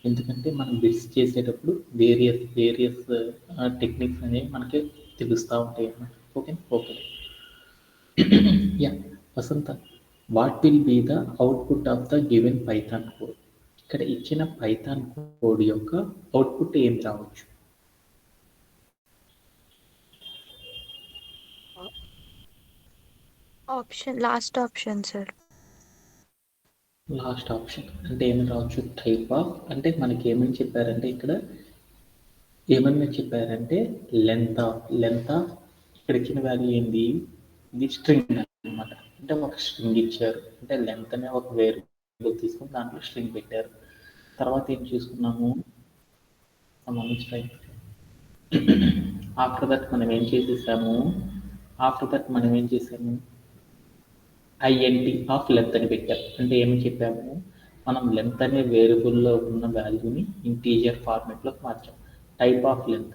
ఎందుకంటే మనం బిట్స్ చేసేటప్పుడు వేరియస్ టెక్నిక్స్ అనేవి మనకి తెలుస్తూ ఉంటాయి అన్నమాట. Okay okay yeah Vasanta, what will be the output of the given Python code? ఇక్కడ ఇచ్చిన పైథాన్ కోడ్ యొక్క అవుట్పుట్ ఏం రావచ్చు? Last option sir. Last option అంటే ఏమి రావచ్చు? టైప్ ఆఫ్, అంటే మనకి ఏమని చెప్పారంటే ఇక్కడ లెంత్ ఆఫ్ ఇక్కడ ఇచ్చిన వాల్యూ ఏంది? ఇది స్ట్రింగ్ అనమాట. అంటే ఒక స్ట్రింగ్ ఇచ్చారు, అంటే లెంత్ అనే ఒక వేరియబుల్ తీసుకుని దాంట్లో స్ట్రింగ్ పెట్టారు. తర్వాత ఏం చూసుకున్నాము? ఆఫ్టర్ దట్ మనం ఏం చేసాము? ఐఎన్టీ ఆఫ్ లెంత్ అని పెట్టాం. అంటే ఏమని చెప్పాము? మనం లెంత్ అనే వేరియబుల్లో ఉన్న వాల్యూని ఇంటీజర్ ఫార్మెట్లోకి మార్చాం. టైప్ ఆఫ్ లెంత్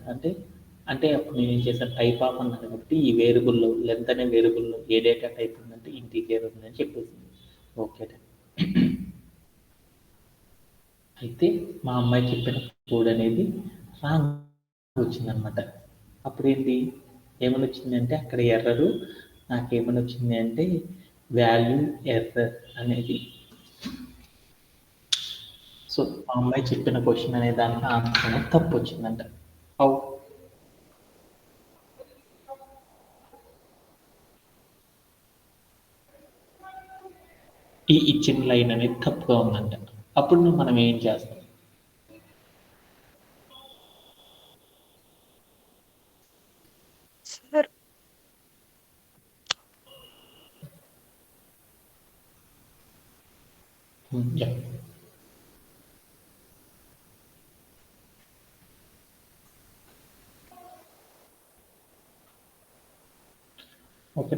అంటే అప్పుడు నేను ఏం చేశాను? టైప్ ఆఫ్ అన్నాను కాబట్టి ఈ వేరియబుల్లో లెంత్ అనే వేరియబుల్లో ఏ డేటా టైప్ ఉందంటే ఇంటీజర్ ఉందని చెప్పేసింది. ఓకే, అయితే మా అమ్మాయి చెప్పిన కోడ్ అనేది రాంగ్ వచ్చిందనమాట. అప్పుడేంటి ఏమని వచ్చిందంటే అక్కడ ఎర్రరు, నాకేమని వచ్చింది అంటే వాల్యూ ఎర్రర్ అనేది. సో మా అమ్మాయి చెప్పిన క్వశ్చన్ అనే దానికి ఆన్సర్ అనేది తప్పు వచ్చిందంట. ఈ ఇచ్చిన లైన్ అనేది తప్పుగా ఉందంట. అప్పుడు మనం ఏం చేస్తాం? Sir Okay.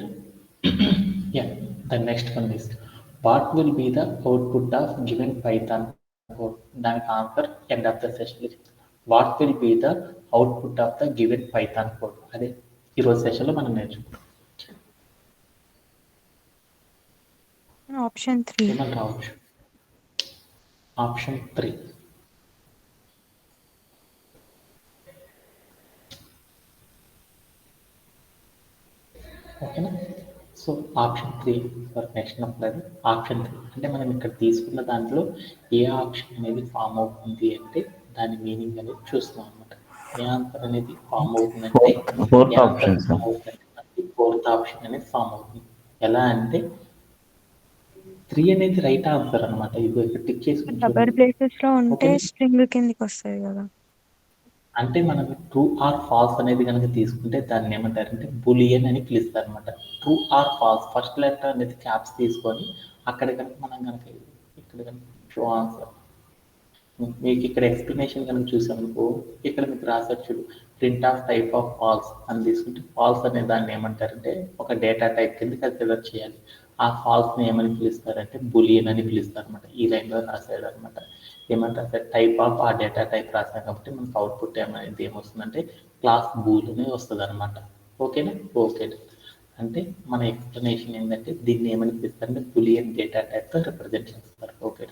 Yeah, the next one is, what will be the output of given Python code? దానికి answer end of the session. What will be the output of the given Python code? అదే ఈరోజు సెషన్లో మనం నేర్చుకుంటాం. Option 3 ఏమని రావచ్చు? Option 3. ఓకేనా? So option 3 for next number. Option 3 అంటే మనం ఇక్కడ తీసుకున్న దాంట్లో ఏ ఆప్షన్ అనేది ఫామ్ అవుతుంది అంటే దాని మీనింగ్ అనేది చూస్తున్నాం అనమాట. ఏ ఆన్సర్ అనేది ఫామ్ అవుతుందంటే ఫోర్త్ ఆప్షన్ ఫోర్త్ ఆప్షన్ అనేది ఫామ్ అవుతుంది. ఎలా అంటే 3 అనేది రైట్ ఆన్సర్ అనమాట. ఇది ఇక్కడ టిక్ చేసుకుని డబల్ చూడండి. ప్లేసెస్ లో ఉంటే ఓకేనా? స్ట్రింగ్ కిందికి వస్తాయి కదా. అంటే మనం ట్రూ ఆర్ ఫాల్స్ అనేది కనుక తీసుకుంటే దాన్ని ఏమంటారంటే బులియన్ అని పిలుస్తారు అనమాట. True or false first letter అనేది క్యాప్స్ తీసుకొని అక్కడ కనుక మనం కనుక ఇక్కడ కనుక షో ఆన్సర్ మీకు ఇక్కడ ఎక్స్ప్లెనేషన్ కనుక చూసామనుకో, ఇక్కడ మీకు రాసారు చూడు, print of type of false అని తీసుకుంటే ఫాల్స్ అనే దాన్ని ఏమంటారంటే ఒక డేటా టైప్ కింద కన్సిడర్ చేయాలి. ఆ ఫాల్స్ని ఏమని పిలుస్తారంటే బులియన్ అని పిలుస్తారు అనమాట. ఈ లైన్లో రాశాడు అనమాట. ఏమంటారు? టైప్ ఆఫ్ ఆ డేటా టైప్ రాసాం కాబట్టి మనకు అవుట్పుట్ ఏమైంది ఏమొస్తుందంటే క్లాస్ బూల్ అనేది వస్తుంది అనమాట. ఓకేనా? ఓకే. అంటే మన ఎక్స్ప్లెనేషన్ ఏంటంటే దీన్ని ఏమని పిలుస్తారంటే బులియన్ డేటా టైప్తో రిప్రజెంట్ చేస్తారు. ఓకే.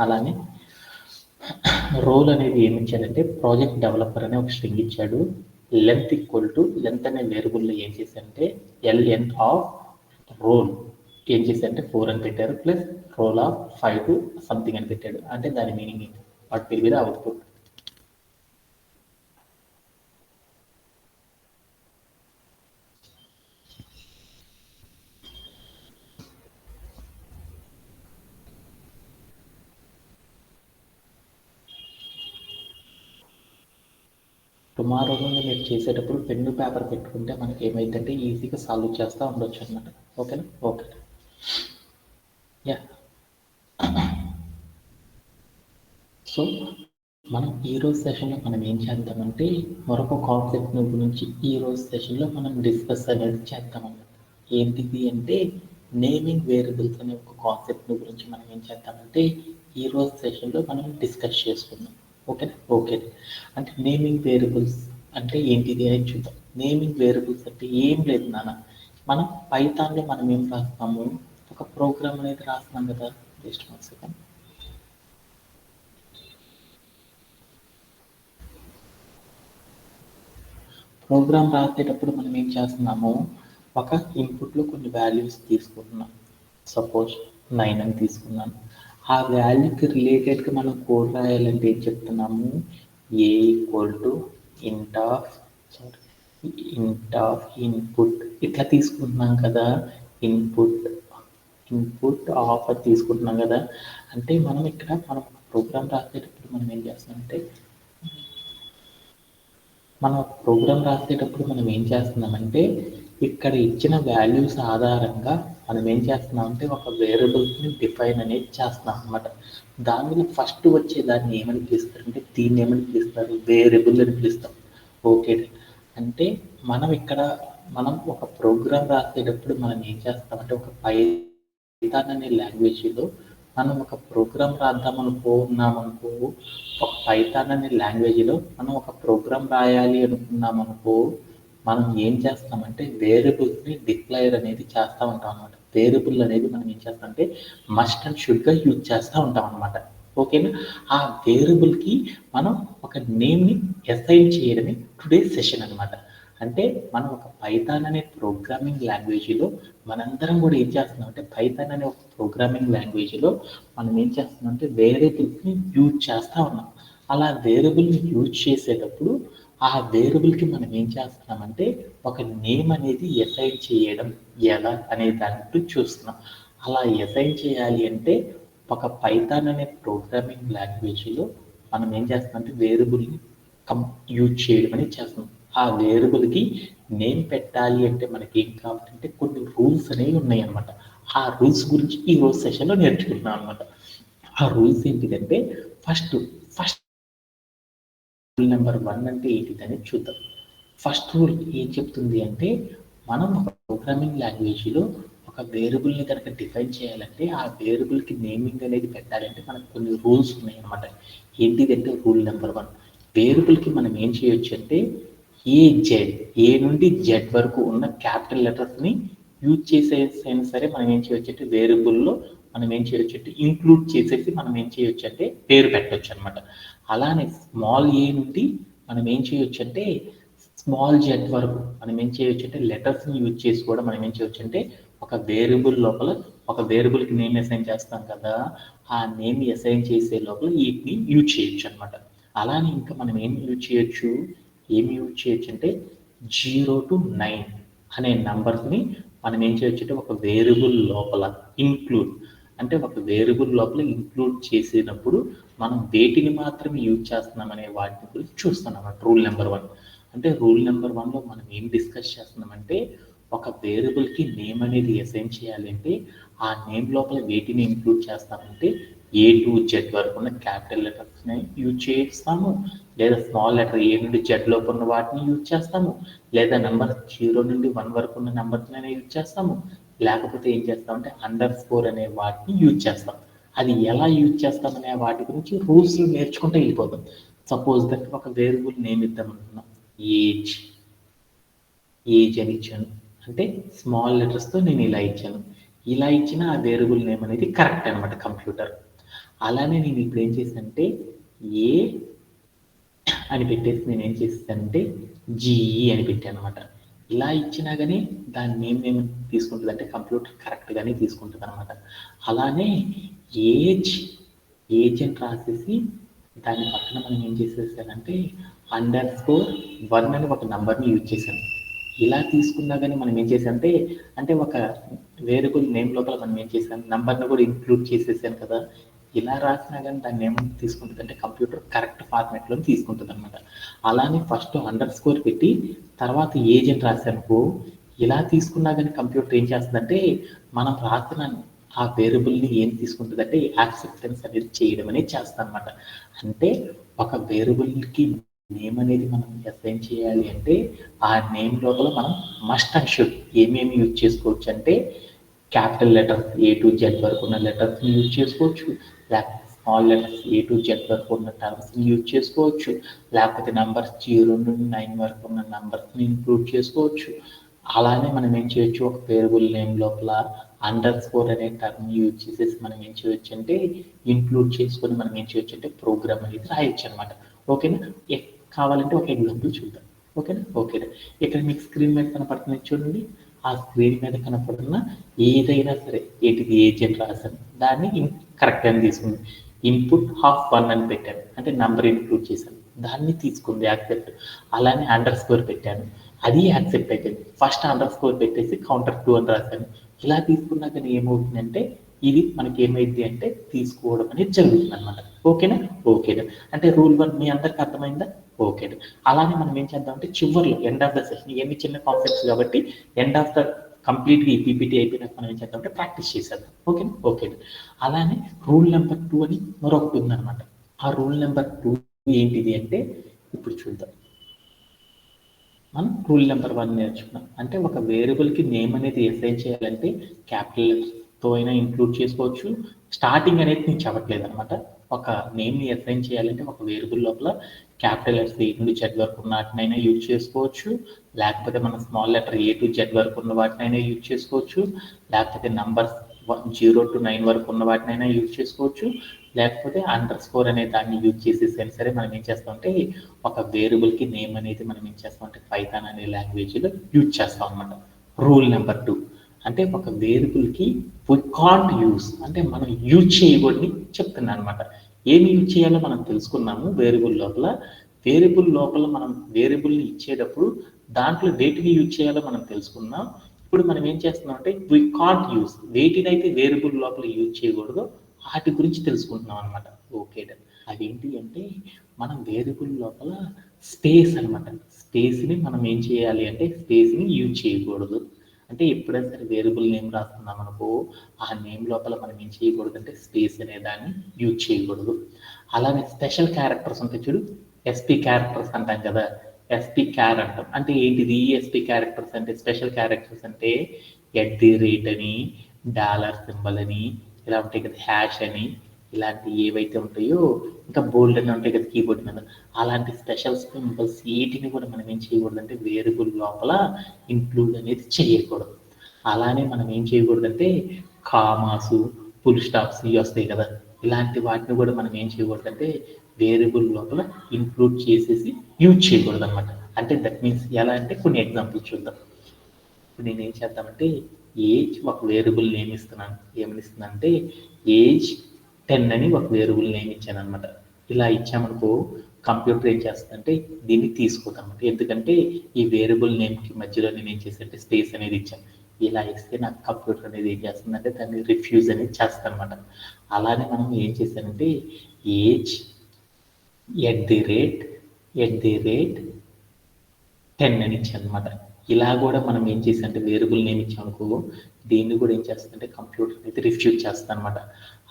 అలానే రోల్ అనేది ఏమి ఇచ్చాడంటే ప్రాజెక్ట్ డెవలపర్ అనే ఒక స్ట్రింగ్ ఇచ్చాడు. లెంత్ ఈక్వల్ టు లెంత్ అనే వేరియబుల్లో ఏం చేశారంటే ఎల్ఎన్ ఆఫ్ రోల్ ఏం చేశారంటే 4 అని పెట్టారు, plus roll of 5 to something అని పెట్టాడు. అంటే దాని మీనింగ్ ఏంటి? What will be the output? Tomorrow నుండి మీరు చేసేటప్పుడు పెన్ను పేపర్ పెట్టుకుంటే మనకి ఏమైందంటే ఈజీగా సాల్వ్ చేస్తూ ఉండొచ్చు అనమాట. ఓకేనా? ఓకే. యా. సో మనం ఈరోజు సెషన్లో మనం ఏం చేద్దామంటే మరొక కాన్సెప్ట్ గురించి ఈరోజు సెషన్లో మనం డిస్కస్ అనేది చేద్దామన్నమాట. ఏంటిది అంటే నేమింగ్ వేరియబుల్స్ అనే ఒక కాన్సెప్ట్ గురించి మనం ఏం చేద్దామంటే ఈరోజు సెషన్లో మనం డిస్కస్ చేసుకుందాం. ఓకేనా? ఓకే. అంటే నేమింగ్ వేరియబుల్స్ అంటే ఏంటిది అనేది చూద్దాం. నేమింగ్ వేరియబుల్స్ అంటే ఏం లేదు నాన్న, మనం పైథాన్లో మనం ఏం రాస్తాము, ఒక ప్రోగ్రామ్ అనేది రాస్తున్నాం కదా. Just 1 second. ప్రోగ్రామ్ రాసేటప్పుడు మనం ఏం చేస్తున్నాము, ఒక ఇన్పుట్లో కొన్ని వాల్యూస్ తీసుకుంటున్నాం. సపోజ్ 9 అని తీసుకున్నాను. ఆ వాల్యూకి రిలేటెడ్గా మనం కోడ్ రాయాలంటే ఏం చెప్తున్నాము, A equal to int of input ఇట్లా తీసుకుంటున్నాం కదా. ఇన్పుట్ ఆఫ్ అని తీసుకుంటున్నాం కదా. అంటే మనం ఇక్కడ మనం ప్రోగ్రామ్ రాసేటప్పుడు మనం ఏం చేస్తున్నామంటే ఇక్కడ ఇచ్చిన వాల్యూస్ ఆధారంగా మనం ఏం చేస్తున్నామంటే ఒక వేరియబుల్స్ని డిఫైన్ అనేది చేస్తున్నాం అనమాట. దానిలో ఫస్ట్ వచ్చే దాన్ని ఏమని పిలుస్తారంటే, దీన్ని ఏమని పిలుస్తారు, వేరియబుల్ అని పిలుస్తాం. ఓకే, అంటే మనం ఒక ప్రోగ్రామ్ రాసేటప్పుడు మనం ఏం చేస్తామంటే ఒక పైథాన్ అనే లాంగ్వేజ్లో మనం ఒక ప్రోగ్రామ్ రాద్దాం అనుకున్నామనుకో, ఒక పైథాన్ అనే లాంగ్వేజ్లో మనం ఒక ప్రోగ్రామ్ రాయాలి అనుకున్నామనుకో, మనం ఏం చేస్తామంటే వేరియబుల్స్ని డిక్లేర్ అనేది చేస్తూ ఉంటాం అనమాట. వేరియబుల్ అనేది మనం ఏం చేస్తామంటే మస్ట్ అండ్ షుడ్గా యూజ్ చేస్తూ ఉంటాం అనమాట. ఓకేనా. ఆ వేరియబుల్కి మనం ఒక నేమ్ని అసైన్ చేయడమే టుడే సెషన్ అనమాట. అంటే మనం ఒక పైథాన్ అనే ప్రోగ్రామింగ్ లాంగ్వేజ్లో మనందరం కూడా ఏం చేస్తున్నాం అంటే పైథాన్ అనే ఒక ప్రోగ్రామింగ్ లాంగ్వేజ్లో మనం ఏం చేస్తున్నాం అంటే వేరియబుల్స్ని యూజ్ చేస్తూ ఉన్నాం. అలా వేరియబుల్ని యూజ్ చేసేటప్పుడు ఆ వేరియబుల్కి మనం ఏం చేస్తున్నామంటే ఒక నేమ్ అనేది అసైన్ చేయడం ఎలా అనే దాని గురించి చూస్తున్నాం. అలా అసైన్ చేయాలి అంటే ఒక పైథాన్ అనే ప్రోగ్రామింగ్ లాంగ్వేజ్లో మనం ఏం చేస్తామంటే వేరియబుల్ని యూజ్ చేయడం అనేది చేస్తున్నాం. ఆ వేరియబుల్కి నేమ్ పెట్టాలి అంటే మనకి ఏం కావాలంటే కొన్ని రూల్స్ అనేవి ఉన్నాయి అనమాట. ఆ రూల్స్ గురించి ఈ రోజు సెషన్లో నేర్చుకుంటున్నాం అనమాట. ఆ రూల్స్ ఏంటిదంటే ఫస్ట్ రూల్ నెంబర్ 1 అంటే ఏంటిదని చూద్దాం. ఫస్ట్ రూల్ ఏం చెప్తుంది అంటే, మనం ఒక ప్రోగ్రామింగ్ లాంగ్వేజ్లో ఒక వేరియబుల్ని కనుక డిఫైన్ చేయాలంటే ఆ వేరియబుల్కి నేమింగ్ అనేది పెట్టాలంటే మనకు కొన్ని రూల్స్ ఉన్నాయి అనమాట. ఏంటిదంటే రూల్ నెంబర్ 1, వేరియబుల్కి మనం ఏం చేయొచ్చు అంటే ఏ నుండి జెడ్ వరకు ఉన్న క్యాపిటల్ లెటర్స్ని యూజ్ చేసేసైనా సరే మనం ఏం చేయొచ్చు అంటే వేరియబుల్లో మనం ఏం చేయొచ్చు అంటే ఇంక్లూడ్ చేసేసి మనం ఏం చేయొచ్చు అంటే పేరు పెట్టవచ్చు అనమాట. అలానే స్మాల్ ఏ నుండి మనం ఏం చేయొచ్చు అంటే స్మాల్ జెడ్ వరకు మనం ఏం చేయొచ్చు అంటే లెటర్స్ని యూజ్ చేసి కూడా మనం ఏం చేయొచ్చు అంటే ఒక వేరియబుల్ లోపల ఒక వేరియబుల్కి నేమ్ అసైన్ చేస్తాం కదా, ఆ నేమ్ అసైన్ చేసే లోపల వీటిని యూజ్ చేయొచ్చు అనమాట. అలానే ఇంకా మనం ఏమి యూజ్ చేయొచ్చు అంటే 0 to 9 అనే నంబర్స్ని మనం ఏం చేయొచ్చు అంటే ఒక వేరియబుల్ లోపల ఇంక్లూడ్ చేసినప్పుడు మనం వేటిని మాత్రమే యూజ్ చేస్తున్నాం అనే వాటిని గురించి చూస్తున్నాం అన్నమాట. రూల్ నెంబర్ 1 అంటే రూల్ నెంబర్ 1లో మనం ఏం డిస్కస్ చేస్తున్నామంటే ఒక వేరియబుల్కి నేమ్ అనేది అసైన్ చేయాలి అంటే ఆ నేమ్ లోపల వేటిని ఇంక్లూడ్ చేస్తామంటే ఏ టు జెడ్ వరకు ఉన్న క్యాపిటల్ లెటర్స్ని యూజ్ చేస్తాము, లేదా స్మాల్ లెటర్ ఏ నుండి జెడ్ లోపు ఉన్న వాటిని యూజ్ చేస్తాము, లేదా నెంబర్ 0 నుండి 1 వరకు ఉన్న నెంబర్స్ని యూజ్ చేస్తాము, లేకపోతే ఏం చేస్తామంటే అండర్ స్కోర్ అనే వాటిని యూజ్ చేస్తాం. అది ఎలా యూజ్ చేస్తామనే వాటి గురించి రూల్స్ నేర్చుకుంటూ వెళ్ళిపోతాం. సపోజ్ దట్ ఒక వేరియబుల్ నేమ్ ఇద్దాం అనుకున్నాం, ఏజ్ అని ఇచ్చాను. అంటే స్మాల్ లెటర్స్తో నేను ఇలా ఇచ్చిన ఆ వేరియబుల్ నేమ్ అనేది కరెక్ట్ అనమాట కంప్యూటర్. అలానే నేను ఇప్పుడు ఏం చేశానంటే ఏ అని పెట్టేసి నేను ఏం చేస్తానంటే జీఈ అని పెట్టాను అనమాట. ఇలా ఇచ్చినా కానీ దాని నేమ్ ఏమి తీసుకుంటుంది అంటే కంప్యూటర్ కరెక్ట్గానే తీసుకుంటుంది అనమాట. అలానే ఏజ్ అని రాసేసి దాని పక్కన మనం ఏం చేసేసానంటే _1 అని ఒక నంబర్ని యూజ్ చేశాను. ఇలా తీసుకున్నా కానీ మనం ఏం చేసామంటే అంటే ఒక వేరియబుల్ నేమ్ లోపల మనం ఏం చేసాం నంబర్ని కూడా ఇంక్లూడ్ చేసేసాను కదా. ఇలా రాసినా కానీ దాన్ని ఏమని తీసుకుంటుంది అంటే కంప్యూటర్ కరెక్ట్ ఫార్మాట్లో తీసుకుంటుంది అనమాట. అలానే ఫస్ట్ _ పెట్టి తర్వాత ఏజ్ అని రాశానుకో, ఇలా తీసుకున్నా కానీ కంప్యూటర్ ఏం చేస్తుందంటే మనం రాసిన ఆ వేరియబుల్ని ఏం తీసుకుంటుంది అంటే యాక్సెప్టెన్స్ అనేది చేయడం అనేది చేస్తాం అనమాట. అంటే ఒక వేరియబుల్కి నేమ్ అనేది మనం అసైన్ చేయాలి అంటే ఆ నేమ్ లోపల మనం మస్ట్ అండ్ షుడ్ ఏమేమి యూజ్ చేసుకోవచ్చు అంటే capital letters A to Z వరకు ఉన్న లెటర్స్ని యూజ్ చేసుకోవచ్చు, లేకపోతే small letters A to Z వరకు ఉన్న టర్మ్స్ని యూజ్ చేసుకోవచ్చు, లేకపోతే నంబర్స్ 0 నుండి 9 వరకు ఉన్న నంబర్స్ని ఇంక్లూడ్ చేసుకోవచ్చు. అలానే మనం ఏం చేయొచ్చు ఒక వేరియబుల్ నేమ్ లోపల _ అనే టర్మ్ యూజ్ చేసేసి మనం ఏం చేయొచ్చు అంటే ఇంక్లూడ్ చేసుకొని మనం ఏం చేయొచ్చు అంటే ప్రోగ్రామ్ అనేది రాయొచ్చు అనమాట. ఓకేనా. కావాలంటే ఒక ఎగ్జాంపుల్ చూద్దాం. ఓకేనా? ఓకేనా? ఇక్కడ మీకు స్క్రీన్ మీద కనపడుతుంది చూడండి. ఆ స్క్రీన్ మీద కనపడుతున్న ఏదైనా సరే ఏంటిది ఏజ్ అని రాశాను. దాన్ని కరెక్ట్ అని తీసుకుంది. ఇన్పుట్ హాఫ్ 1 అని పెట్టాను. అంటే నంబర్ ఇంక్లూడ్ చేశాను. దాన్ని తీసుకుంది యాక్సెప్ట్. అలానే అండర్ స్కోర్ పెట్టాను. అది యాక్సెప్ట్ అయిపోయింది. ఫస్ట్ అండర్ స్కోర్ పెట్టేసి కౌంటర్ 2 అని రాశాను. ఇలా తీసుకున్నాక ఏమవుతుందంటే ఇది మనకి ఏమైంది అంటే తీసుకోవడం అనేది జరుగుతుంది అనమాట. ఓకేనా? ఓకేనా? అంటే రూల్ 1 మీ అందరికి అర్థమైందా? ఓకేనా? అలానే మనం ఏం చేద్దామంటే చివరిలో ఎండ్ ఆఫ్ ద సెషన్ ఇవన్నీ చిన్న కాన్సెప్ట్స్ కాబట్టి ఎండ్ ఆఫ్ ద కంప్లీట్గా ఈ పీపీటీ అయిపోయినాక మనం ఏం చేద్దామంటే ప్రాక్టీస్ చేసేద్దాం. ఓకేనా? ఓకేనా? అలానే రూల్ నెంబర్ 2 అని మరొకటి ఉందన్నమాట. ఆ రూల్ నెంబర్ 2 ఏంటిది అంటే ఇప్పుడు చూద్దాం. మనం రూల్ నెంబర్ 1 నేర్చుకున్నాం. అంటే ఒక వేరియబుల్కి నేమ్ అనేది అసైన్ చేయాలంటే క్యాపిటల్ లెటర్స్తో అయినా ఇంక్లూడ్ చేసుకోవచ్చు. స్టార్టింగ్ అనేది నేను చెప్పట్లేదు అనమాట. ఒక నేమ్ని అసైన్ చేయాలంటే ఒక వేరియబుల్ లోపల క్యాపిటల్ లెటర్స్ ఏ నుండి జెడ్ వరకు ఉన్న వాటినైనా యూజ్ చేసుకోవచ్చు. లేకపోతే మన small letter A to Z వరకు ఉన్న వాటినైనా యూజ్ చేసుకోవచ్చు. లేకపోతే నంబర్స్ 0 to 9 వరకు ఉన్న వాటినైనా యూజ్ చేసుకోవచ్చు. లేకపోతే అండర్ స్కోర్ అనే దాన్ని యూజ్ చేసేసైనా సరే మనం ఏం చేస్తామంటే ఒక వేరియబుల్కి నేమ్ అనేది మనం ఏం చేస్తామంటే పైథాన్ అనే లాంగ్వేజ్లో యూజ్ చేస్తాం అనమాట. రూల్ నెంబర్ 2 అంటే ఒక వేరియబుల్కి వి కాంట్ యూజ్ అంటే మనం యూజ్ చేయకూడని చెప్తున్నాను అనమాట. ఏమి యూజ్ చేయాలో మనం తెలుసుకున్నాము. వేరియబుల్ లోపల మనం వేరియబుల్ని ఇచ్చేటప్పుడు దాంట్లో వేటిని యూజ్ చేయాలో మనం తెలుసుకున్నాం. ఇప్పుడు మనం ఏం చేస్తున్నాం అంటే వి కాంట్ యూజ్ వేటినైతే వేరియబుల్ లోపల యూజ్ చేయకూడదో వాటి గురించి తెలుసుకుంటున్నాం అనమాట. Okay done. అదేంటి అంటే మనం వేరియబుల్ లోపల స్పేస్ అనమాట. స్పేస్ని మనం ఏం చేయాలి అంటే స్పేస్ని యూజ్ చేయకూడదు. అంటే ఎప్పుడైనా సరే వేరియబుల్ నేమ్ రాస్తున్నాం అనుకో ఆ నేమ్ లోపల మనం ఏం చేయకూడదు అంటే స్పేస్ అనే దాన్ని యూజ్ చేయకూడదు. అలానే స్పెషల్ క్యారెక్టర్స్ ఉంటాయి చూడు, ఎస్పీ క్యారెక్టర్స్ అంటాం కదా, ఎస్పీ క్యార్ అంటాం. అంటే ఏంటిది ఎస్పీ క్యారెక్టర్స్ అంటే స్పెషల్ క్యారెక్టర్స్ అంటే ఎట్ ది రేట్ అని, డాలర్ సింబల్ అని, ఇలా ఉంటాయి కదా, హ్యాష్ అని, ఇలాంటి ఏవైతే ఉంటాయో ఇంకా బోల్డ్ అని ఉంటాయి కదా కీబోర్డ్ మీద, అలాంటి స్పెషల్ సింబల్స్ వీటిని కూడా మనం ఏం చేయకూడదు అంటే వేరియబుల్ లోపల ఇంక్లూడ్ అనేది చేయకూడదు. అలానే మనం ఏం చేయకూడదంటే కామాసు, ఫుల్ స్టాప్స్ ఇవి వస్తాయి కదా, ఇలాంటి వాటిని కూడా మనం ఏం చేయకూడదు అంటే వేరియబుల్ లోపల ఇంక్లూడ్ చేసేసి యూజ్ చేయకూడదు అనమాట. అంటే దట్ మీన్స్ ఎలా అంటే కొన్ని ఎగ్జాంపుల్స్ చూద్దాం. ఇప్పుడు నేను ఏం చేద్దామంటే ఏజ్ ఒక వేరియబుల్ నేమ్ ఇస్తున్నాను. ఏమని ఇస్తున్నాను అంటే ఏజ్ 10 అని ఒక వేరియబుల్ నేమ్ ఇచ్చాను అనమాట. ఇలా ఇచ్చామనుకో కంప్యూటర్ ఏం చేస్తుందంటే దీన్ని తీసుకోదు అనమాట. ఎందుకంటే ఈ వేరియబుల్ నేమ్కి మధ్యలో నేను ఏం చేశానంటే స్పేస్ అనేది ఇచ్చాను. ఇలా ఇస్తే నాకు కంప్యూటర్ అనేది ఏం చేస్తుందంటే దాన్ని రిఫ్యూజ్ అనేది చేస్తాను అనమాట. అలానే మనం ఏం చేశానంటే ఏజ్ ఎట్ ది రేట్ 10 అని ఇచ్చాను అనమాట. ఇలా కూడా మనం ఏం చేసామంటే వేరియబుల్ నేమ్ ఇచ్చామనుకో దీన్ని కూడా ఏం చేస్తుందంటే కంప్యూటర్ అయితే రిఫ్యూజ్ చేస్తాను అనమాట.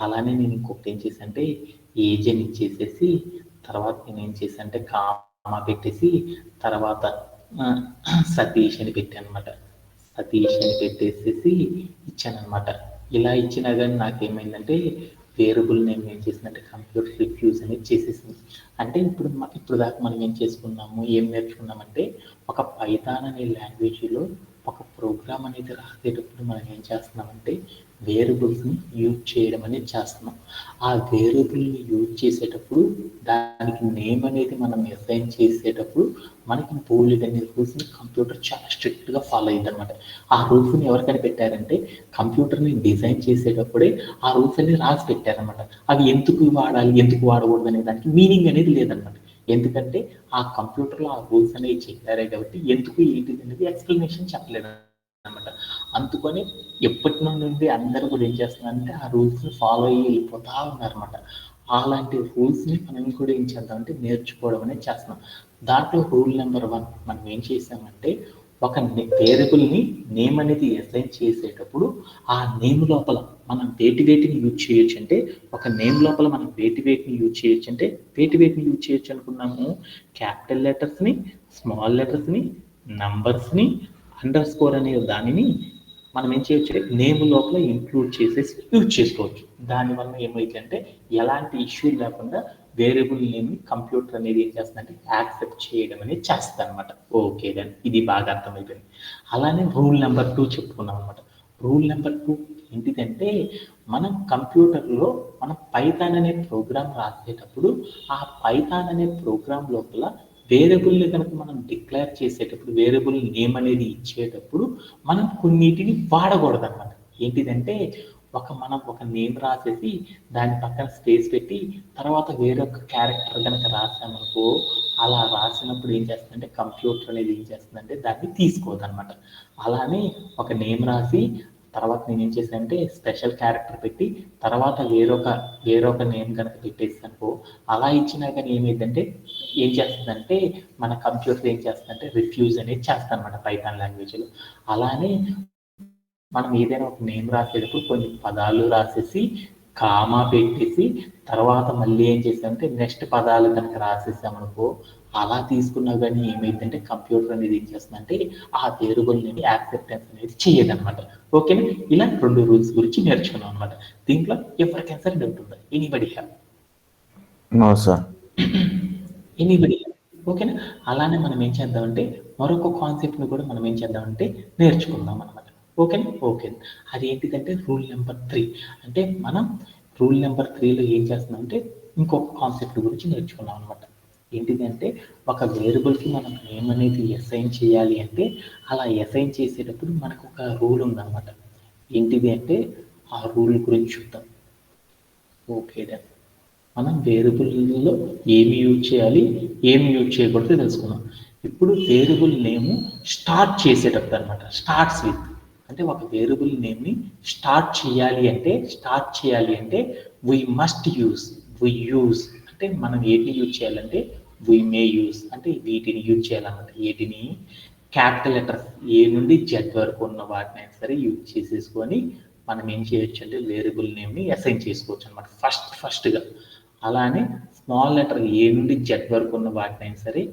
అలానే నేను ఇంకొకటి ఏం చేశానంటే ఏజ్ అని ఇచ్చేసేసి తర్వాత నేను ఏం చేశానంటే కామా పెట్టేసి తర్వాత సతీష్ అని పెట్టాను అనమాట. సతీష్ అని పెట్టేసేసి ఇచ్చాను అనమాట. ఇలా ఇచ్చినా కానీ నాకేమైందంటే వేరియబుల్ నేమ్ ఏం చేసిందంటే కంప్యూటర్ రిఫ్యూజ్ అనేది చేసేసింది. అంటే ఇప్పుడు దాకా మనం ఏం చేసుకున్నాము, ఏం నేర్చుకున్నామంటే ఒక పైథాన్ అనే లాంగ్వేజ్లో ఒక ప్రోగ్రామ్ అనేది రాసేటప్పుడు మనం ఏం చేస్తున్నామంటే వేరియబుల్స్ని యూజ్ చేయడం అనేది చేస్తున్నాం. ఆ వేరియబుల్ని యూజ్ చేసేటప్పుడు దానికి నేమ్ అనేది మనం అసైన్ చేసేటప్పుడు మనకి బోల్డ్ అనే రూల్స్ని కంప్యూటర్ చాలా స్ట్రిక్ట్గా ఫాలో అయ్యింది అనమాట. ఆ రూల్స్ని ఎవరికైనా పెట్టారంటే కంప్యూటర్ని డిజైన్ చేసేటప్పుడే ఆ రూల్స్ అన్ని రాసి పెట్టారనమాట. అవి ఎందుకు వాడాలి ఎందుకు వాడకూడదు అనే దానికి మీనింగ్ అనేది లేదనమాట. ఎందుకంటే ఆ కంప్యూటర్లో ఆ రూల్స్ అనేవి చెప్పారే కాబట్టి ఎందుకు ఏంటిది అనేది ఎక్స్ప్లెనేషన్ చెప్పలేదు అనమాట. అందుకని ఎప్పటి నుండి అందరూ కూడా ఏం చేస్తున్నారంటే ఆ రూల్స్ని ఫాలో అయ్యి వెళ్ళిపోతా ఉన్నారన్నమాట. అలాంటి రూల్స్ని మనం కూడా ఏం చేద్దామంటే నేర్చుకోవడం అనేది చేస్తున్నాం. దాంట్లో రూల్ నెంబర్ 1 మనం ఏం చేసామంటే ఒక వేరియబుల్ని నేమ్ అనేది అసైన్ చేసేటప్పుడు ఆ నేమ్ లోపల మనం వేటిని యూజ్ చేయొచ్చు అంటే ఒక నేమ్ లోపల మనం వేటిని యూజ్ చేయొచ్చు అంటే వేటిని యూజ్ చేయొచ్చు అనుకున్నాము. క్యాపిటల్ లెటర్స్ని, స్మాల్ లెటర్స్ని, నంబర్స్ని, అండర్ స్కోర్ అనే దానిని మనం ఏం చేయొచ్చు నేమ్ లోపల ఇంక్లూడ్ చేసేసి యూజ్ చేసుకోవచ్చు. దానివల్ల ఏమైందంటే ఎలాంటి ఇష్యూ లేకుండా వేరియబుల్ నేమ్ని కంప్యూటర్ అనేది ఏం చేస్తుందంటే యాక్సెప్ట్ చేయడం అనేది చేస్తుంది అనమాట. ఓకే దెన్ ఇది బాగా అర్థమైపోయింది. అలానే రూల్ నెంబర్ 2 చెప్పుకున్నాం అనమాట. రూల్ నెంబర్ 2 ఏంటిదంటే మనం కంప్యూటర్లో మనం పైథాన్ అనే ప్రోగ్రామ్ రాసేటప్పుడు ఆ పైథాన్ అనే ప్రోగ్రామ్ లోపల వేరియబుల్ని కనుక మనం డిక్లేర్ చేసేటప్పుడు వేరియబుల్ నేమ్ అనేది ఇచ్చేటప్పుడు మనం కొన్నిటిని వాడకూడదు అనమాట. ఏంటిదంటే మనం ఒక నేమ్ రాసేసి దాని పక్కన స్పేస్ పెట్టి తర్వాత వేరొక క్యారెక్టర్ కనుక రాసామనుకో, అలా రాసినప్పుడు ఏం చేస్తుందంటే కంప్యూటర్ అనేది ఏం చేస్తుందంటే దాన్ని తీసుకోదనమాట. అలానే ఒక నేమ్ రాసి తర్వాత నేను ఏం చేశానంటే స్పెషల్ క్యారెక్టర్ పెట్టి తర్వాత వేరొక నేమ్ కనుక పెట్టేసానుకో, అలా ఇచ్చినా కానీ ఏం చేస్తుందంటే మన కంప్యూటర్ ఏం చేస్తుందంటే రిఫ్యూజ్ అనేది చేస్తుంది అనమాట పైథాన్ లాంగ్వేజ్లో. అలానే మనం ఏదైనా ఒక నేమ్ రాసేటప్పుడు కొన్ని పదాలు రాసేసి కామా పెట్టేసి తర్వాత మళ్ళీ ఏం చేసామంటే నెక్స్ట్ పదాలు కనుక రాసేసామనుకో, అలా తీసుకున్నా కానీ ఏమైందంటే కంప్యూటర్ అనేది ఏం చేస్తుందంటే ఆ వేరియబుల్ని యాక్సెప్టెన్స్ అనేది చేయదనమాట. ఓకేనా? ఇలా 2 రూల్స్ గురించి నేర్చుకున్నాం అనమాట. దీంట్లో ఎవరికైనా సరే డౌట్ ఉందా? Anybody have? No sir. Anybody have? ఓకేనా? అలానే మనం ఏం చేద్దామంటే మరొక కాన్సెప్ట్ని కూడా మనం ఏం చేద్దామంటే నేర్చుకుందాం అనమాట. ఓకేనా? ఓకే. అది ఏంటిదంటే రూల్ నెంబర్ 3. అంటే మనం రూల్ నెంబర్ 3లో ఏం చేస్తున్నామంటే ఇంకొక కాన్సెప్ట్ గురించి నేర్చుకున్నాం అనమాట. ఏంటిదంటే ఒక వేరియబుల్కి మనం నేమ్ అనేది అసైన్ చేయాలి అంటే అలా అసైన్ చేసేటప్పుడు మనకు ఒక రూల్ ఉందన్నమాట. ఏంటిది అంటే ఆ రూల్ గురించి చూద్దాం. Okay done. మనం వేరియబుల్లో ఏమి యూజ్ చేయాలి, ఏమి యూజ్ చేయకూడదు తెలుసుకున్నాం. ఇప్పుడు వేరియబుల్ నేమ్ స్టార్ట్ చేసేటప్పుడు అనమాట. స్టార్ట్స్ విత్ అంటే ఒక వేరియబుల్ నేమ్ని స్టార్ట్ చేయాలి అంటే వీ మస్ట్ యూజ్ అంటే మనం ఏటిని యూజ్ చేయాలంటే వీ మే యూజ్ అంటే వీటిని యూజ్ చేయాలన్నమాట. ఏటిని క్యాపిటల్ లెటర్స్ ఏ నుండి జెడ్ వరకు ఉన్న వాటిని సరే యూజ్ చేసేసుకొని మనం ఏం చేయొచ్చు అంటే వేరియబుల్ నేమ్ని అసైన్ చేసుకోవచ్చు అనమాట ఫస్ట్గా. అలానే స్మాల్ లెటర్ ఏ నుండి జెడ్ వరకు ఉన్న వాటినైనా సరే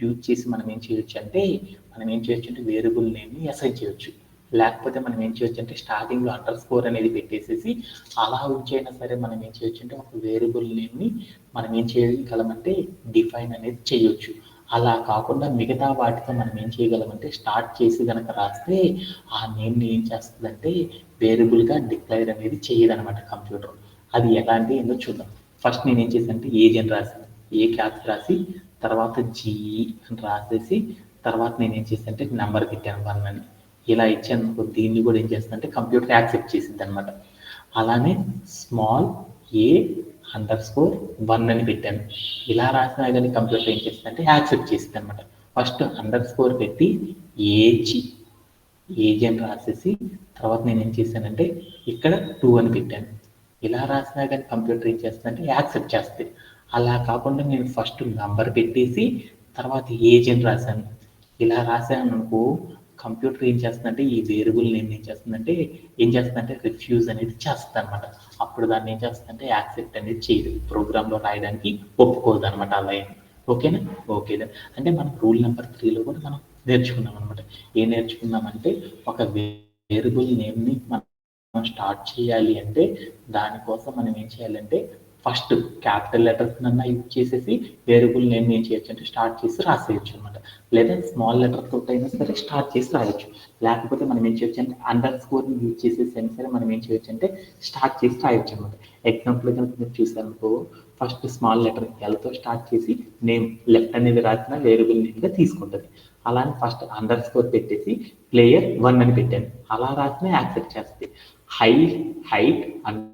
యూజ్ చేసి మనం ఏం చేయొచ్చు అంటే వేరియబుల్ నేమ్ని అసైన్ చేయొచ్చు. లేకపోతే మనం ఏం చేయొచ్చు అంటే స్టార్టింగ్లో అండర్ స్కోర్ అనేది పెట్టేసేసి అలా ఉంచైనా సరే మనం ఏం చేయొచ్చు అంటే ఒక వేరియబుల్ నేమ్ని మనం ఏం చేయగలమంటే డిఫైన్ అనేది చేయొచ్చు. అలా కాకుండా మిగతా వాటితో మనం ఏం చేయగలమంటే స్టార్ట్ చేసి కనుక రాస్తే ఆ నేమ్ని ఏం చేస్తుందంటే వేరియబుల్గా డిక్లేర్ అనేది చేయదనమాట కంప్యూటర్. అది ఎలాంటి ఏందో చూద్దాం. ఫస్ట్ నేను ఏం చేశానంటే ఏజ్ అని రాశాను, ఏ క్యాప్స్ రాసి తర్వాత జీఈ అని రాసేసి తర్వాత నేను ఏం చేశానంటే నెంబర్ పెట్టాను 1 అని. ఇలా ఇచ్చాను. దీన్ని కూడా ఏం చేస్తుందంటే కంప్యూటర్ యాక్సెప్ట్ చేసింది అనమాట. అలానే స్మాల్ ఏ _1 అని పెట్టాను. ఇలా రాసినా కానీ కంప్యూటర్ ఏం చేస్తుందంటే యాక్సెప్ట్ చేసింది అనమాట. ఫస్ట్ అండర్ స్కోర్ పెట్టి ఏజ్ అని రాసేసి తర్వాత నేను ఏం చేశానంటే ఇక్కడ 2 అని పెట్టాను. ఇలా రాసినా కానీ కంప్యూటర్ ఏం చేస్తుందంటే యాక్సెప్ట్ చేస్తుంది. అలా కాకుండా నేను ఫస్ట్ నంబర్ పెట్టేసి తర్వాత ఏజ్ అని రాశాను. ఇలా రాశాను అనుకో కంప్యూటర్ ఏం చేస్తుందంటే ఈ వేరియబుల్ నేమ్ ఏం చేస్తుందంటే రిఫ్యూజ్ అనేది చేస్తుంది అనమాట. అప్పుడు దాన్ని ఏం చేస్తుందంటే యాక్సెప్ట్ అనేది చేయదు, ప్రోగ్రాంలో రాయడానికి ఒప్పుకోదు అనమాట. అలా ఓకేనా? ఓకే. అంటే మనం రూల్ నెంబర్ 3లో కూడా మనం నేర్చుకున్నాం అనమాట. ఏం నేర్చుకున్నామంటే ఒక వేరియబుల్ నేమ్ని మనం స్టార్ట్ చేయాలి అంటే దానికోసం మనం ఏం చేయాలంటే ఫస్ట్ క్యాపిటల్ లెటర్స్ నన్నా యూజ్ చేసేసి వేరియబుల్ నేమ్ ఏం చేయొచ్చు అంటే స్టార్ట్ చేసి రాసేయచ్చు అనమాట. లేదా స్మాల్ లెటర్ తోటి అయినా సరే స్టార్ట్ చేసి రాయొచ్చు. లేకపోతే మనం ఏం చేయొచ్చు అంటే అండర్ స్కోర్ని యూజ్ చేసేసి అయినా సరే మనం ఏం చేయొచ్చు అంటే స్టార్ట్ చేసి రాయొచ్చు అనమాట. ఎగ్జాంపుల్ కనుక మీరు చూసారనుకో ఫస్ట్ స్మాల్ లెటర్ ఎల్తో స్టార్ట్ చేసి నేమ్ లెఫ్ట్ అనేది రాసిన వేరియబుల్ నేమ్గా తీసుకుంటుంది. అలానే ఫస్ట్ అండర్ స్కోర్ పెట్టేసి ప్లేయర్ 1 అని పెట్టాను. అలా రాసినా యాక్సెప్ట్ చేస్తుంది. Height under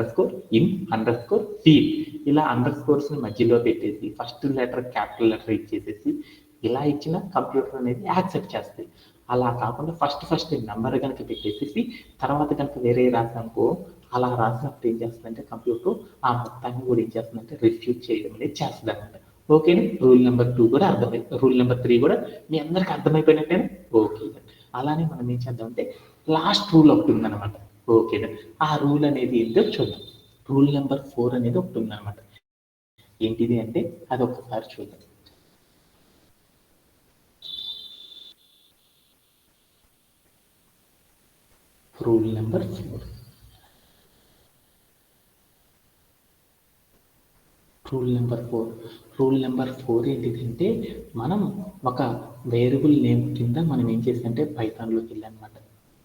score in under score field ఇలా అండర్ స్కోర్స్ మధ్యలో పెట్టేసి ఫస్ట్ లెటర్ క్యాపిటల్ లెటర్ ఇచ్చేసేసి ఇలా ఇచ్చిన కంప్యూటర్ అనేది యాక్సెప్ట్ చేస్తుంది. అలా కాకుండా ఫస్ట్ నెంబర్ కనుక పెట్టేసేసి తర్వాత కనుక వేరే రాసానుకో అలా రాసినప్పుడు ఏం చేస్తుందంటే కంప్యూటర్ ఆ మొత్తాన్ని కూడా ఏం చేస్తుందంటే రిఫ్యూజ్ చేయడం అనేది చేస్తుంది అనమాట. ఓకేనా? రూల్ నెంబర్ 2 కూడా రూల్ నెంబర్ 3 కూడా మీ అందరికి అర్థమైపోయినట్టేనా? ఓకే. అలానే మనం ఏం చేద్దామంటే లాస్ట్ రూల్ ఒకటి ఉందన్నమాట. ఓకేనా? ఆ రూల్ అనేది ఏంటో చూద్దాం. రూల్ నెంబర్ 4 అనేది ఒకటి ఉందన్నమాట. ఏంటిది అంటే అది ఒకసారి చూద్దాం. Rule number 4. రూల్ నెంబర్ 4 ఏంటిదంటే మనం ఒక వేరియబుల్ నేమ్ కింద మనం ఏం చేసామంటే పైథాన్లోకి వెళ్ళానమాట.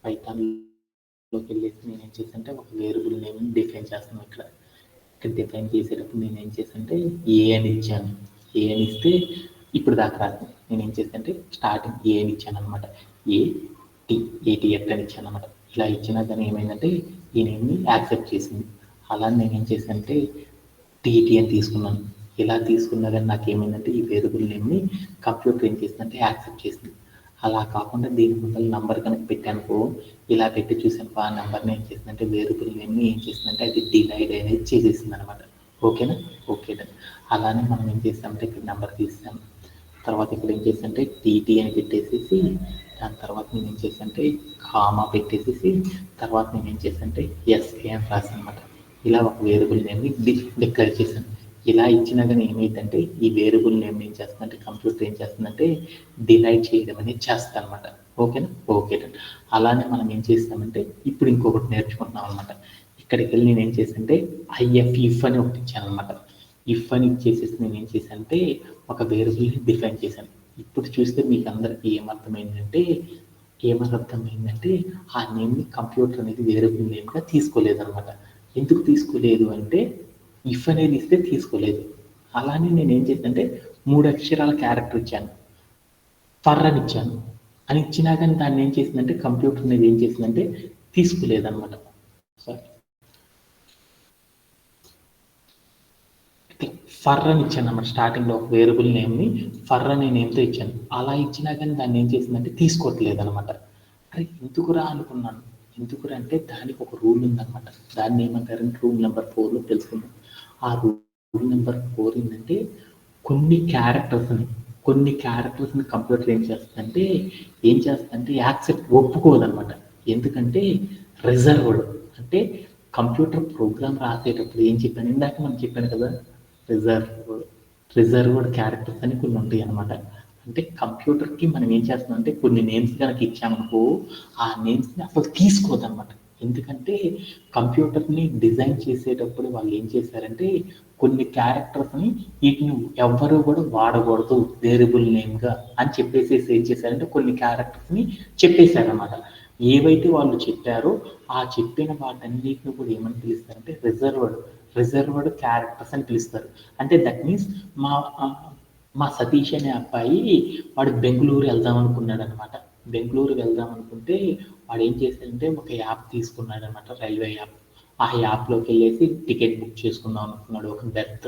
పైథాన్లోకి వెళ్ళేసి నేను ఏం చేసానంటే ఒక వేరియబుల్ నేమ్ని డిఫైన్ చేస్తున్నాను. ఇక్కడ డిఫైన్ చేసేటప్పుడు నేను ఏం చేసానంటే ఏ అని ఇచ్చాను. ఏ అని ఇస్తే ఇప్పుడు దాకా రాదు. నేను ఏం చేస్తానంటే స్టార్టింగ్ ఏ అని ఇచ్చాను అనమాట. ఏటీఎఫ్ అని ఇచ్చాను అనమాట. ఇలా ఇచ్చినా కానీ ఏమైందంటే ఈ నేమ్ని యాక్సెప్ట్ చేసింది. అలా నేను ఏం చేశానంటే టీటీ అని తీసుకున్నాను. ఇలా తీసుకున్నా కానీ నాకు ఏమైందంటే ఈ వేరియబుల్ నేమ్ని కంప్యూటర్ ఏం చేసిందంటే యాక్సెప్ట్ చేసింది. అలా కాకుండా దీని ముందర నంబర్ కనుక పెట్టానుకో, ఇలా పెట్టి చూసాను ఆ నెంబర్ని ఏం చేసిందంటే వేరియబుల్ నేమ్ని ఏం చేసిందంటే అది డివైడ్ అనేది చేసేసింది అనమాట. ఓకేనా? ఓకే. అలానే మనం ఏం చేస్తామంటే ఇక్కడ నెంబర్ తీసాం. తర్వాత ఇక్కడ ఏం చేస్తానంటే టీటీ అని పెట్టేసేసి దాని తర్వాత నేను ఏం చేస్తానంటే కామా పెట్టేసేసి తర్వాత నేను ఏం చేస్తానంటే ఎస్ఏ అని రాసాను అనమాట. ఇలా ఒక వేరియబుల్ నేమ్ని డిక్లేర్ చేశాను. ఇలా ఇచ్చినా కానీ ఏమైందంటే ఈ వేరియబుల్ నేమ్ ఏం చేస్తుందంటే కంప్యూటర్ ఏం చేస్తుందంటే డివైడ్ చేయడం అనేది చేస్తాను అనమాట. ఓకేనా? ఓకే. అలానే మనం ఏం చేస్తామంటే ఇప్పుడు ఇంకొకటి నేర్చుకుంటున్నాం అనమాట. ఇక్కడికి వెళ్ళి నేను ఏం చేశానంటే ఇఫ్ అని ఒకటి ఇచ్చాను అనమాట. ఇఫ్ అని ఇచ్చేసేసి నేను ఏం చేశానంటే ఒక వేరియబుల్ని డిఫైన్ చేశాను. ఇప్పుడు చూస్తే మీకు అందరికీ ఏమర్థమైందంటే ఆ నేమ్ని కంప్యూటర్ అనేది వేరియబుల్ నేమ్గా తీసుకోలేదన్నమాట. ఎందుకు తీసుకోలేదు అంటే ఇఫ్ అనేది ఇస్తే తీసుకోలేదు. అలానే నేను ఏం చేశానంటే 3 అక్షరాల క్యారెక్టర్ ఇచ్చాను, ఫర్ అని ఇచ్చాను. అని ఇచ్చినా కానీ దాన్ని ఏం చేసిందంటే కంప్యూటర్ అనేది ఏం చేసిందంటే తీసుకోలేదన్నమాట. సారీ, ఫర్ అని ఇచ్చాను అన్నమాట. స్టార్టింగ్లో ఒక వేరియబుల్ నేమ్ని ఫర్ అనే నేమ్తో ఇచ్చాను. అలా ఇచ్చినా కానీ దాన్ని ఏం చేసిందంటే తీసుకోవట్లేదు అనమాట. అరే ఎందుకురా అనుకున్నాను. ఎందుకురా అంటే దానికి ఒక రూల్ ఉందన్నమాట. దాన్ని ఏమంటారంటే రూల్ నెంబర్ 4లో తెలుసుకుందాం. ఆ రూల్ నెంబర్ 4 ఏంటంటే కొన్ని క్యారెక్టర్స్ని కంప్యూటర్ ఏం చేస్తుందంటే యాక్సెప్ట్ ఒప్పుకోదన్నమాట. ఎందుకంటే రిజర్వ్డ్ అంటే కంప్యూటర్ ప్రోగ్రామ్ రాసేటప్పుడు ఏం చెప్పాను ఇందాక మనం చెప్పాను కదా, రిజర్వ్డ్ క్యారెక్టర్స్ అని కొన్ని ఉంటాయి అన్నమాట. అంటే కంప్యూటర్కి మనం ఏం చేస్తున్నాం అంటే కొన్ని నేమ్స్ కనుక ఇచ్చామనుకో ఆ నేమ్స్ని అసలు తీసుకోదన్నమాట. ఎందుకంటే కంప్యూటర్ని డిజైన్ చేసేటప్పుడు వాళ్ళు ఏం చేశారంటే కొన్ని క్యారెక్టర్స్ని వీటిని ఎవ్వరూ కూడా వాడకూడదు వేరియబుల్ నేమ్గా అని చెప్పేసి ఏం చేశారంటే కొన్ని క్యారెక్టర్స్ని చెప్పేశారన్నమాట. ఏవైతే వాళ్ళు చెప్పారో ఆ చెప్పిన వాటన్నిటిని కూడా ఏమని పిలుస్తారంటే రిజర్వ్డ్ క్యారెక్టర్స్ అని పిలుస్తారు. అంటే దట్ మీన్స్ మా సతీష్ అనే అబ్బాయి వాడు బెంగళూరు వెళ్దాం అనుకున్నాడు అనమాట. బెంగళూరు వెళ్దాం అనుకుంటే వాడు ఏం చేశాడంటే ఒక యాప్ తీసుకున్నాడు అనమాట, రైల్వే యాప్. ఆ యాప్లోకి వెళ్ళేసి టికెట్ బుక్ చేసుకుందాం అనుకున్నాడు ఒక బెర్త్.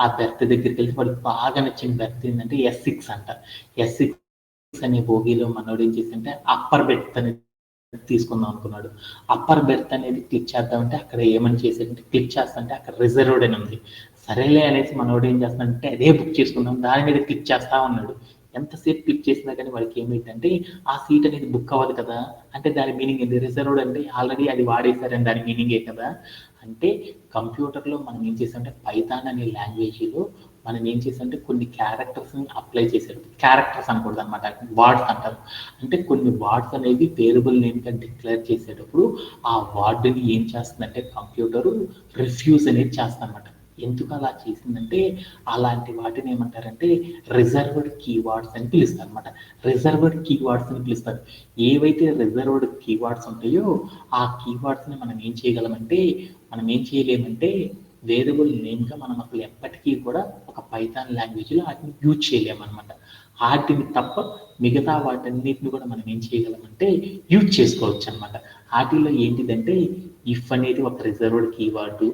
ఆ బెర్త్ దగ్గరికి వెళ్తే వాడికి బాగా నచ్చిన బెర్త్ ఏంటంటే S6 అంట. S6 అనే బోగీలో మనోడు ఏం చేశాడంటే అప్పర్ బెర్త్ అనేది తీసుకుందాం అనుకున్నాడు. అప్పర్ బెర్త్ అనేది క్లిక్ చేద్దామంటే అక్కడ ఏమని చేశాడంటే క్లిక్ చేస్తాంటే అక్కడ రిజర్వ్డ్ అని ఉంది. సరేలే అనేసి మనోడు ఏం చేస్తున్నాడంటే అదే బుక్ చేసుకుందాం దాని మీద క్లిక్ చేస్తా ఉన్నాడు. ఎంతసేపు క్లిక్ చేసినా కానీ వాడికి ఏమైందంటే ఆ సీట్ అనేది బుక్ అవ్వదు కదా. అంటే దాని మీనింగ్ ఏంటి? రిజర్వ్డ్ అంటే ఆల్రెడీ అది వాడేశారని దాని మీనింగే కదా. అంటే కంప్యూటర్లో మనం ఏం చేసామంటే పైథాన్ అనే లాంగ్వేజ్లో మనం ఏం చేసామంటే కొన్ని క్యారెక్టర్స్ని అప్లై చేశారు. క్యారెక్టర్స్ అనకూడదు అనమాట, వర్డ్స్ అంటారు. అంటే కొన్ని వర్డ్స్ అనేవి వేరియబుల్ నేమ్గా డిక్లేర్ చేసేటప్పుడు ఆ వర్డ్ని ఏం చేస్తుందంటే కంప్యూటరు రిఫ్యూజ్ అనేది చేస్తుందన్నమాట. ఎందుకు అలా చేసిందంటే అలాంటి వాటిని ఏమంటారంటే రిజర్వ్డ్ కీవర్డ్స్ అని పిలుస్తారు అనమాట. రిజర్వ్డ్ కీవర్డ్స్ అని పిలుస్తారు. ఏవైతే రిజర్వ్డ్ కీవర్డ్స్ ఉంటాయో ఆ కీవర్డ్స్ని మనం ఏం చేయలేమంటే వేరియబుల్ నేమ్గా మనం అసలు ఎప్పటికీ కూడా ఒక పైథాన్ లాంగ్వేజ్లో వాటిని యూజ్ చేయలేమన్నమాట. వాటిని తప్ప మిగతా వాటన్నిటిని కూడా మనం ఏం చేయగలమంటే యూజ్ చేసుకోవచ్చు అనమాట. వాటిలో ఏంటిదంటే ఇఫ్ అనేది ఒక రిజర్వ్డ్ కీవర్డు,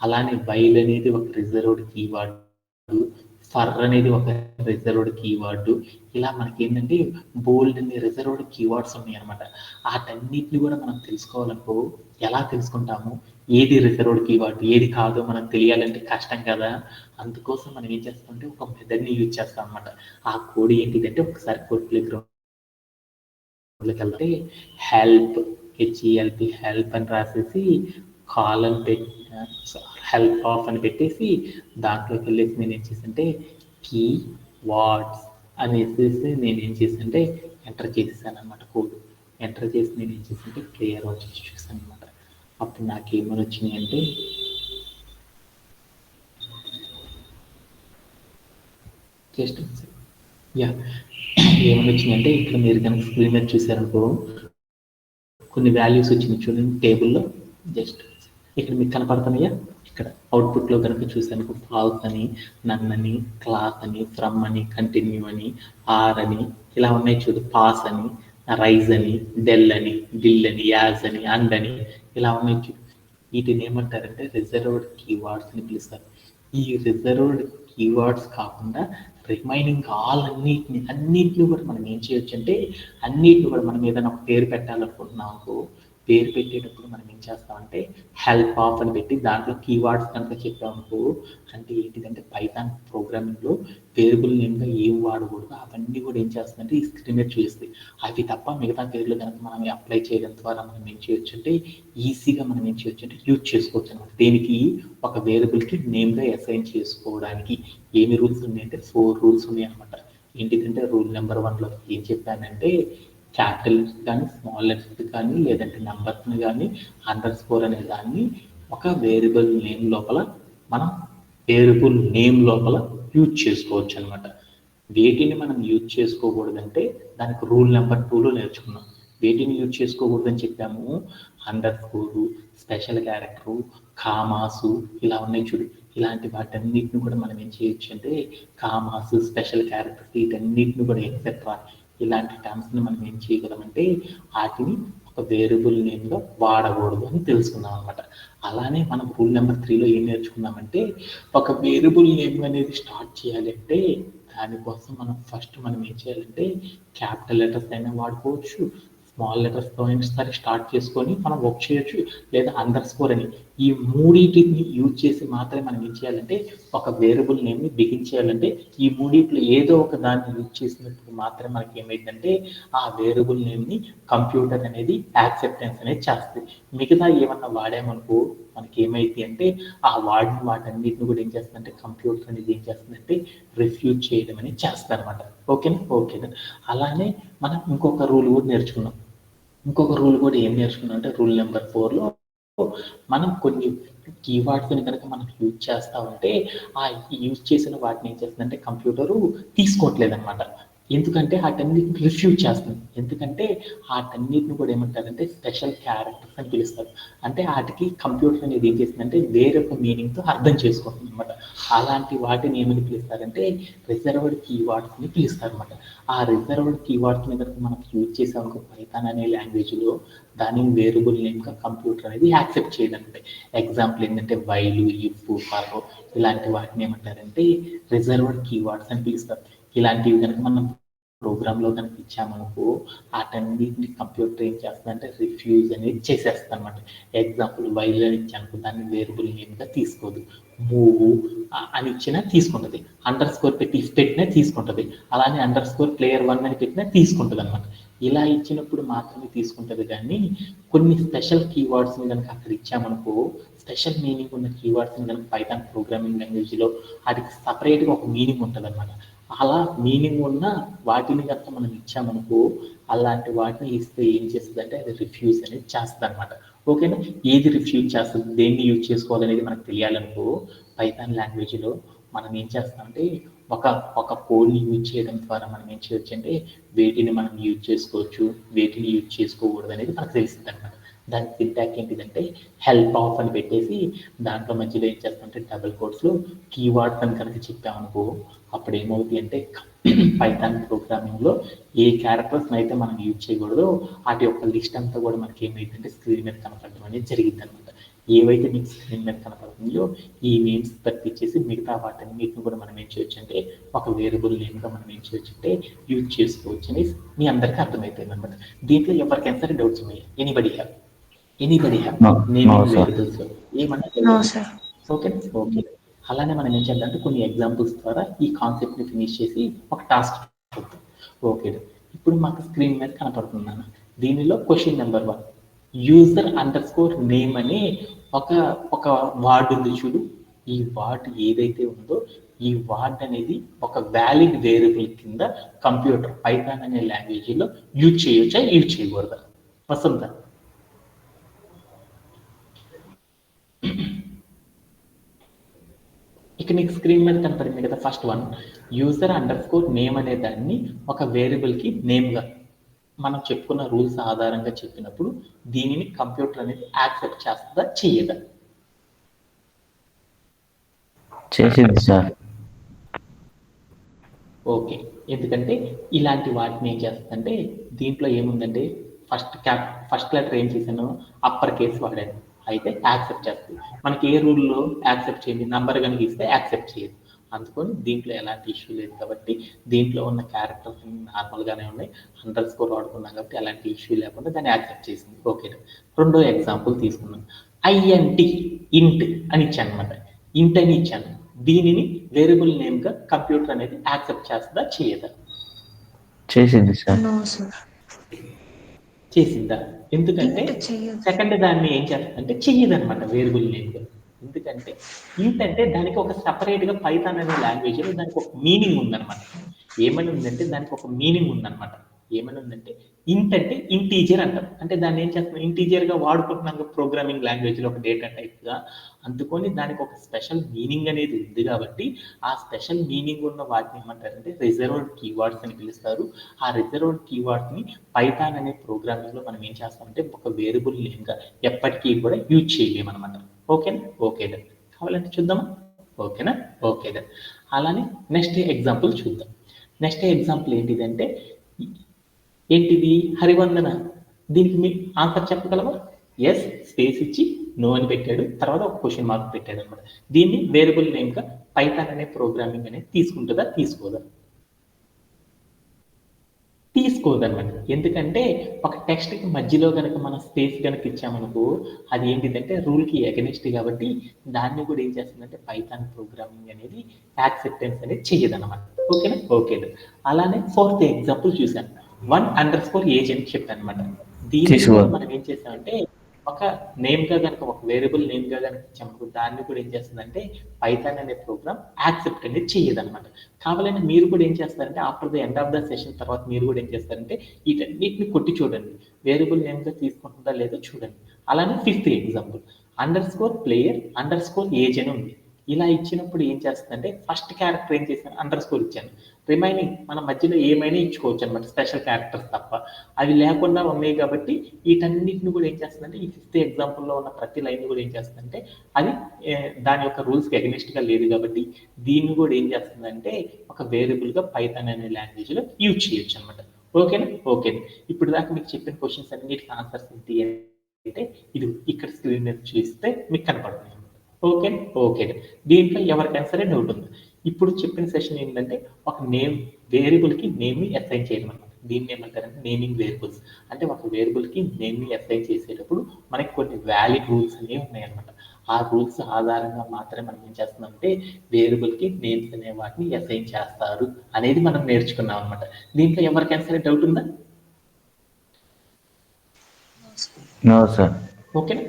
అలానే వైల్ అనేది ఒక రిజర్వ్డ్ కీవర్డు, ఫర్ అనేది ఒక రిజర్వ్డ్ కీవర్డు. ఇలా మనకి ఏంటంటే బోల్డ్ అనే రిజర్వ్డ్ కీవర్డ్స్ ఉన్నాయి అనమాట. వాటన్నిటిని కూడా మనం తెలుసుకోవాలనుకో ఎలా తెలుసుకుంటాము? ఏది రిజర్వ్డ్ కీవర్డ్ ఏది కాదో మనం తెలియాలంటే కష్టం కదా. అందుకోసం మనం ఏం చేస్తామంటే ఒక మెథడ్ని యూజ్ చేస్తాం అనమాట. ఆ కోడ్ ఏంటిదంటే ఒకసారి కోడ్ ప్లేగ్రౌండ్లోకి వెళ్తే హెల్ప్ హెల్ప్ అని రాసేసి కాలన్ హెల్ప్ ఆఫ్ అని పెట్టేసి దాంట్లోకి వెళ్ళేసి నేను ఏం చేశానంటే కీ వర్డ్స్ అనేసి నేను ఏం చేశానంటే ఎంటర్ చేసేసాను అనమాట. కోడ్ ఎంటర్ చేసి నేను ఏం చేశానంటే క్లియర్ వచ్చి చూసాను అనమాట. అప్పుడు నాకు ఏమని వచ్చినాయి అంటే జస్ట్ ఏమని వచ్చినాయంటే ఇక్కడ మీరు కనుక స్క్రీన్ మీద చూసారనుకో కొన్ని వాల్యూస్ వచ్చినాయి చూడండి టేబుల్లో. జస్ట్ ఇక్కడ మీకు కనపడుతున్నాయా? ఇక్కడ అవుట్పుట్లో కనుక చూసాను ఫాల్స్ అని, నన్ అని, క్లాస్ అని, ఫ్రమ్ అని, కంటిన్యూ అని, ఆర్ అని ఇలా ఉన్నాయి చూడు. పాస్ అని, రైజ్ అని, డెల్ అని, డిల్ అని, యాజ్ అని, అండ్ అని ఇలా ఉన్నాయి చూడు. వీటిని ఏమంటారంటే రిజర్వ్డ్ కీవర్డ్స్ అని పిలుస్తారు. ఈ రిజర్వ్డ్ కీవర్డ్స్ కాకుండా రిమైనింగ్ అన్నిటిని కూడా మనం ఏం చేయొచ్చు అంటే అన్నిటిని కూడా మనం ఏదైనా ఒక పేరు పెట్టాలనుకుంటున్నాము. పేరు పెట్టేటప్పుడు మనం ఏం చేస్తామంటే హెల్ప్ ఆఫ్ అని పెట్టి దాంట్లో కీవర్డ్స్ కనుక చెప్పామనుకో, అంటే ఏంటిదంటే పైథాన్ ప్రోగ్రామింగ్లో వేరియబుల్ నేమ్గా ఏం వాడకూడదు అవన్నీ కూడా ఏం చేస్తుందంటే ఈ స్క్రీన్ మీద చూపిస్తాయి. అవి తప్ప మిగతా పేర్లు కనుక మనం అప్లై చేయడం ద్వారా మనం ఏం చేయొచ్చు అంటే ఈజీగా మనం ఏం చేయొచ్చు అంటే యూజ్ చేసుకోవచ్చు అనమాట. దేనికి ఒక వేరియబుల్కి నేమ్గా అసైన్ చేసుకోవడానికి ఏమి రూల్స్ ఉన్నాయంటే 4 రూల్స్ ఉన్నాయి అనమాట. ఏంటిదంటే రూల్ నెంబర్ 1లో ఏం చెప్పానంటే క్యాపిటల్ కానీ స్మాల్ లెటర్స్ కానీ లేదంటే నెంబర్స్ని కానీ అండర్ స్కోర్ అనే దాన్ని ఒక వేరియబుల్ నేమ్ లోపల మనం వేరియబుల్ నేమ్ లోపల యూజ్ చేసుకోవచ్చు అనమాట. వేటిని మనం యూజ్ చేసుకోకూడదంటే దానికి రూల్ నెంబర్ 2లో నేర్చుకున్నాం. వేటిని యూజ్ చేసుకోకూడదని చెప్పాము, under score, special character, commas ఇలా ఉన్నాయి చూడు. ఇలాంటి వాటన్నిటిని కూడా మనం ఏం చేయొచ్చు అంటే కామాసు, స్పెషల్ క్యారెక్టర్స్ వీటన్నిటిని కూడా ఎక్సెట్రా ఇలాంటి టర్మ్స్ని మనం ఏం చేయగలమంటే వాటిని ఒక వేరియబుల్ నేమ్గా వాడకూడదు అని తెలుసుకున్నాం అనమాట. అలానే మనం రూల్ నెంబర్ 3లో ఏం నేర్చుకున్నామంటే ఒక వేరియబుల్ నేమ్ అనేది స్టార్ట్ చేయాలంటే దానికోసం మనం ఏం చేయాలంటే క్యాపిటల్ లెటర్స్ అయినా వాడుకోవచ్చు, స్మాల్ లెటర్స్తో అయినా సరే స్టార్ట్ చేసుకొని మనం వర్క్ చేయొచ్చు, లేదా అండర్ స్కోర్ అని ఈ మూడింటిని యూజ్ చేసి మాత్రమే మనం ఏం చేయాలంటే ఒక వేరియబుల్ నేమ్ని బిగిన్ చేయాలంటే ఈ మూడింటిలో ఏదో ఒక దాన్ని యూజ్ చేసినప్పుడు మాత్రమే మనకి ఏమైందంటే ఆ వేరియబుల్ నేమ్ని కంప్యూటర్ అనేది యాక్సెప్టెన్స్ అనేది చేస్తుంది. మిగతా ఏమన్నా వాడామనుకో మనకి ఏమైంది అంటే ఆ వాడిన వాటన్నిటిని కూడా ఏం చేస్తుందంటే కంప్యూటర్ అనేది ఏం చేస్తుందంటే రిఫ్యూజ్ చేయడం అనేది చేస్తుంది అనమాట. ఓకేనా. అలానే మనం ఇంకొక రూల్ కూడా నేర్చుకున్నాం. ఇంకొక రూల్ కూడా ఏం నేర్చుకున్నాం అంటే రూల్ నెంబర్ 4లో మనం కొన్ని కీవర్డ్స్ని కనుక మనం యూజ్ చేస్తా ఉంటే ఆ యూజ్ చేసిన వాటిని ఏం చేస్తుందంటే కంప్యూటరు తీసుకోవట్లేదు అనమాట. ఎందుకంటే వాటన్నిటిని రిఫ్యూజ్ చేస్తుంది. ఎందుకంటే వాటన్నిటిని కూడా ఏమంటారంటే స్పెషల్ క్యారెక్టర్స్ అని పిలుస్తారు. అంటే వాటికి కంప్యూటర్ అనేది ఏం చేస్తుందంటే వేరొక మీనింగ్తో అర్థం చేసుకుంటుంది అనమాట. అలాంటి వాటిని ఏమని పిలుస్తారంటే రిజర్వ్డ్ కీవర్డ్స్ని పిలుస్తారు అనమాట. ఆ రిజర్వ్డ్ కీవర్డ్స్ని కనుక మనం యూజ్ చేసాం పైథాన్ అనే లాంగ్వేజ్లో దానిని వేరియబుల్ నేమ్గా కంప్యూటర్ అనేది యాక్సెప్ట్ చేయదంటే ఎగ్జాంపుల్ ఏంటంటే వైలు, ఇఫ్, ఫర్ ఇలాంటి వాటిని ఏమంటారంటే రిజర్వ్డ్ కీవర్డ్స్ అని పిలుస్తారు. ఇలాంటివి కనుక మనం ప్రోగ్రాంలో కనుక ఇచ్చామనుకో వాటన్నిటిని కంప్యూటర్ ఏం చేస్తుందంటే రిఫ్యూజ్ అనేది చేసేస్తుంది అనమాట. ఎగ్జాంపుల్ వైల్ అని ఇచ్చాను దాన్ని వేరియబుల్ నేమ్గా తీసుకోదు, మూవ్ అని ఇచ్చినా తీసుకుంటుంది, అండర్ స్కోర్ పెట్టి ఇఫ్ పెట్టినా తీసుకుంటుంది, అలానే అండర్ స్కోర్ ప్లేయర్ 1 అని పెట్టినా తీసుకుంటుంది అనమాట. ఇలా ఇచ్చినప్పుడు మాత్రమే తీసుకుంటుంది. కానీ కొన్ని స్పెషల్ కీవర్డ్స్ని కనుక అక్కడ ఇచ్చామనుకో స్పెషల్ మీనింగ్ ఉన్న కీవర్డ్స్ని కనుక పైథాన్ ప్రోగ్రామింగ్ లాంగ్వేజ్లో వాటికి సపరేట్గా ఒక మీనింగ్ ఉంటుంది అనమాట. అలా మీనింగ్ ఉన్న వాటిని కనుక మనం ఇచ్చామనుకో అలాంటి వాటిని ఇస్తే ఏం చేస్తుంది అంటే అది రిఫ్యూజ్ అనేది చేస్తుంది అనమాట. ఓకేనా. ఏది రిఫ్యూజ్ చేస్తుంది, దేన్ని యూజ్ చేసుకోవాలనేది మనకు తెలియాలనుకో పైథాన్ లాంగ్వేజ్లో మనం ఏం చేస్తామంటే ఒక కోడ్ని యూజ్ చేయడం ద్వారా మనం ఏం చేయొచ్చు అంటే వేటిని మనం యూజ్ చేసుకోవచ్చు, వేటిని యూజ్ చేసుకోకూడదు అనేది మనకు తెలుస్తుంది అనమాట. దాని సింటాక్స్ ఏంటిదంటే హెల్ప్ ఆఫ్ అని పెట్టేసి దాంట్లో మధ్యలో ఏం చేస్తామంటే డబుల్ కోట్స్లో కీవర్డ్స్ అని కనుక చెప్పామనుకో అప్పుడు ఏమవుతుంది అంటే పైథాన్ ప్రోగ్రామింగ్లో ఏ క్యారెక్టర్స్ అయితే మనం యూజ్ చేయకూడదో వాటి యొక్క లిస్ట్ అంతా కూడా మనకి ఏమైందంటే స్క్రీన్ మీద కనపడడం అనేది జరిగింది అనమాట. ఏవైతే మీకు స్క్రీన్ మీద కనపడుతుందో ఈ నేమ్స్ తప్పించేసి మిగతా వాటన్నిటిని కూడా మనం ఏం చేయొచ్చు అంటే ఒక వేరియబుల్ నేమ్గా మనం ఏం చేయొచ్చు అంటే యూజ్ చేసుకోవచ్చు అని మీ అందరికీ అర్థమైపోయింది అనమాట. దీంట్లో ఎవరికైనా సరే డౌట్స్ ఉన్నాయి? ఎనీబడి హ్యావ్ నేమింగ్ వేరియబుల్స్ ఏమన్నా? ఓకే. అలానే మనం ఏం చేద్దామంటే కొన్ని ఎగ్జాంపుల్స్ ద్వారా ఈ కాన్సెప్ట్ని ఫినిష్ చేసి ఒక టాస్క్ చూద్దాం. ఓకే. ఇప్పుడు మాకు స్క్రీన్ మీద కనపడుతున్నాను. దీనిలో question number 1 user under score name అనే ఒక వార్డ్ ఉంది చూడు. ఈ వార్డ్ ఏదైతే ఉందో ఈ వార్డ్ అనేది ఒక వ్యాలిడ్ వేరియబుల్ కింద కంప్యూటర్ పైథాన్ అనే లాంగ్వేజ్లో యూజ్ చేయొచ్చా, యూజ్ చేయకూడదా? వసంత ఇక్కడ నీకు స్క్రీన్ మీద కనపడింది కదా first 1 user under score name అనే దాన్ని ఒక వేరియబుల్కి నేమ్గా మనం చెప్పుకున్న రూల్స్ ఆధారంగా చెప్పినప్పుడు దీనిని కంప్యూటర్ అనేది యాక్సెప్ట్ చేస్తుందా, చేయదా? చేసింది సార్. ఓకే. ఎందుకంటే ఇలాంటి వాటిని ఏం చేస్తుందంటే దీంట్లో ఏముందంటే ఫస్ట్ లెటర్ ఏం చేశాను, అప్పర్ కేస్ వాడాను. అయితే యాక్సెప్ట్ చేస్తుంది. మనకి ఏ రూల్లో యాక్సెప్ట్ చేయండి, నంబర్ కనుక ఇస్తే యాక్సెప్ట్ చేయదు. అందుకని దీంట్లో ఎలాంటి ఇష్యూ లేదు కాబట్టి దీంట్లో ఉన్న క్యారెక్టర్స్ నార్మల్గానే ఉన్నాయి. అండర్ స్కోర్ వాడుకున్నాం కాబట్టి ఎలాంటి ఇష్యూ లేకుండా దాన్ని యాక్సెప్ట్ చేసింది. ఓకే. రెండో ఎగ్జాంపుల్ తీసుకున్నాం. ఐఎన్టీ ఇంట్ అని ఇచ్చాను అనమాట. ఇంట్ అని ఇచ్చాను. దీనిని వేరియబుల్ నేమ్గా కంప్యూటర్ అనేది యాక్సెప్ట్ చేస్తుందా చేయదా? చేసింది సార్. No sir. చేసిందా? ఎందుకంటే ఇంట్ చెయ్యదు. సెకండ్ దాన్ని ఏం చేస్తుందంటే చెయ్యదనమాట వేరియబుల్ నేమ్గా. ఎందుకంటే ఇంట్ అంటే దానికి ఒక సపరేట్గా పైథాన్ అనే లాంగ్వేజ్లో దానికి ఒక మీనింగ్ ఉందన్నమాట. ఏమని ఉందంటే దానికి ఒక మీనింగ్ ఉందన్నమాట. ఏమని ఉందంటే ఇంట్ అంటే ఇంటీజర్ అంటాం. అంటే దాన్ని ఏం చేస్తున్నాం, ఇంటీజర్గా వాడుకుంటున్నాం ప్రోగ్రామింగ్ లాంగ్వేజ్లో ఒక డేటా టైప్గా. అందుకొని దానికి ఒక స్పెషల్ మీనింగ్ అనేది ఉంది కాబట్టి ఆ స్పెషల్ మీనింగ్ ఉన్న వాటిని ఏమంటారంటే రిజర్వ్డ్ కీవర్డ్స్ అని పిలుస్తారు. ఆ రిజర్వ్డ్ కీవర్డ్ని పైథాన్ అనే ప్రోగ్రామింగ్లో మనం ఏం చేస్తామంటే ఒక వేరియబుల్ నేమ్గా ఎప్పటికీ కూడా యూజ్ చేయలేమన్నమాట. ఓకేనా? ఓకేనా? కావాలంటే చూద్దామా? ఓకేనా? ఓకేనా? అలానే నెక్స్ట్ ఎగ్జాంపుల్ చూద్దాం. నెక్స్ట్ ఎగ్జాంపుల్ ఏంటిదంటే ఏంటిది, హరివందన. దీనికి మీ ఆన్సర్ చెప్పగలవా? ఎస్ స్పేస్ ఇచ్చి నో అని పెట్టాడు, తర్వాత ఒక క్వశ్చన్ మార్క్ పెట్టాడు అనమాట. దీన్ని వేరియబుల్ నేమ్గా పైథాన్ అనే ప్రోగ్రామింగ్ అనేది తీసుకుంటుందా తీసుకోదా? తీసుకోదన్నమాట. ఎందుకంటే ఒక టెక్స్ట్కి మధ్యలో కనుక మనం స్పేస్ కనుక ఇచ్చామనుకో అది ఏంటిదంటే రూల్కి ఎగనిస్ట్ కాబట్టి దాన్ని కూడా ఏం చేస్తుందంటే పైథాన్ ప్రోగ్రామింగ్ అనేది యాక్సెప్టెన్స్ అనేది చేయదన్నమాట. ఓకేనా? ఓకేనా? అలానే ఫోర్త్ ఎగ్జాంపుల్ చూసాను. 1_ ఏజ్ అని చెప్పాను అనమాట. దీన్ని కూడా మనం ఏం చేసామంటే ఒక నేమ్గా కనుక ఒక వేరియబుల్ నేమ్గా కనుక ఇచ్చామనుకో దాన్ని కూడా ఏం చేస్తుందంటే పైథాన్ అనే ప్రోగ్రామ్ యాక్సెప్ట్ అనేది చేయదన్నమాట. కావాలంటే మీరు కూడా ఏం చేస్తారంటే after the end of the session తర్వాత మీరు కూడా ఏం చేస్తారంటే వీటన్నిటిని కొట్టి చూడండి, వేరియబుల్ నేమ్గా తీసుకుంటుందా లేదో చూడండి. అలానే ఫిఫ్త్ ఎగ్జాంపుల్ _ఏజ్ అని ఉంది. ఇలా ఇచ్చినప్పుడు ఏం చేస్తుందంటే ఫస్ట్ క్యారెక్టర్ ఏం చేశాను, _ ఇచ్చాను. రిమైనింగ్ మన మధ్యలో ఏమైనా ఇచ్చుకోవచ్చు అనమాట, స్పెషల్ క్యారెక్టర్స్ తప్ప. అవి లేకుండా ఉన్నాయి కాబట్టి వీటన్నిటిని కూడా ఏం చేస్తుందంటే ఈ ఫిఫ్త్ ఎగ్జాంపుల్లో ఉన్న ప్రతి లైన్ కూడా ఏం చేస్తుందంటే అది దాని యొక్క రూల్స్కి అగెనిస్ట్గా లేదు కాబట్టి దీన్ని కూడా ఏం చేస్తుందంటే ఒక వేరియబుల్గా పైథాన్ అనే లాంగ్వేజ్లో యూజ్ చేయొచ్చు అనమాట. ఓకేనా? ఓకేనా? ఇప్పుడు దాకా మీకు చెప్పిన క్వశ్చన్స్ అన్నిటికీ ఆన్సర్స్ ఏంటి అంటే ఇది ఇక్కడ స్క్రీన్ మీద చూస్తే మీకు కనపడుతుంది. Okay okay. దీంట్లో ఎవరికైనా సరే డౌట్ ఉంది. ఇప్పుడు చెప్పిన సెషన్ ఏంటంటే ఒక వేరియబుల్కి నేమ్ని అసైన్ చేయడం అనమాట. దీన్ని ఏమంటారంటే నేమింగ్ వేరియబుల్స్. అంటే ఒక వేరియబుల్కి నేమ్ని అసైన్ చేసేటప్పుడు మనకి కొన్ని వ్యాలిడ్ రూల్స్ అనేవి ఉన్నాయన్నమాట. ఆ రూల్స్ ఆధారంగా మాత్రమే మనం ఏం చేస్తున్నామంటే వేరియబుల్కి నేమ్స్ అనే వాటిని అసైన్ చేస్తారు అనేది మనం నేర్చుకున్నాం అనమాట. దీంట్లో ఎవరికైనా సరే డౌట్ ఉందా? No sir. ఓకేనా?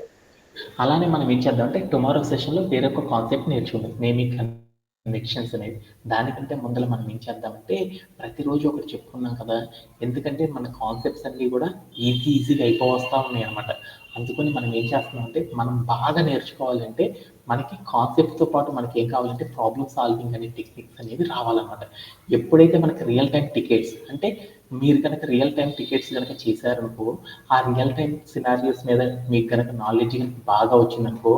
అలానే మనం ఏం చేద్దామంటే టుమారో సెషన్లో వేరొక కాన్సెప్ట్ నేర్చుకుందాం, నేమింగ్ కనెక్షన్స్ అనేది. దానికంటే ముందర మనం ఏం చేద్దామంటే ప్రతిరోజు ఒకటి చెప్పుకున్నాం కదా, ఎందుకంటే మన కాన్సెప్ట్స్ అన్నీ కూడా ఈజీగా అయిపోవస్తూ ఉన్నాయి అనమాట. అందుకని మనం ఏం చేస్తున్నామంటే మనం బాగా నేర్చుకోవాలంటే మనకి కాన్సెప్ట్తో పాటు మనకి ఏం కావాలంటే ప్రాబ్లమ్ సాల్వింగ్ అనే టెక్నిక్స్ అనేది రావాలన్నమాట. ఎప్పుడైతే మనకి రియల్ టైం టికెట్స్ అంటే మీరు కనుక రియల్ టైం టికెట్స్ కనుక చేశారనుకో ఆ రియల్ టైం సినారియోస్ మీద మీకు కనుక నాలెడ్జ్ కనుక బాగా వచ్చిందనుకో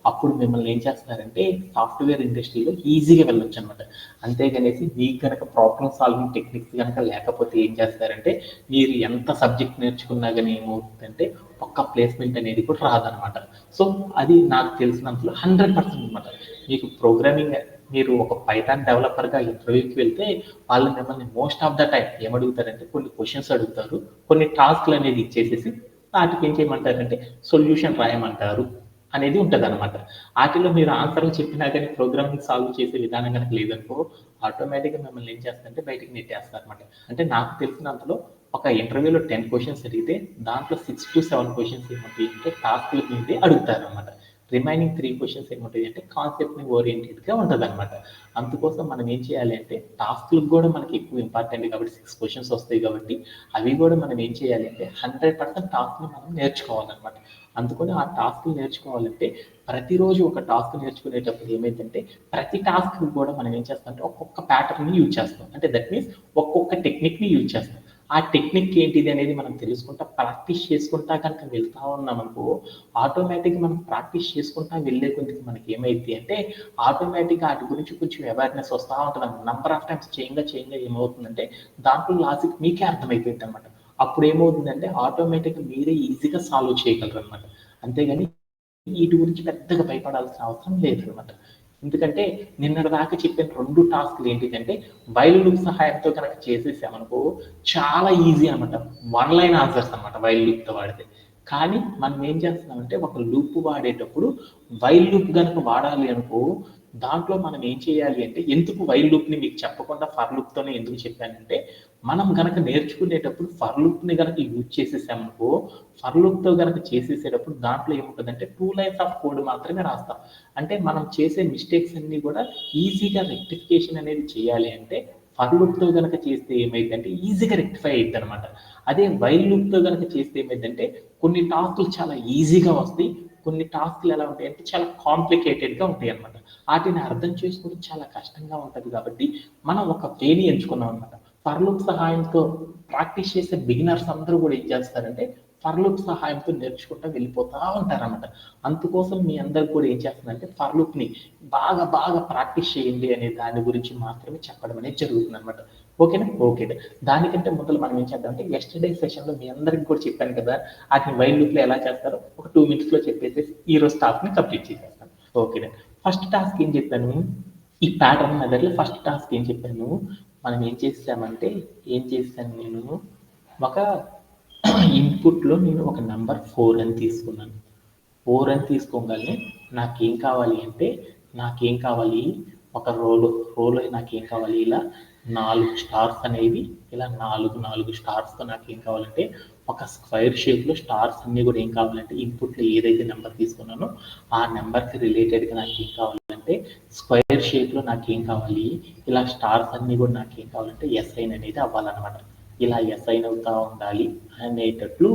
అప్పుడు మిమ్మల్ని ఏం చేస్తారంటే సాఫ్ట్వేర్ ఇండస్ట్రీలో ఈజీగా వెళ్ళొచ్చు అనమాట. అంతేగానేసి మీకు కనుక ప్రాబ్లమ్ సాల్వింగ్ టెక్నిక్స్ కనుక లేకపోతే ఏం చేస్తారంటే మీరు ఎంత సబ్జెక్ట్ నేర్చుకున్నా కానీ ఏమవుతుందంటే ఒక్క ప్లేస్మెంట్ అనేది కూడా రాదనమాట. సో అది నాకు తెలిసినంతలో 100% అనమాట. మీకు ప్రోగ్రామింగ్ మీరు ఒక పైథాన్ డెవలపర్గా ఇంటర్వ్యూకి వెళ్తే వాళ్ళు మిమ్మల్ని మోస్ట్ ఆఫ్ ద టైం ఏమడుగుతారంటే కొన్ని క్వశ్చన్స్ అడుగుతారు, కొన్ని టాస్క్లు అనేది ఇచ్చేసేసి వాటికి ఏం చేయమంటారంటే సొల్యూషన్ రాయమంటారు అనేది ఉంటుంది అనమాట. వాటిలో మీరు ఆన్సర్లు చెప్పినా కానీ ప్రోగ్రామింగ్ సాల్వ్ చేసే విధానం కనుక లేదనుకో ఆటోమేటిక్గా మిమ్మల్ని ఏం చేస్తారంటే బయటికి నెట్టేస్తారు అనమాట. అంటే నాకు తెలిసినంతలో ఒక ఇంటర్వ్యూలో 10 క్వశ్చన్స్ అడిగితే దాంట్లో 6 to 7 క్వశ్చన్స్ ఏముంటాయి అంటే టాస్క్ల మీదే అడుగుతారు అనమాట. రిమైనింగ్ 3 క్వశ్చన్స్ ఏముంటాయి అంటే కాన్సెప్ట్ని ఓరియంటెడ్గా ఉంటుంది అనమాట. అందుకోసం మనం ఏం చేయాలి అంటే టాస్క్లకు కూడా మనకి ఎక్కువ ఇంపార్టెంట్ కాబట్టి 6 క్వశ్చన్స్ వస్తాయి కాబట్టి అవి కూడా మనం ఏం చేయాలి అంటే 100% టాస్క్ని మనం నేర్చుకోవాలన్నమాట. అందుకని ఆ టాస్క్లు నేర్చుకోవాలంటే ప్రతిరోజు ఒక టాస్క్ నేర్చుకునేటప్పుడు ఏమైందంటే ప్రతి టాస్క్ కూడా మనం ఏం చేస్తాం అంటే ఒక్కొక్క ప్యాటర్న్ని యూజ్ చేస్తాం. అంటే దట్ మీన్స్ ఒక్కొక్క టెక్నిక్ని యూజ్ చేస్తాం. ఆ టెక్నిక్ ఏంటిది అనేది మనం తెలుసుకుంటా ప్రాక్టీస్ చేసుకుంటా కనుక వెళ్తా ఉన్నాం అనుకో, ఆటోమేటిక్గా మనం ప్రాక్టీస్ చేసుకుంటా వెళ్ళే కొద్దికి మనకి ఏమైంది అంటే ఆటోమేటిక్గా వాటి గురించి కొంచెం అవేర్నెస్ వస్తూ ఉంటుంది అన్నమాట. నంబర్ ఆఫ్ టైమ్స్ చేయంగా ఏమవుతుందంటే దాంట్లో లాజిక్ మీకే అర్థమైపోయింది అనమాట. అప్పుడు ఏమవుతుందంటే ఆటోమేటిక్గా మీరే ఈజీగా సాల్వ్ చేయగలరు అనమాట. అంతేగాని వీటి గురించి పెద్దగా భయపడాల్సిన అవసరం లేదనమాట. ఎందుకంటే నిన్నటి దాకా చెప్పిన 2 టాస్క్‌లు ఏంటిదంటే వైల్ లూప్ సహాయంతో కనుక చేసేసామనుకో చాలా ఈజీ అనమాట. వన్ లైన్ ఆన్సర్స్ అనమాట వైల్ లూప్‌తో వాడితే. కానీ మనం ఏం చేస్తున్నామంటే ఒక లూప్ వాడేటప్పుడు వైల్ లూప్ గనుక వాడాలి అనుకో దాంట్లో మనం ఏం చేయాలి అంటే ఎందుకు వైల్ లూప్‌ని మీకు చెప్పకుండా ఫర్ లూప్‌తోనే ఎందుకు చెప్పానంటే మనం గనక నేర్చుకునేటప్పుడు ఫర్ లూప్‌ని గనక యూజ్ చేసేసామనుకో ఫర్ లూప్‌తో గనక చేసేసేటప్పుడు దాంట్లో ఏముంటుందంటే 2 లైన్స్ ఆఫ్ కోడ్ మాత్రమే రాస్తాం. అంటే మనం చేసే మిస్టేక్స్ అన్నీ కూడా ఈజీగా రెక్టిఫికేషన్ అనేది చేయాలి అంటే ఫర్ లూప్‌తో గనక చేస్తే ఏమైందంటే ఈజీగా రెక్టిఫై అయిద్దనమాట. అదే వైల్ లూప్‌తో గనక చేస్తే ఏమైందంటే కొన్ని టాస్క్‌లు చాలా ఈజీగా వస్తాయి. కొన్ని టాస్క్‌లు ఎలా ఉంటాయంటే చాలా కాంప్లికేటెడ్‌గా ఉంటాయి అన్నమాట. వాటిని అర్థం చేసుకోవడం చాలా కష్టంగా ఉంటది కాబట్టి మనం ఒక వేని ఎంచుకున్నాం అన్నమాట. ఫర్ లూప్ సహాయంతో ప్రాక్టీస్ చేసే బిగినర్స్ అందరూ కూడా ఏం చేస్తారంటే ఫర్ లూప్ సహాయంతో నేర్చుకుంటూ వెళ్ళిపోతా ఉంటారన్నమాట. అందుకోసం మీ అందరికి కూడా ఏం చేస్తుందంటే ఫర్ లూప్‌ని బాగా ప్రాక్టీస్ చేయండి అనే దాని గురించి మాత్రమే చెప్పడం అనేది జరుగుతుందన్నమాట. ఓకేనా? ఓకే. దానికంటే ముందల మనం ఏం చేద్దామంటే యెస్టర్‌డే సెషన్‌లో మీ అందరికి కూడా చెప్పాను కదా! ఆటిని వైల్ లూప్‌లో ఎలా చేస్తారో ఒక 2 మినిట్స్‌లో చెప్పేసేసి ఈరోజు టాస్క్‌ని కంప్లీట్ చేసేస్తాను. ఓకేనా? ఫస్ట్ టాస్క్ ఏం చెప్పాను? ఈ ప్యాటర్న్ మెథడ్‌లో ఫస్ట్ టాస్క్ ఏం చెప్పాను? మనం ఏం చేశాను నేను ఒక ఇన్పుట్‌లో నేను ఒక నంబర్ 4 అని తీసుకున్నాను. 4 అని తీసుకోగానే నాకేం కావాలి ఒక రోలో నాకేం కావాలి ఇలా 4 స్టార్స్ అనేవి ఇలా 4 స్టార్స్‌తో నాకేం కావాలంటే ఒక స్క్వేర్ షేప్‌లో స్టార్స్ అన్నీ కూడా ఏం కావాలంటే ఇన్పుట్‌లో ఏదైతే నెంబర్ తీసుకున్నానో ఆ నెంబర్‌కి రిలేటెడ్‌గా నాకేం కావాలంటే స్క్వేర్ షేప్‌లో నాకేం కావాలి ఇలా స్టార్స్ అన్నీ కూడా నాకేం కావాలంటే అసైన్ అనేది అవ్వాలన్నమాట. ఇలా అసైన్ అవుతా ఉండాలి అనేటట్లు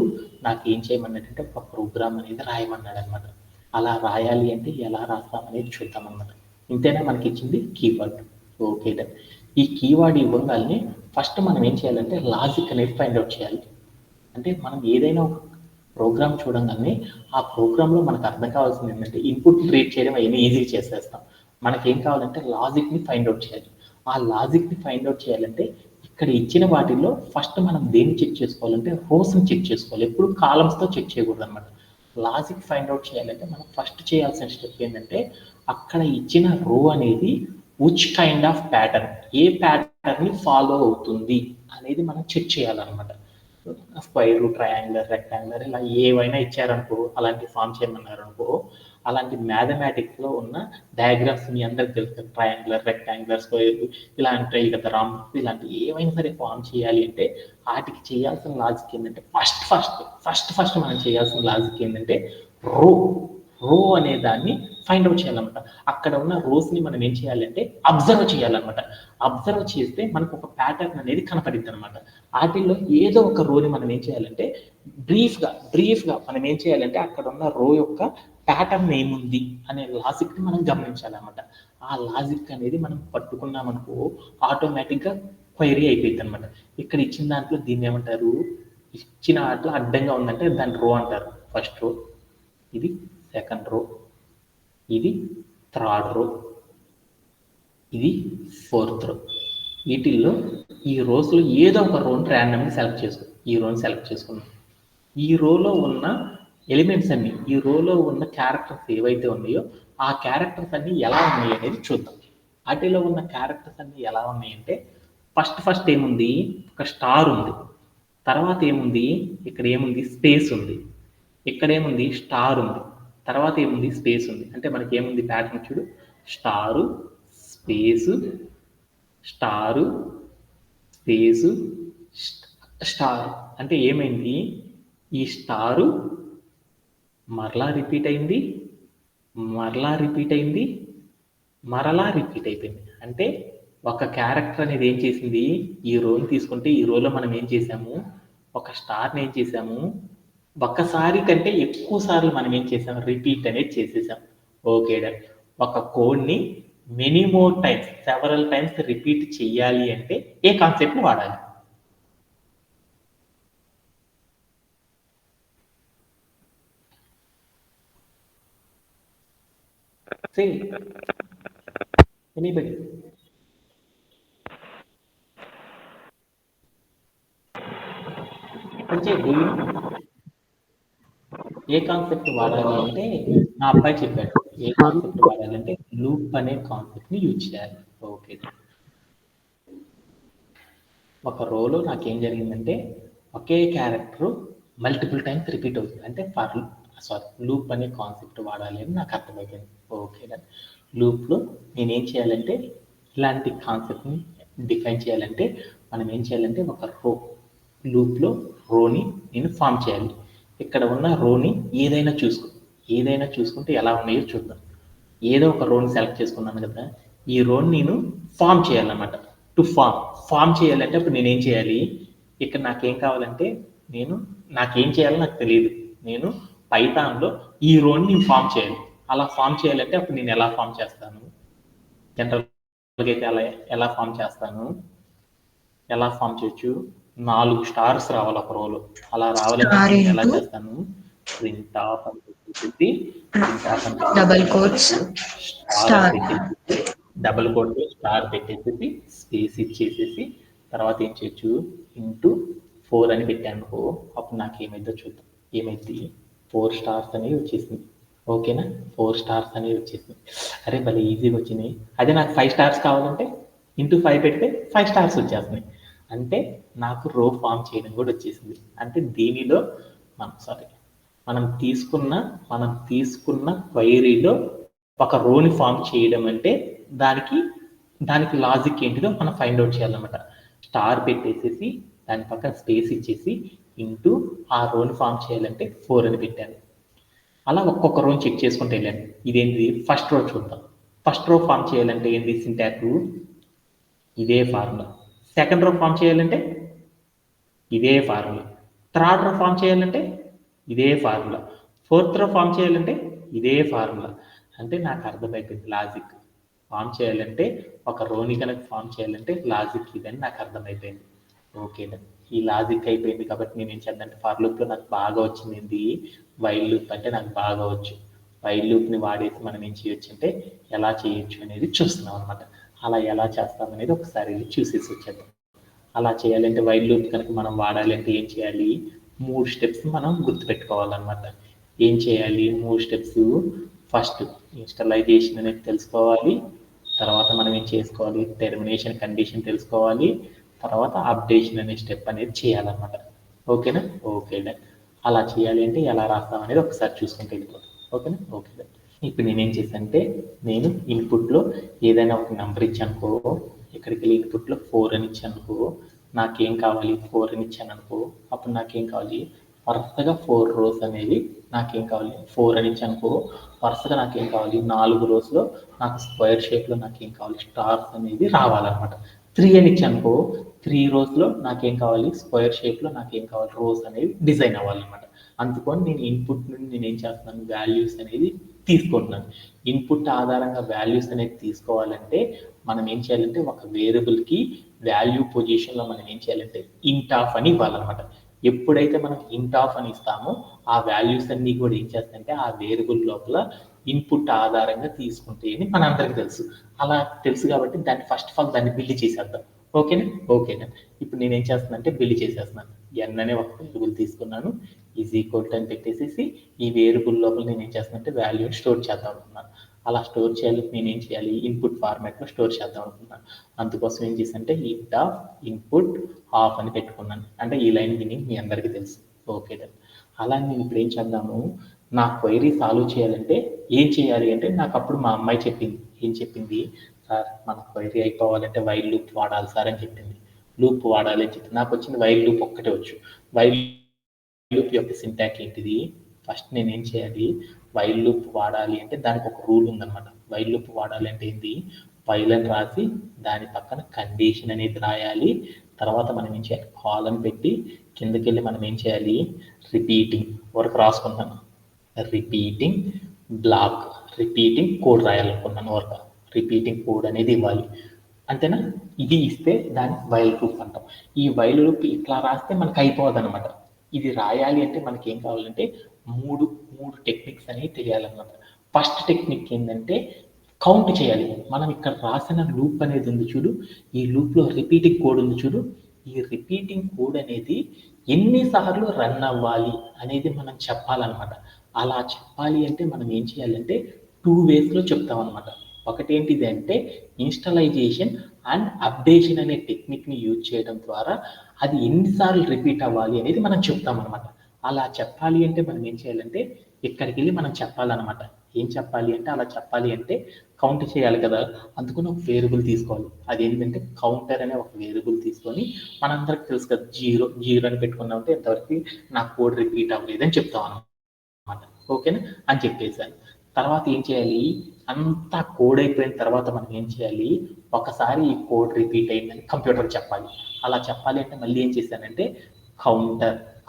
నాకేం చేయమన్నాడంటే ఒక ప్రోగ్రామ్ అనేది రాయమన్నాడనమాట. అలా రాయాలి అంటే ఎలా రాస్తామనేది చూద్దామన్నమాట. ఇంతేనా మనకిచ్చింది కీవర్డ్. Okay done. ఈ కీవర్డ్ ఇవ్వగానే ఫస్ట్ మనం ఏం చేయాలంటే లాజిక్ అనేది ఫైండ్ అవుట్ చేయాలి. అంటే మనం ఏదైనా ఒక ప్రోగ్రామ్ చూడంగానే ఆ ప్రోగ్రాంలో మనకు అర్థం కావాల్సింది ఏంటంటే ఇన్పుట్ రీడ్ చేయడం అవన్నీ ఈజీగా చేసేస్తాం. మనకేం కావాలంటే లాజిక్ని ఫైండ్ అవుట్ చేయాలి. ఆ లాజిక్ని ఫైండ్ అవుట్ చేయాలంటే ఇక్కడ ఇచ్చిన వాటిల్లో ఫస్ట్ మనం దేన్ని చెక్ చేసుకోవాలంటే రోస్ని చెక్ చేసుకోవాలి. ఎప్పుడు కాలమ్స్తో చెక్ చేయకూడదు అనమాట. లాజిక్ ఫైండ్ అవుట్ చేయాలంటే మనం ఫస్ట్ చేయాల్సిన స్టెప్ ఏంటంటే అక్కడ ఇచ్చిన రో అనేది విచ్ కైండ్ ఆఫ్ ప్యాటర్న్ ఏ ప్యాటర్న్ని ఫాలో అవుతుంది అనేది మనం చెక్ చేయాలన్నమాట. స్క్వైర్, ట్రయాంగులర్, రెక్టాంగులర్ ఇలా ఏవైనా ఇచ్చారనుకో అలాంటి ఫామ్ చేయమన్నారనుకో అలాంటి మ్యాథమెటిక్స్లో ఉన్న డయాగ్రామ్స్ మీ అందరికి తెలుసు ట్రయాంగులర్, రెక్టాంగులర్, స్క్వేర్ ఇలా ఉంటాయి కదా రామ్ ఇలాంటి ఏవైనా సరే ఫామ్ చేయాలి అంటే వాటికి చేయాల్సిన లాజిక్ ఏంటంటే ఫస్ట్ మనం చేయాల్సిన లాజిక్ ఏంటంటే రో రో అనే దాన్ని ఫైండ్ అవుట్ చేయాలన్నమాట. అక్కడ ఉన్న రోస్ని మనం ఏం చేయాలంటే అబ్జర్వ్ చేయాలన్నమాట. అబ్జర్వ్ చేస్తే మనకు ఒక ప్యాటర్న్ అనేది కనపడిద్ది అనమాట. వాటిల్లో ఏదో ఒక రోని మనం ఏం చేయాలంటే బ్రీఫ్గా మనం ఏం చేయాలంటే అక్కడ ఉన్న రో యొక్క ప్యాటర్న్ ఏముంది అనే లాజిక్ని మనం గమనించాలన్నమాట. ఆ లాజిక్ అనేది మనం పట్టుకున్నామనుకో ఆటోమేటిక్గా క్వైరీ అయిపోయింది అనమాట. ఇక్కడ ఇచ్చిన దాంట్లో దీన్ని ఏమంటారు? ఇచ్చిన వాటిలో అడ్డంగా ఉందంటే దాన్ని రో అంటారు. ఫస్ట్ రో, ఇది సెకండ్ రో, ఇది థర్డ్ రో, ఇది ఫోర్త్ రో. వీటిల్లో ఈ రోస్లో ఏదో ఒక రోని ర్యాండమ్గా సెలెక్ట్ చేసుకో. ఈ రోని సెలెక్ట్ చేసుకున్నాం. ఈ రోలో ఉన్న ఎలిమెంట్స్ అన్ని ఈ రోలో ఉన్న క్యారెక్టర్స్ ఏవైతే ఉన్నాయో ఆ క్యారెక్టర్స్ అన్ని ఎలా ఉన్నాయి అనేది చూద్దాం. వాటిలో ఉన్న క్యారెక్టర్స్ అన్ని ఎలా ఉన్నాయంటే ఫస్ట్ ఏముంది? ఒక స్టార్ ఉంది. తర్వాత ఏముంది? ఇక్కడ ఏముంది? స్పేస్ ఉంది. ఇక్కడ ఏముంది? స్టార్ ఉంది. తర్వాత ఏముంది? స్పేస్ ఉంది. అంటే మనకి ఏముంది ప్యాటర్న్ చూడు, star, space, star, space, star. అంటే ఏమైంది? ఈ స్టారు మరలా రిపీట్ అయింది, మరలా రిపీట్ అయింది, మరలా రిపీట్ అయిపోయింది. అంటే ఒక క్యారెక్టర్ అనేది ఏం చేసింది? ఈ రోని తీసుకుంటే ఈ రోలో మనం ఏం చేసాము? ఒక స్టార్ని ఏం చేసాము? ఒక్కసారి కంటే ఎక్కువ సార్లు మనం ఏం చేసాం? రిపీట్ అనేది చేసేసాం. Okay done. ఒక కోడ్ని many more times several times repeat చేయాలి అంటే ఏ కాన్సెప్ట్ని వాడాలి? Say anybody. అంటే ఏ కాన్సెప్ట్ వాడాలి అంటే నా అబ్బాయి చెప్పాడు ఏ కాన్సెప్ట్ వాడాలంటే లూప్ అనే కాన్సెప్ట్ ని యూజ్ చేయాలి. ఓకే, ఒక రోలో నాకేం జరిగిందంటే ఒకే క్యారెక్టర్ మల్టిపుల్ టైమ్స్ రిపీట్ అవుతుంది అంటే లూప్ అనే కాన్సెప్ట్ వాడాలి అని నాకు అర్థమైపోయింది. ఓకే, లూప్లో నేనేం చేయాలంటే ఇలాంటి కాన్సెప్ట్ని డిఫైన్ చేయాలంటే మనం ఏం చేయాలంటే ఒక లూప్లో రోని నేను ఫామ్ చేయాలి. ఇక్కడ ఉన్న రోని ఏదైనా చూసుకుంటే ఎలా ఉన్నాయో చూద్దాం. ఏదో ఒక రోని సెలెక్ట్ చేసుకున్నాను కదా, ఈ రోని నేను ఫామ్ చేయాలన్నమాట. ఫామ్ చేయాలంటే అప్పుడు నేనేం చేయాలి, ఇక్కడ నాకేం కావాలంటే నాకేం చేయాలో నాకు తెలియదు. నేను పైథాన్లో ఈ రోని నేను ఫామ్ చేయాలి. అలా ఫామ్ చేయాలంటే అప్పుడు నేను ఎలా ఫామ్ చేస్తాను, జనరల్గా అయితే ఎలా ఫామ్ చేస్తాను, ఎలా ఫామ్ చేయొచ్చు, 4 స్టార్స్ రావాలి ఒక రోలో. అలా రావాలంటే నేను ఎలా చేస్తాను, ప్రింట్ ఆఫ్ అని చెప్పేసి double quotes star double quote star పెట్టేసి స్పేస్ ఇచ్చేసేసి తర్వాత ఏం చేయొచ్చు ఇంటూ 4 అని పెట్టాను. అప్పుడు నాకు ఏమైందో చూద్దాం. ఏమైంది, 4 స్టార్స్ అనేవి వచ్చేసింది. ఓకేనా, 4 స్టార్స్ అనేవి వచ్చేసింది. అరే భలే ఈజీగా వచ్చినాయి. అదే నాకు 5 స్టార్స్ కావాలంటే ఇంటూ 5 పెడితే 5 స్టార్స్ వచ్చేస్తున్నాయి. అంటే నాకు రో ఫామ్ చేయడం కూడా వచ్చేసింది. అంటే దీనిలో మనం తీసుకున్న క్వైరీలో ఒక రోని ఫామ్ చేయడం అంటే దానికి లాజిక్ ఏంటిదో మనం ఫైండ్ అవుట్ చేయాలన్నమాట. స్టార్ పెట్టేసేసి దాని పక్కన స్పేస్ ఇచ్చేసి ఇంటూ ఆ రోని ఫామ్ చేయాలంటే 4 అని పెట్టాను. అలా ఒక్కొక్క రోని చెక్ చేసుకుంటూ వెళ్ళాను. ఇదేంటి, ఫస్ట్ రో చూద్దాం. ఫస్ట్ రో ఫామ్ చేయాలంటే ఏంటి, సింటాక్స్ ఇదే ఫార్ములా. సెకండ్ రో ఫామ్ చేయాలంటే ఇదే ఫార్ములా. థర్డ్ రో ఫామ్ చేయాలంటే ఇదే ఫార్ములా. ఫోర్త్ రో ఫామ్ చేయాలంటే ఇదే ఫార్ములా. అంటే నాకు అర్థమైపోయింది లాజిక్. ఫామ్ చేయాలంటే ఒక రోని కనుక ఫామ్ చేయాలంటే లాజిక్ ఇదని నాకు అర్థమైపోయింది. ఓకేనా, ఈ లాజిక్ అయిపోయింది కాబట్టి నేను ఏం చేద్దానంటే ఫర్ లూప్లో నాకు బాగా వచ్చింది వైల్ లూప్ అంటే నాకు బాగా వచ్చు. వైల్ లూప్ని వాడేసి మనం ఏం చేయొచ్చు అంటే ఎలా చేయొచ్చు అనేది చూస్తున్నాం అనమాట. అలా ఎలా చేస్తాం అనేది ఒకసారి చూసేసి వచ్చేద్దాం. అలా చేయాలంటే వైల్ లూప్ కనుక మనం వాడాలి అంటే ఏం చేయాలి, 3 స్టెప్స్ మనం గుర్తుపెట్టుకోవాలన్నమాట. ఏం చేయాలి, 3 స్టెప్స్. ఫస్ట్ ఇన్స్టలైజేషన్ అనేది తెలుసుకోవాలి. తర్వాత మనం ఏం చేసుకోవాలి, టెర్మినేషన్ కండిషన్ తెలుసుకోవాలి. తర్వాత అప్డేషన్ అనే స్టెప్ అనేది చేయాలన్నమాట. ఓకేనా, ఓకే డన్. అలా చేయాలి అంటే ఎలా రాస్తాం అనేది ఒకసారి చూసుకుంటే వెళ్ళిపోతాం. ఓకేనా, ఓకే డన్. ఇప్పుడు నేనేం చేశానంటే నేను ఇన్పుట్లో ఏదైనా ఒక నెంబర్ ఇచ్చానుకో, ఇక్కడికి వెళ్ళి ఇన్పుట్లో 4 అని ఇచ్చానుకో, నాకేం కావాలి 4 అని ఇచ్చాను అనుకో, అప్పుడు నాకేం కావాలి వరుసగా 4 రోస్ అనేవి నాకేం కావాలి 4 అని ఇచ్చానుకో, వరుసగా నాకేం కావాలి 4 రోస్లో నాకు స్క్వేర్ షేప్లో నాకేం కావాలి స్టార్స్ అనేవి రావాలన్నమాట. 3 అని ఇచ్చానుకో 3 రోస్లో నాకేం కావాలి స్క్వేర్ షేప్లో నాకేం కావాలి రోస్ అనేవి డిజైన్ అవ్వాలన్నమాట. అందుకని నేను ఇన్పుట్ నుండి నేను ఏం చేస్తున్నాను, వాల్యూస్ అనేది తీసుకుంటున్నాను. ఇన్పుట్ ఆధారంగా వాల్యూస్ అనేది తీసుకోవాలంటే మనం ఏం చేయాలంటే ఒక వేరియబుల్కి వాల్యూ పొజిషన్లో మనం ఏం చేయాలంటే ఇంట్ ఆఫ్ అని ఇవ్వాలన్నమాట. ఎప్పుడైతే మనం ఇంట్ ఆఫ్ అని ఇస్తామో ఆ వాల్యూస్ అన్ని కూడా ఏం చేస్తాయంటే ఆ వేరియబుల్ లోపల ఇన్పుట్ ఆధారంగా తీసుకుంటే అని మనందరికీ తెలుసు. అలా తెలుసు కాబట్టి దాన్ని ఫస్ట్ ఆఫ్ ఆల్ దాన్ని బిల్డ్ చేసేద్దాం. ఓకేనా, ఓకేనా. ఇప్పుడు నేను ఏం చేస్తున్నానంటే బిల్డ్ చేసేస్తున్నాను. ఎన్ అనే ఒక వేరియబుల్ తీసుకున్నాను, ఈజ్ ఈక్వల్ టు అని పెట్టేసేసి ఈ వేరియబుల్ లోపల నేను ఏం చేస్తున్నానంటే వాల్యూని స్టోర్ చేద్దాం అనుకున్నాను. అలా స్టోర్ చేయాలి, నేను ఏం చేయాలి ఇన్పుట్ ఫార్మాట్లో స్టోర్ చేద్దాం అనుకున్నాను. అందుకోసం ఏం చేశానంటే ఇంట్ ఆఫ్ ఇన్పుట్ ఆఫ్ అని పెట్టుకున్నాను. అంటే ఈ లైన్ మీనింగ్ మీ అందరికీ తెలుసు. Okay done. అలా నేను ఇప్పుడు ఏం చేద్దాము, నా క్వైరీ సాల్వ్ చేయాలంటే ఏం చేయాలి అంటే నాకు అప్పుడు మా అమ్మాయి చెప్పింది. ఏం చెప్పింది, సార్ మన క్వైరీ అయిపోవాలంటే వైల్ లూప్ వాడాలి సార్ అని చెప్పింది. లూప్ వాడాలి అని చెప్పింది. నాకు వచ్చింది వైల్ లూప్ ఒక్కటే వచ్చు. వైల్ లూప్ యొక్క సింటాక్స్ ఏంటిది, ఫస్ట్ నేను ఏం చేయాలి, వైల్ లూప్ వాడాలి అంటే దానికి ఒక రూల్ ఉందన్నమాట. వైల్ లూప్ వాడాలి అంటే ఏంటి, వైల్ అని రాసి దాని పక్కన కండిషన్ అనేది రాయాలి. తర్వాత మనం ఏం చేయాలి, కాలమ్ పెట్టి కిందకి వెళ్ళి మనం ఏం చేయాలి, రిపీటింగ్ వరకు రాసుకుంటాను. రిపీటింగ్ బ్లాక్, రిపీటింగ్ కోడ్ రాయాలనుకున్నాను వరకు. రిపీటింగ్ కోడ్ అనేది ఇవ్వాలి. అంతేనా, ఇది ఇస్తే దాన్ని వైల్ లూప్ అంటాం. ఈ వైల్ లూప్ ఇట్లా రాస్తే మనకు అయిపోదు అనమాట. ఇది రాయాలి అంటే మనకి ఏం కావాలంటే మూడు టెక్నిక్స్ అనేవి తెలియాలన్నమాట. ఫస్ట్ టెక్నిక్ ఏంటంటే కౌంట్ చేయాలి. మనం ఇక్కడ రాసిన లూప్ అనేది ఉంది చూడు, ఈ లూప్లో రిపీటింగ్ కోడ్ ఉంది చూడు, ఈ రిపీటింగ్ కోడ్ అనేది ఎన్నిసార్లు రన్ అవ్వాలి అనేది మనం చెప్పాలన్నమాట. అలా చెప్పాలి అంటే మనం ఏం చేయాలంటే 2 వేస్లో చెప్తాం అనమాట. ఒకటి ఏంటిది అంటే ఇన్స్టలైజేషన్ అండ్ అప్డేషన్ అనే టెక్నిక్ని యూజ్ చేయడం ద్వారా అది ఎన్నిసార్లు రిపీట్ అవ్వాలి అనేది మనం చెప్తాం అనమాట. అలా చెప్పాలి అంటే మనం ఏం చేయాలంటే ఇక్కడికి వెళ్ళి మనం చెప్పాలన్నమాట. ఏం చెప్పాలి అంటే అలా చెప్పాలి అంటే కౌంట్ చేయాలి కదా, అందుకని ఒక వేరియబుల్ తీసుకోవాలి. అది ఏంటంటే కౌంటర్ అనే ఒక వేరియబుల్ తీసుకొని మనందరికి తెలుసు కదా, జీరో అని పెట్టుకున్నామంటే ఇంతవరకు నా కోడ్ రిపీట్ అవ్వలేదని చెప్తాం అనమాట. ఓకేనా అని చెప్పేసాను. తర్వాత ఏం చేయాలి, అంతా కోడ్ అయిపోయిన తర్వాత మనం ఏం చేయాలి, ఒకసారి ఈ కోడ్ రిపీట్ అయిందని కంప్యూటర్ చెప్పాలి. అలా చెప్పాలి అంటే మళ్ళీ ఏం చేశానంటే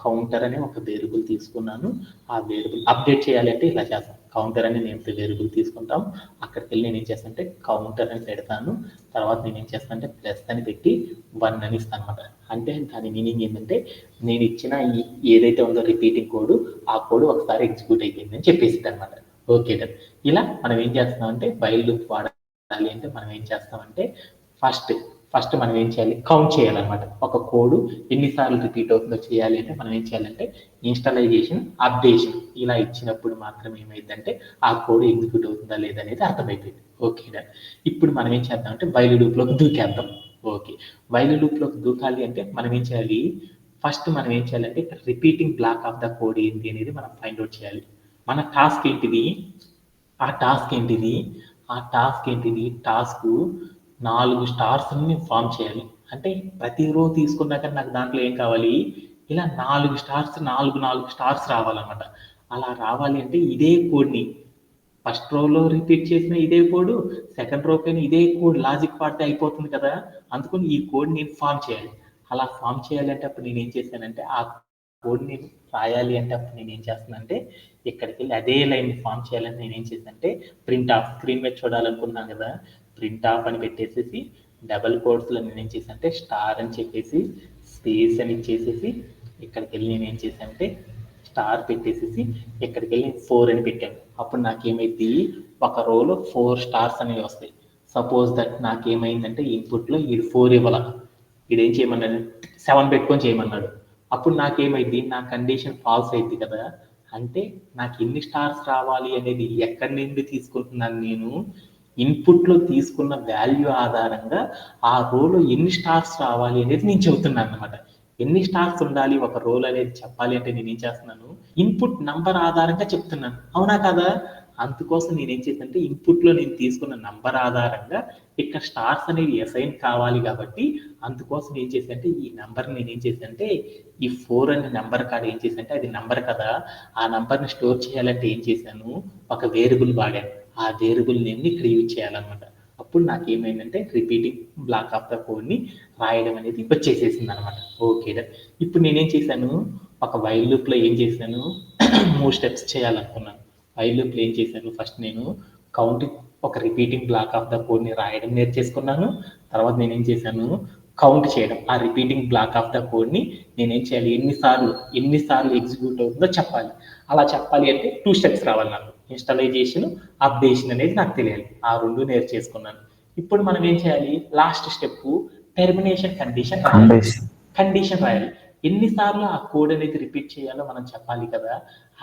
కౌంటర్ అనే ఒక వేరియబుల్ తీసుకున్నాను. ఆ వేరియబుల్ అప్డేట్ చేయాలి అంటే ఇలా చేస్తాను. కౌంటర్ అని నేను వేరియబుల్ తీసుకుంటాం, అక్కడికి వెళ్ళి నేను ఏం చేస్తానంటే కౌంటర్ అని పెడతాను. తర్వాత నేను ఏం చేస్తానంటే ప్లస్ అని పెట్టి 1 అని ఇస్తాను అనమాట. అంటే దాని మీనింగ్ ఏంటంటే నేను ఇచ్చిన ఏదైతే ఉందో రిపీటింగ్ కోడ్, ఆ కోడ్ ఒకసారి ఎగ్జిక్యూట్ అయిపోయిందని చెప్పేసి అనమాట. Okay done. ఇలా మనం ఏం చేస్తామంటే వైల్ లూప్ వాడాలి అంటే మనం ఏం చేస్తామంటే ఫస్ట్ మనం ఏం చేయాలి, కౌంట్ చేయాలన్నమాట. ఒక కోడ్ ఎన్నిసార్లు రిపీట్ అవుతుందో చేయాలి అంటే మనం ఏం చేయాలంటే ఇన్స్టలైజేషన్ అప్డేషన్ ఇలా ఇచ్చినప్పుడు మాత్రం ఏమైందంటే ఆ కోడ్ ఎగ్జిక్యూట్ అవుతుందా లేదా అనేది అర్థమైపోయింది. Okay done. ఇప్పుడు మనం ఏం చేద్దామంటే వైల్ లూప్లోకి దూకేద్దాం. ఓకే, వైల్ లూప్లోకి దూకాలి అంటే మనం ఏం చేయాలి, ఫస్ట్ మనం ఏం చేయాలంటే repeating black of the code ఏంటి అనేది మనం ఫైండ్ అవుట్ చేయాలి. మన టాస్క్ ఏంటిది, టాస్క్ 4 స్టార్స్ని ఫామ్ చేయాలి. అంటే ప్రతి రో తీసుకున్నాక నాకు దాంట్లో ఏం కావాలి, ఇలా 4 స్టార్స్ రావాలన్నమాట. అలా రావాలి అంటే ఇదే కోడ్ని ఫస్ట్ రోలో రిపీట్ చేసిన ఇదే కోడ్, సెకండ్ రో పైన ఇదే కోడ్ లాజిక్ పాడితే అయిపోతుంది కదా, అందుకని ఈ కోడ్ నేను ఫామ్ చేయాలి. అలా ఫామ్ చేయాలి అంటే అప్పుడు నేను ఏం చేశానంటే ఆ కోడ్ నేను రాయాలి అంటే అప్పుడు నేను ఏం చేస్తానంటే ఇక్కడికి వెళ్ళి అదే లైన్ ఫామ్ చేయాలని నేను ఏం చేశానంటే ప్రింట్ ఆఫ్, స్క్రీన్ మీద చూడాలనుకున్నాను కదా, ప్రింట్ ఆఫ్ అని పెట్టేసేసి డబల్ కోడ్స్లో నేను ఏం చేశానంటే స్టార్ అని చెప్పేసి స్పేస్ అని ఇచ్చేసేసి ఇక్కడికి వెళ్ళి నేను ఏం చేశానంటే స్టార్ పెట్టేసేసి ఇక్కడికి వెళ్ళి 4 అని పెట్టాను. అప్పుడు నాకేమైంది, ఒక రోలో 4 స్టార్స్ అనేవి వస్తాయి. సపోజ్ దట్ నాకేమైందంటే ఇన్పుట్లో ఈ 4 ఇవ్వాల, ఇదేం చేయమన్నాడు 7 పెట్టుకొని చేయమన్నాడు. అప్పుడు నాకేమైంది, నా కండిషన్ ఫాల్స్ అయింది కదా, అంటే నాకు ఎన్ని స్టార్స్ రావాలి అనేది ఎక్కడి నుండి తీసుకుంటున్నాను, నేను ఇన్పుట్లో తీసుకున్న వాల్యూ ఆధారంగా ఆ రోలో ఎన్ని స్టార్స్ రావాలి అనేది నేను చెబుతున్నాను అనమాట. ఎన్ని స్టార్స్ ఉండాలి ఒక రోల్ అనేది చెప్పాలి అంటే నేను ఏం చేస్తున్నాను, ఇన్పుట్ నంబర్ ఆధారంగా చెప్తున్నాను, అవునా కదా. అందుకోసం నేనేం చేశానంటే ఇన్పుట్లో నేను తీసుకున్న నంబర్ ఆధారంగా ఇక్కడ స్టార్స్ అనేవి అసైన్ కావాలి కాబట్టి అందుకోసం ఏం చేశానంటే ఈ నెంబర్ నేను ఏం చేశానంటే ఈ 4 అనే నెంబర్ కాడ ఏం చేశానంటే అది నెంబర్ కదా, ఆ నెంబర్ని స్టోర్ చేయాలంటే ఏం చేశాను, ఒక వేరియబుల్ వాడాను. ఆ వేరియబుల్ నేమ్ని ఇక్కడ యూజ్ చేయాలన్నమాట. అప్పుడు నాకు ఏమైందంటే రిపీటింగ్ బ్లాక్ ఆఫ్ ద కోడ్ని రాయడం అనేది వచ్చేసేసింది అనమాట. Okay done. ఇప్పుడు నేనేం చేశాను, ఒక వైల్ లూప్లో ఏం చేశాను 3 స్టెప్స్ చేయాలనుకున్నాను. వైల్ లూప్లో ఏం చేశాను, ఫస్ట్ నేను కౌంటింగ్ ఒక రిపీటింగ్ బ్లాక్ ఆఫ్ ద కోడ్ని రాయడం నేర్చేసుకున్నాను. తర్వాత నేనేం చేశాను, కౌంట్ చేయడం, ఆ రిపీటింగ్ బ్లాక్ ఆఫ్ ద కోడ్ని నేనేం చేయాలి, ఎన్నిసార్లు ఎగ్జిక్యూట్ అవుతుందో చెప్పాలి. అలా చెప్పాలి అంటే 2 స్టెప్స్ రావాలి నాకు, ఇన్స్టలైజేషన్ అప్డేషన్ అనేది నాకు తెలియాలి. ఆ 2 నేర్చేసుకున్నాను. ఇప్పుడు మనం ఏం చేయాలి, లాస్ట్ స్టెప్ టెర్మినేషన్ కండిషన్ రాయాలి. ఎన్నిసార్లు ఆ కోడ్ అనేది రిపీట్ చేయాలో మనం చెప్పాలి కదా,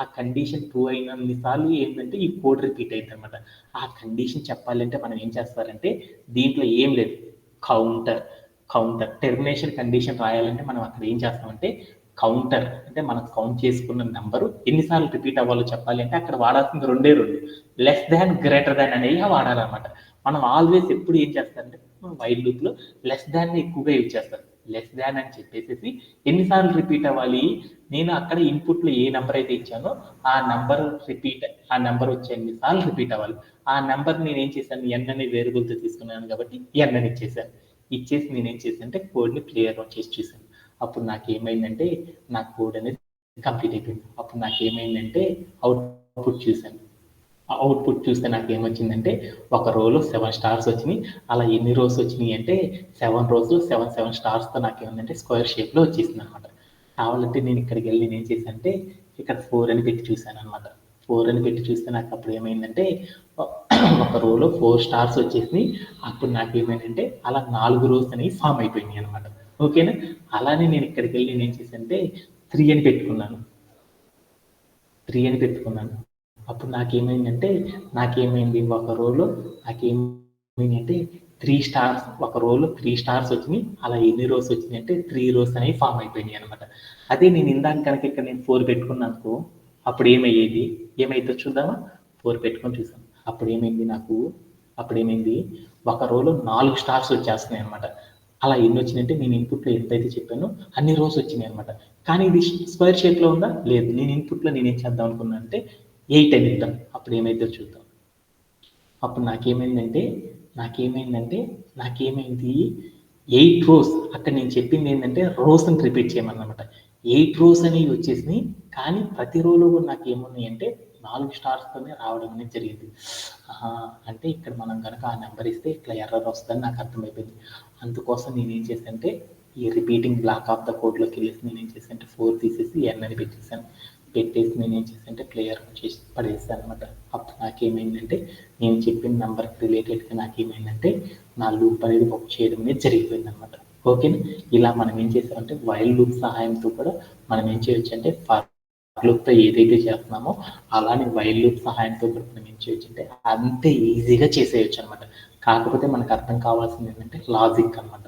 ఆ కండిషన్ ట్రూ అయినన్నిసార్లు ఏంటంటే ఈ కోడ్ రిపీట్ అయింది అనమాట. ఆ కండిషన్ చెప్పాలంటే మనం ఏం చేస్తారంటే దీంట్లో ఏం లేదు, కౌంటర్ టెర్మినేషన్ కండిషన్ రాయాలంటే మనం అక్కడ ఏం చేస్తామంటే కౌంటర్ అంటే మనం కౌంట్ చేసుకున్న నెంబరు ఎన్నిసార్లు రిపీట్ అవ్వాలో చెప్పాలి అంటే అక్కడ వాడాల్సింది 2 లెస్ దాన్ గ్రేటర్ దాన్ అనేవి వాడాలన్నమాట. మనం ఆల్వేస్ ఎప్పుడు ఏం చేస్తారంటే వైల్ లూప్లో లెస్ దాన్ని ఎక్కువగా యూజ్ చేస్తారు. లెస్ దాన్ అని చెప్పేసి ఎన్నిసార్లు రిపీట్ అవ్వాలి, నేను అక్కడ ఇన్పుట్లో ఏ నెంబర్ అయితే ఇచ్చానో ఆ నెంబర్ వచ్చే ఎన్నిసార్లు రిపీట్ అవ్వాలి. ఆ నెంబర్ నేను ఏం చేశాను, ఎన్ అనే వేరియబుల్తో తీసుకున్నాను కాబట్టి ఎన్ అని ఇచ్చేసి నేనేం చేశాను అంటే కోడ్ని ప్లేయర్ చేసి చూశాను. అప్పుడు నాకు ఏమైందంటే నా కోడ్ అనేది కంప్లీట్ అయిపోయింది. అప్పుడు నాకు ఏమైందంటే అవుట్పుట్ చూశాను. అవుట్పుట్ చూస్తే నాకు ఏమొచ్చిందంటే ఒక రోలో 7 స్టార్స్ వచ్చినాయి. అలా ఎన్ని రోస్ వచ్చినాయి అంటే 7 రోస్లో 7 స్టార్స్తో నాకు ఏమందంటే స్క్వేర్ షేప్లో వచ్చేసింది అనమాట. కావాలంటే నేను ఇక్కడికి వెళ్ళి నేను ఏం చేశానంటే ఇక్కడ 4 అని పెట్టి చూశాను అనమాట. 4 అని పెట్టి చూస్తే నాకు అప్పుడు ఏమైందంటే ఒక రోలో 4 స్టార్స్ వచ్చేసినాయి. అప్పుడు నాకేమైందంటే అలా 4 రోస్ అనేవి ఫామ్ అయిపోయినాయి అనమాట. ఓకేనా? అలానే నేను ఇక్కడికి వెళ్ళి నేనేం చేశానంటే 3 అని పెట్టుకున్నాను. 3 అని పెట్టుకున్నాను. అప్పుడు నాకేమైంది ఒక రోలో నాకేమైందంటే 3 స్టార్స్, ఒక రోలో 3 స్టార్స్ వచ్చినాయి. అలా ఎన్ని రోస్ వచ్చినాయి అంటే 3 రోస్ అనేవి ఫామ్ అయిపోయినాయి అనమాట. అదే నేను ఇందాక కనుక ఇక్కడ నేను 4 పెట్టుకున్నాను అప్పుడు ఏమైందో చూద్దామా? 4 పెట్టుకొని చూసాను. అప్పుడు ఏమైంది ఒక రోలో 4 స్టార్స్ వచ్చేస్తున్నాయి అనమాట. అలా ఎన్ని వచ్చినాయంటే నేను ఇన్పుట్లో ఎంతైతే చెప్పానో అన్ని రోస్ వచ్చినాయి అనమాట. కానీ ఇది స్క్వేర్ షేప్లో ఉందా? లేదు. నేను ఇన్పుట్లో నేనేం చేద్దాం అనుకున్నాను అంటే 8 అని ఇద్దాం. అప్పుడు ఏమైందో చూద్దాం. అప్పుడు నాకేమైంది 8 రోస్. అక్కడ నేను చెప్పింది ఏంటంటే రోస్ని రిపీట్ చేయమన్నమాట. 8 రోస్ అనేవి వచ్చేసినాయి. కానీ ప్రతి రోలో కూడా నాకు ఏమున్నాయంటే 4 స్టార్స్తోనే రావడం అనేది జరిగింది. అంటే ఇక్కడ మనం కనుక ఆ నెంబర్ ఇస్తే ఇట్లా ఎర్రర్ వస్తుందని నాకు అర్థమైపోయింది. అందుకోసం నేనేం చేశానంటే ఈ రిపీటింగ్ బ్లాక్ ఆఫ్ ద కోడ్లోకి వెళ్ళేసి నేనేం చేశానంటే 4 తీసేసి ఎన్ అని పెట్టేసి నేనేం చేశానంటే క్లియర్ చేసి పడేస్తాను అనమాట. అప్పుడు నాకేమైందంటే నేను చెప్పిన నెంబర్కి రిలేటెడ్గా నాకేమైందంటే నా లూప్ అనేది వర్క్ చేయడం అనేది జరిగిపోయింది అనమాట. ఓకేనా? ఇలా మనం ఏం చేసామంటే వైల్ లూప్ సహాయంతో కూడా మనం ఏం చేయొచ్చు అంటే ఫర్ లూప్తో ఏదైతే చేస్తున్నామో అలానే వైల్ లూప్ సహాయంతో కూడా మనం ఏం చేయొచ్చు అంటే అంతే ఈజీగా చేసేయచ్చు అనమాట. కాకపోతే మనకు అర్థం కావాల్సింది ఏంటంటే లాజిక్ అనమాట.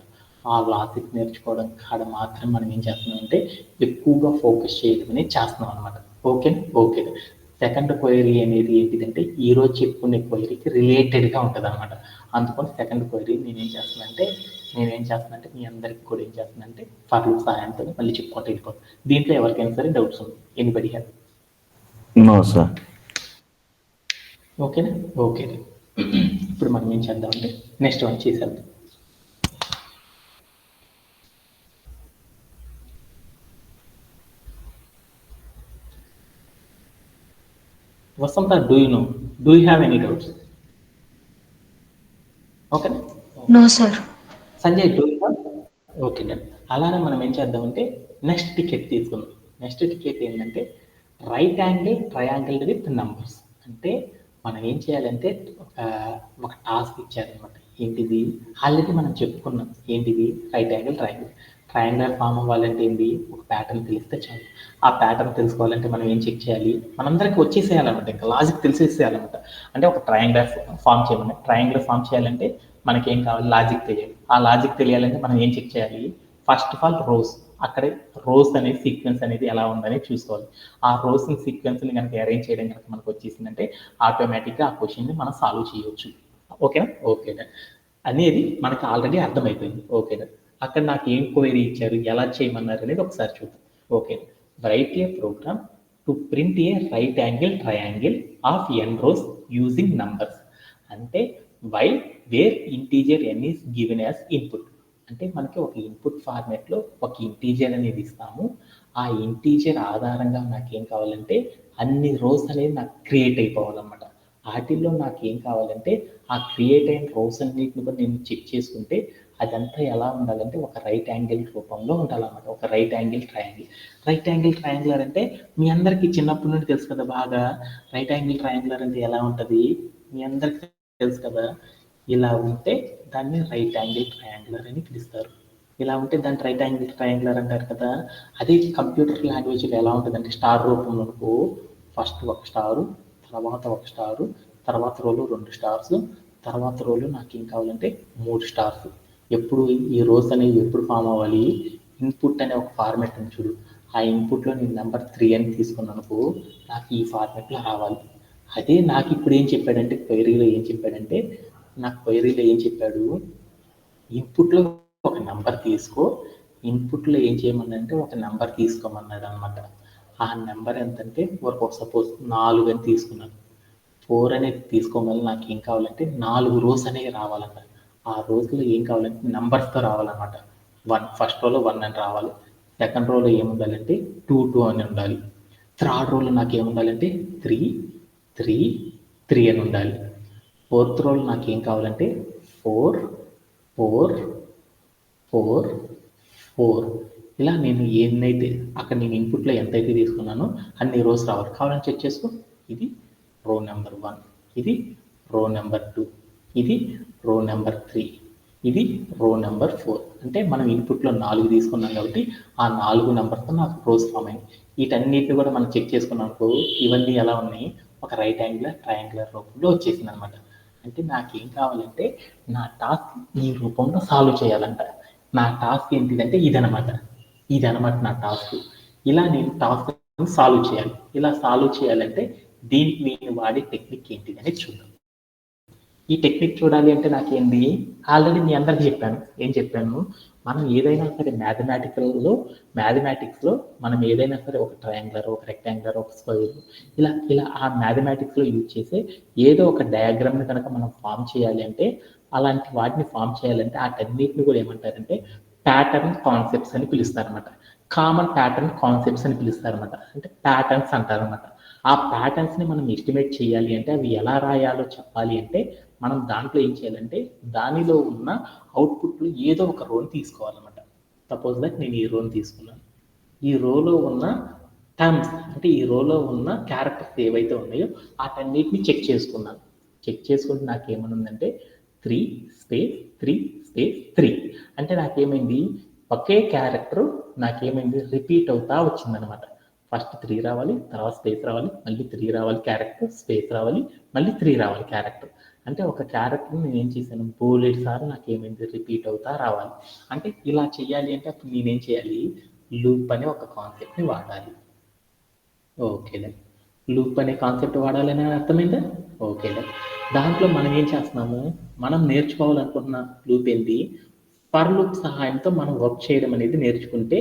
ఆ లాజిక్ నేర్చుకోవడం కాడ మాత్రం మనం ఏం చేస్తున్నామంటే ఎక్కువగా ఫోకస్ చేయడం అనేది చేస్తున్నాం అనమాట. ఓకే. సెకండ్ క్వైరీ అనేది ఏంటిదంటే ఈరోజు చెప్పుకునే క్వైరీకి రిలేటెడ్గా ఉంటుంది అనమాట. అందుకని సెకండ్ క్వైరీ నేనేం చేస్తున్నానంటే మీ అందరికి కూడా ఏం చేస్తున్నానంటే ఫర్ లూప్ సహాయంతో మళ్ళీ చెప్పుకుంటూ వెళ్ళిపోతాం. దీంట్లో ఎవరికైనా సరే డౌట్స్ ఉంది? Anybody have? No sir. ఓకేనా? ఓకే. ఇప్పుడు మనం ఏం చేద్దామంటే నెక్స్ట్ వన్ చేసేద్దాం. Vasanta, do you have any doubts? Okay. No, sir. Sanjay, do you have? Okay, done. అలానే మనం ఏం చేద్దామంటే నెక్స్ట్ టికెట్ తీసుకుందాం. నెక్స్ట్ టికెట్ ఏంటంటే right angle triangle with numbers. అంటే మనం ఏం చేయాలంటే ఒక టాస్క్ ఇచ్చారనమాట. ఏంటిది? ఆల్రెడీ మనం చెప్పుకున్నాం. ఏంటిది? రైట్ యాంగిల్ ట్రయాంగులర్ ఫామ్ అవ్వాలంటే ఏంటి? ఒక ప్యాటర్న్ తెలిస్తే చాలు. ఆ ప్యాటర్న్ తెలుసుకోవాలంటే మనం ఏం చెక్ చేయాలి? మనందరికీ వచ్చేసేయాలన్నమాట. ఇంకా లాజిక్ తెలిసేసేయాలన్నమాట. అంటే ఒక ట్రయాంగులర్ ఫామ్ చేయమని. ట్రయాంగులర్ ఫామ్ చేయాలంటే మనకి ఏం కావాలి? లాజిక్ తెలియాలి. ఆ లాజిక్ తెలియాలంటే మనం ఏం చెక్ చేయాలి? First of all rose. అక్కడే రోస్ అనే సీక్వెన్స్ అనేది ఎలా ఉందని చూసుకోవాలి. ఆ రోస్ సీక్వెన్స్ని కనుక అరేంజ్ చేయడం కనుక మనకు వచ్చేసిందంటే ఆటోమేటిక్గా ఆ క్వశ్చన్ని మనం సాల్వ్ చేయవచ్చు. ఓకేనా అనేది మనకు ఆల్రెడీ అర్థమైపోయింది. ఓకేనా? అక్కడ నాకు ఏం క్వైరీ ఇచ్చారు, ఎలా చేయమన్నారు అనేది ఒకసారి చూద్దాం. Okay. Write a program to print a right angle triangle of N rows using numbers. అంటే while where integer N is given as input. అంటే మనకి ఒక ఇన్పుట్ ఫార్మాట్లో ఒక ఇంటీజర్ అనేది ఇస్తాము. ఆ ఇంటీజర్ ఆధారంగా నాకేం కావాలంటే అన్ని రోస్ అనేది నాకు క్రియేట్ అయిపోవాలన్నమాట. వాటిల్లో నాకు ఏం కావాలంటే ఆ క్రియేట్ అయిన రోస్ అన్నిటిని కూడా నేను చెక్ చేసుకుంటే అదంతా ఎలా ఉండాలంటే ఒక రైట్ యాంగిల్ రూపంలో ఉండాలన్నమాట. ఒక రైట్ యాంగిల్ ట్రయాంగులర్ అంటే మీ అందరికీ చిన్నప్పటి నుండి తెలుసు కదా బాగా. రైట్ యాంగిల్ ట్రయాంగులర్ అంటే ఎలా ఉంటుంది మీ అందరికీ తెలుసు కదా. ఇలా ఉంటే దాన్ని రైట్ యాంగిల్ ట్రయాంగులర్ అని పిలుస్తారు. ఇలా ఉంటే దాన్ని రైట్ యాంగిల్ ట్రయాంగులర్ అంటారు కదా. అదే కంప్యూటర్ లాంగ్వేజ్లో ఎలా ఉంటుందంటే స్టార్ రూపంలో ఫస్ట్ ఒక స్టారు, తర్వాత ఒక స్టారు, తర్వాత రోలో 2 స్టార్స్, తర్వాత రోలో నాకు ఏం కావాలంటే 3 స్టార్స్. ఎప్పుడు ఈ రోస్ అనేవి ఎప్పుడు ఫామ్ అవ్వాలి? ఇన్పుట్ అనే ఒక ఫార్మాట్ ఉంది చూడు. ఆ ఇన్పుట్లో నేను నెంబర్ 3 అని తీసుకున్నాను, నాకు ఈ ఫార్మాట్లో రావాలి. అదే నాకు ఇప్పుడు ఏం చెప్పాడంటే క్వైరీలో ఏం చెప్పాడు, ఇన్పుట్లో ఒక నెంబర్ తీసుకో, ఇన్పుట్లో ఏం చేయమన్నాడంటే ఒక నెంబర్ తీసుకోమన్నాడు అనమాట. ఆ నెంబర్ ఎంతంటే ఒక సపోజ్ 4 అని తీసుకున్నాను. 4 అనేది తీసుకోమని నాకు ఏం కావాలంటే 4 రోస్ అనేవి రావాలన్నమాట. ఆ రోజులో ఏం కావాలంటే నెంబర్స్తో రావాలన్నమాట. 1 ఫస్ట్ రోలో 1 అని రావాలి. సెకండ్ రోలో ఏముండాలంటే 2 అని ఉండాలి. థర్డ్ రోలో నాకు ఏముండాలంటే 3 అని ఉండాలి. ఫోర్త్ రోలో నాకు ఏం కావాలంటే 4 ఇలా నేను ఎన్నైతే అక్కడ నేను ఇన్పుట్లో ఎంతైతే తీసుకున్నానో అన్ని రోస్ రావాలి. కావాలని చెక్ చేసుకో. ఇది రో నెంబర్ 1, ఇది రో నెంబర్ 2, ఇది రో నెంబర్ 3, ఇది రో నెంబర్ 4. అంటే మనం ఇన్పుట్లో 4 తీసుకున్నాం కాబట్టి ఆ 4 నెంబర్తో నాకు రోస్ ఫామ్ అయింది. వీటన్నిటిని కూడా మనం చెక్ చేసుకున్నప్పుడు ఇవన్నీ ఎలా ఉన్నాయి, ఒక రైట్ యాంగులర్ ట్రయాంగులర్ రూపంలో వచ్చేసింది అనమాట. అంటే నాకేం కావాలంటే నా టాస్క్ ఈ రూపంలో సాల్వ్ చేయాలంట. నా టాస్క్ ఏంటిదంటే ఇదనమాట నా టాస్క్. ఇలా నేను టాస్క్ సాల్వ్ చేయాలి. ఇలా సాల్వ్ చేయాలంటే దీనికి నేను వాడే టెక్నిక్ ఏంటిది అనేది చూద్దాం. ఈ టెక్నిక్ చూడాలి అంటే నాకేంది, ఆల్రెడీ మీ అందరికీ చెప్పాను. ఏం చెప్పాను, మనం ఏదైనా సరే మ్యాథమెటిక్స్లో మనం ఏదైనా సరే ఒక ట్రయాంగులర్, ఒక రెక్టాంగులర్, ఒక స్క్వేర్ ఇలా ఆ మ్యాథమెటిక్స్లో యూజ్ చేసే ఏదో ఒక డయాగ్రామ్ని కనుక మనం ఫామ్ చేయాలి అంటే, అలాంటి వాటిని ఫామ్ చేయాలంటే వాటన్నిటిని కూడా ఏమంటారంటే ప్యాటర్న్ కాన్సెప్ట్స్ అని పిలుస్తారనమాట. కామన్ ప్యాటర్న్ కాన్సెప్ట్స్ అని పిలుస్తారనమాట. అంటే ప్యాటర్న్స్ అంటారనమాట. ఆ ప్యాటర్న్స్ని మనం ఎస్టిమేట్ చేయాలి అంటే అవి ఎలా రాయాలో చెప్పాలి అంటే మనం దాంట్లో ఏం చేయాలంటే దానిలో ఉన్న అవుట్పుట్లో ఏదో ఒక రోని తీసుకోవాలన్నమాట. సపోజ్ దట్ నేను ఈ రోని తీసుకున్నాను. ఈ రోలో ఉన్న టర్మ్స్ అంటే ఈ రోలో ఉన్న క్యారెక్టర్స్ ఏవైతే ఉన్నాయో వాటన్నిటిని చెక్ చేసుకున్నాను. చెక్ చేసుకుంటే నాకేమనుందంటే 3 స్పేస్ 3 స్పేస్ 3 అంటే నాకేమైంది, ఒకే క్యారెక్టర్ నాకేమైంది రిపీట్ అవుతా వచ్చిందనమాట. ఫస్ట్ 3 రావాలి, తర్వాత స్పేస్ రావాలి, మళ్ళీ 3 రావాలి క్యారెక్టర్, స్పేస్ రావాలి, మళ్ళీ 3 రావాలి క్యారెక్టర్. అంటే ఒక క్యారెక్టర్ నేను ఏం చేశాను, బోలెడ్ సార్లు నాకేమైంది రిపీట్ అవుతా రావాలి. అంటే ఇలా చేయాలి అంటే అప్పుడు నేనేం చేయాలి, లూప్ అనే ఒక కాన్సెప్ట్ని వాడాలి. ఓకేలే, లూప్ అనే కాన్సెప్ట్ వాడాలని అర్థమైందా? ఓకేలే, దాంట్లో మనం ఏం చేస్తున్నాము, మనం నేర్చుకోవాలనుకుంటున్న లూప్ ఏంటి, ఫర్ లూప్ సహాయంతో మనం వర్క్ చేయడం అనేది నేర్చుకుంటే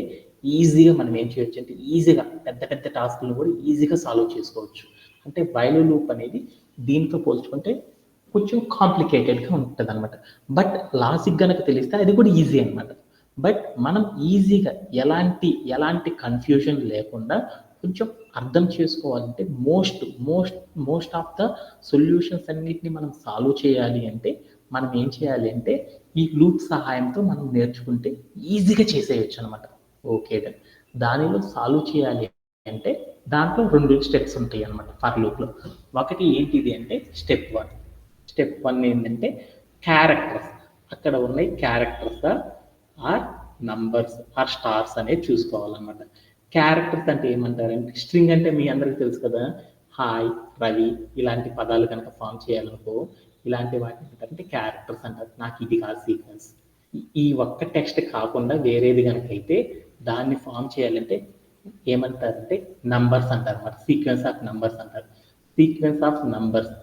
ఈజీగా మనం ఏం చేయొచ్చు అంటే ఈజీగా పెద్ద టాస్క్లను కూడా ఈజీగా సాల్వ్ చేసుకోవచ్చు. అంటే వైల్ లూప్ అనేది దీంతో పోల్చుకుంటే కొంచెం కాంప్లికేటెడ్గా ఉంటుంది అనమాట. బట్ లాజిక్ కనుక తెలిస్తే అది కూడా ఈజీ అనమాట. బట్ మనం ఈజీగా ఎలాంటి కన్ఫ్యూజన్ లేకుండా కొంచెం అర్థం చేసుకోవాలంటే మోస్ట్ ఆఫ్ ద సొల్యూషన్స్ అన్నిటిని మనం సాల్వ్ చేయాలి అంటే మనం ఏం చేయాలి అంటే ఈ లూప్ సహాయంతో మనం నేర్చుకుంటే ఈజీగా చేసేయచ్చు అనమాట. ఓకే, దానిలో సాల్వ్ చేయాలి అంటే దాంట్లో 2 స్టెప్స్ ఉంటాయి అనమాట ఫర్ లూప్లో. ఒకటి ఏంటిది అంటే స్టెప్ 1 ఏంటంటే క్యారెక్టర్స్, అక్కడ ఉన్నాయి characters or numbers or stars అనేది చూసుకోవాలన్నమాట. క్యారెక్టర్స్ అంటే ఏమంటారంటే స్ట్రింగ్ అంటే మీ అందరికీ తెలుసు కదా, హాయ్, రవి ఇలాంటి పదాలు కనుక ఫామ్ చేయాలనుకో ఇలాంటి వాటిని ఏంటంటే క్యారెక్టర్స్ అంటారు. నాకు ఇది కాదు సీక్వెన్స్, ఈ ఒక్క టెక్స్ట్ కాకుండా వేరేది కనుక అయితే దాన్ని ఫామ్ చేయాలంటే ఏమంటారంటే నంబర్స్ అంటారు అన్నమాట. సీక్వెన్స్ ఆఫ్ నంబర్స్ అంటారు. సీక్వెన్స్ ఆఫ్ నంబర్స్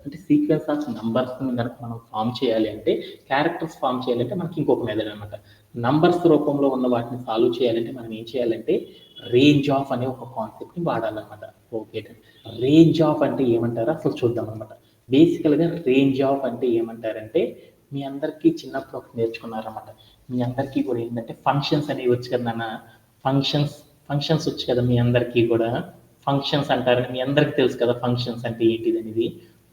అంటే సీక్వెన్స్ ఆఫ్ నంబర్స్ కనుక మనం ఫామ్ చేయాలి అంటే క్యారెక్టర్స్ ఫామ్ చేయాలంటే మనకి ఇంకొక మెథడ్ అనమాట. నంబర్స్ రూపంలో ఉన్న వాటిని సాల్వ్ చేయాలంటే మనం ఏం చేయాలంటే రేంజ్ ఆఫ్ అనే ఒక కాన్సెప్ట్ని వాడాలన్నమాట. ఓకే, రేంజ్ ఆఫ్ అంటే ఏమంటారో అసలు చూద్దాం అనమాట. బేసికల్గా రేంజ్ ఆఫ్ అంటే ఏమంటారంటే మీ అందరికీ చిన్నప్పుడు ఒకటి నేర్చుకున్నారన్నమాట. మీ అందరికీ కూడా ఏంటంటే ఫంక్షన్స్ అనేవి వచ్చు కదా నాన్న, ఫంక్షన్స్ వచ్చు కదా మీ అందరికీ కూడా. ఫంక్షన్స్ అంటారని మీ అందరికీ తెలుసు కదా ఫంక్షన్స్ అంటే ఏంటిది అనేది.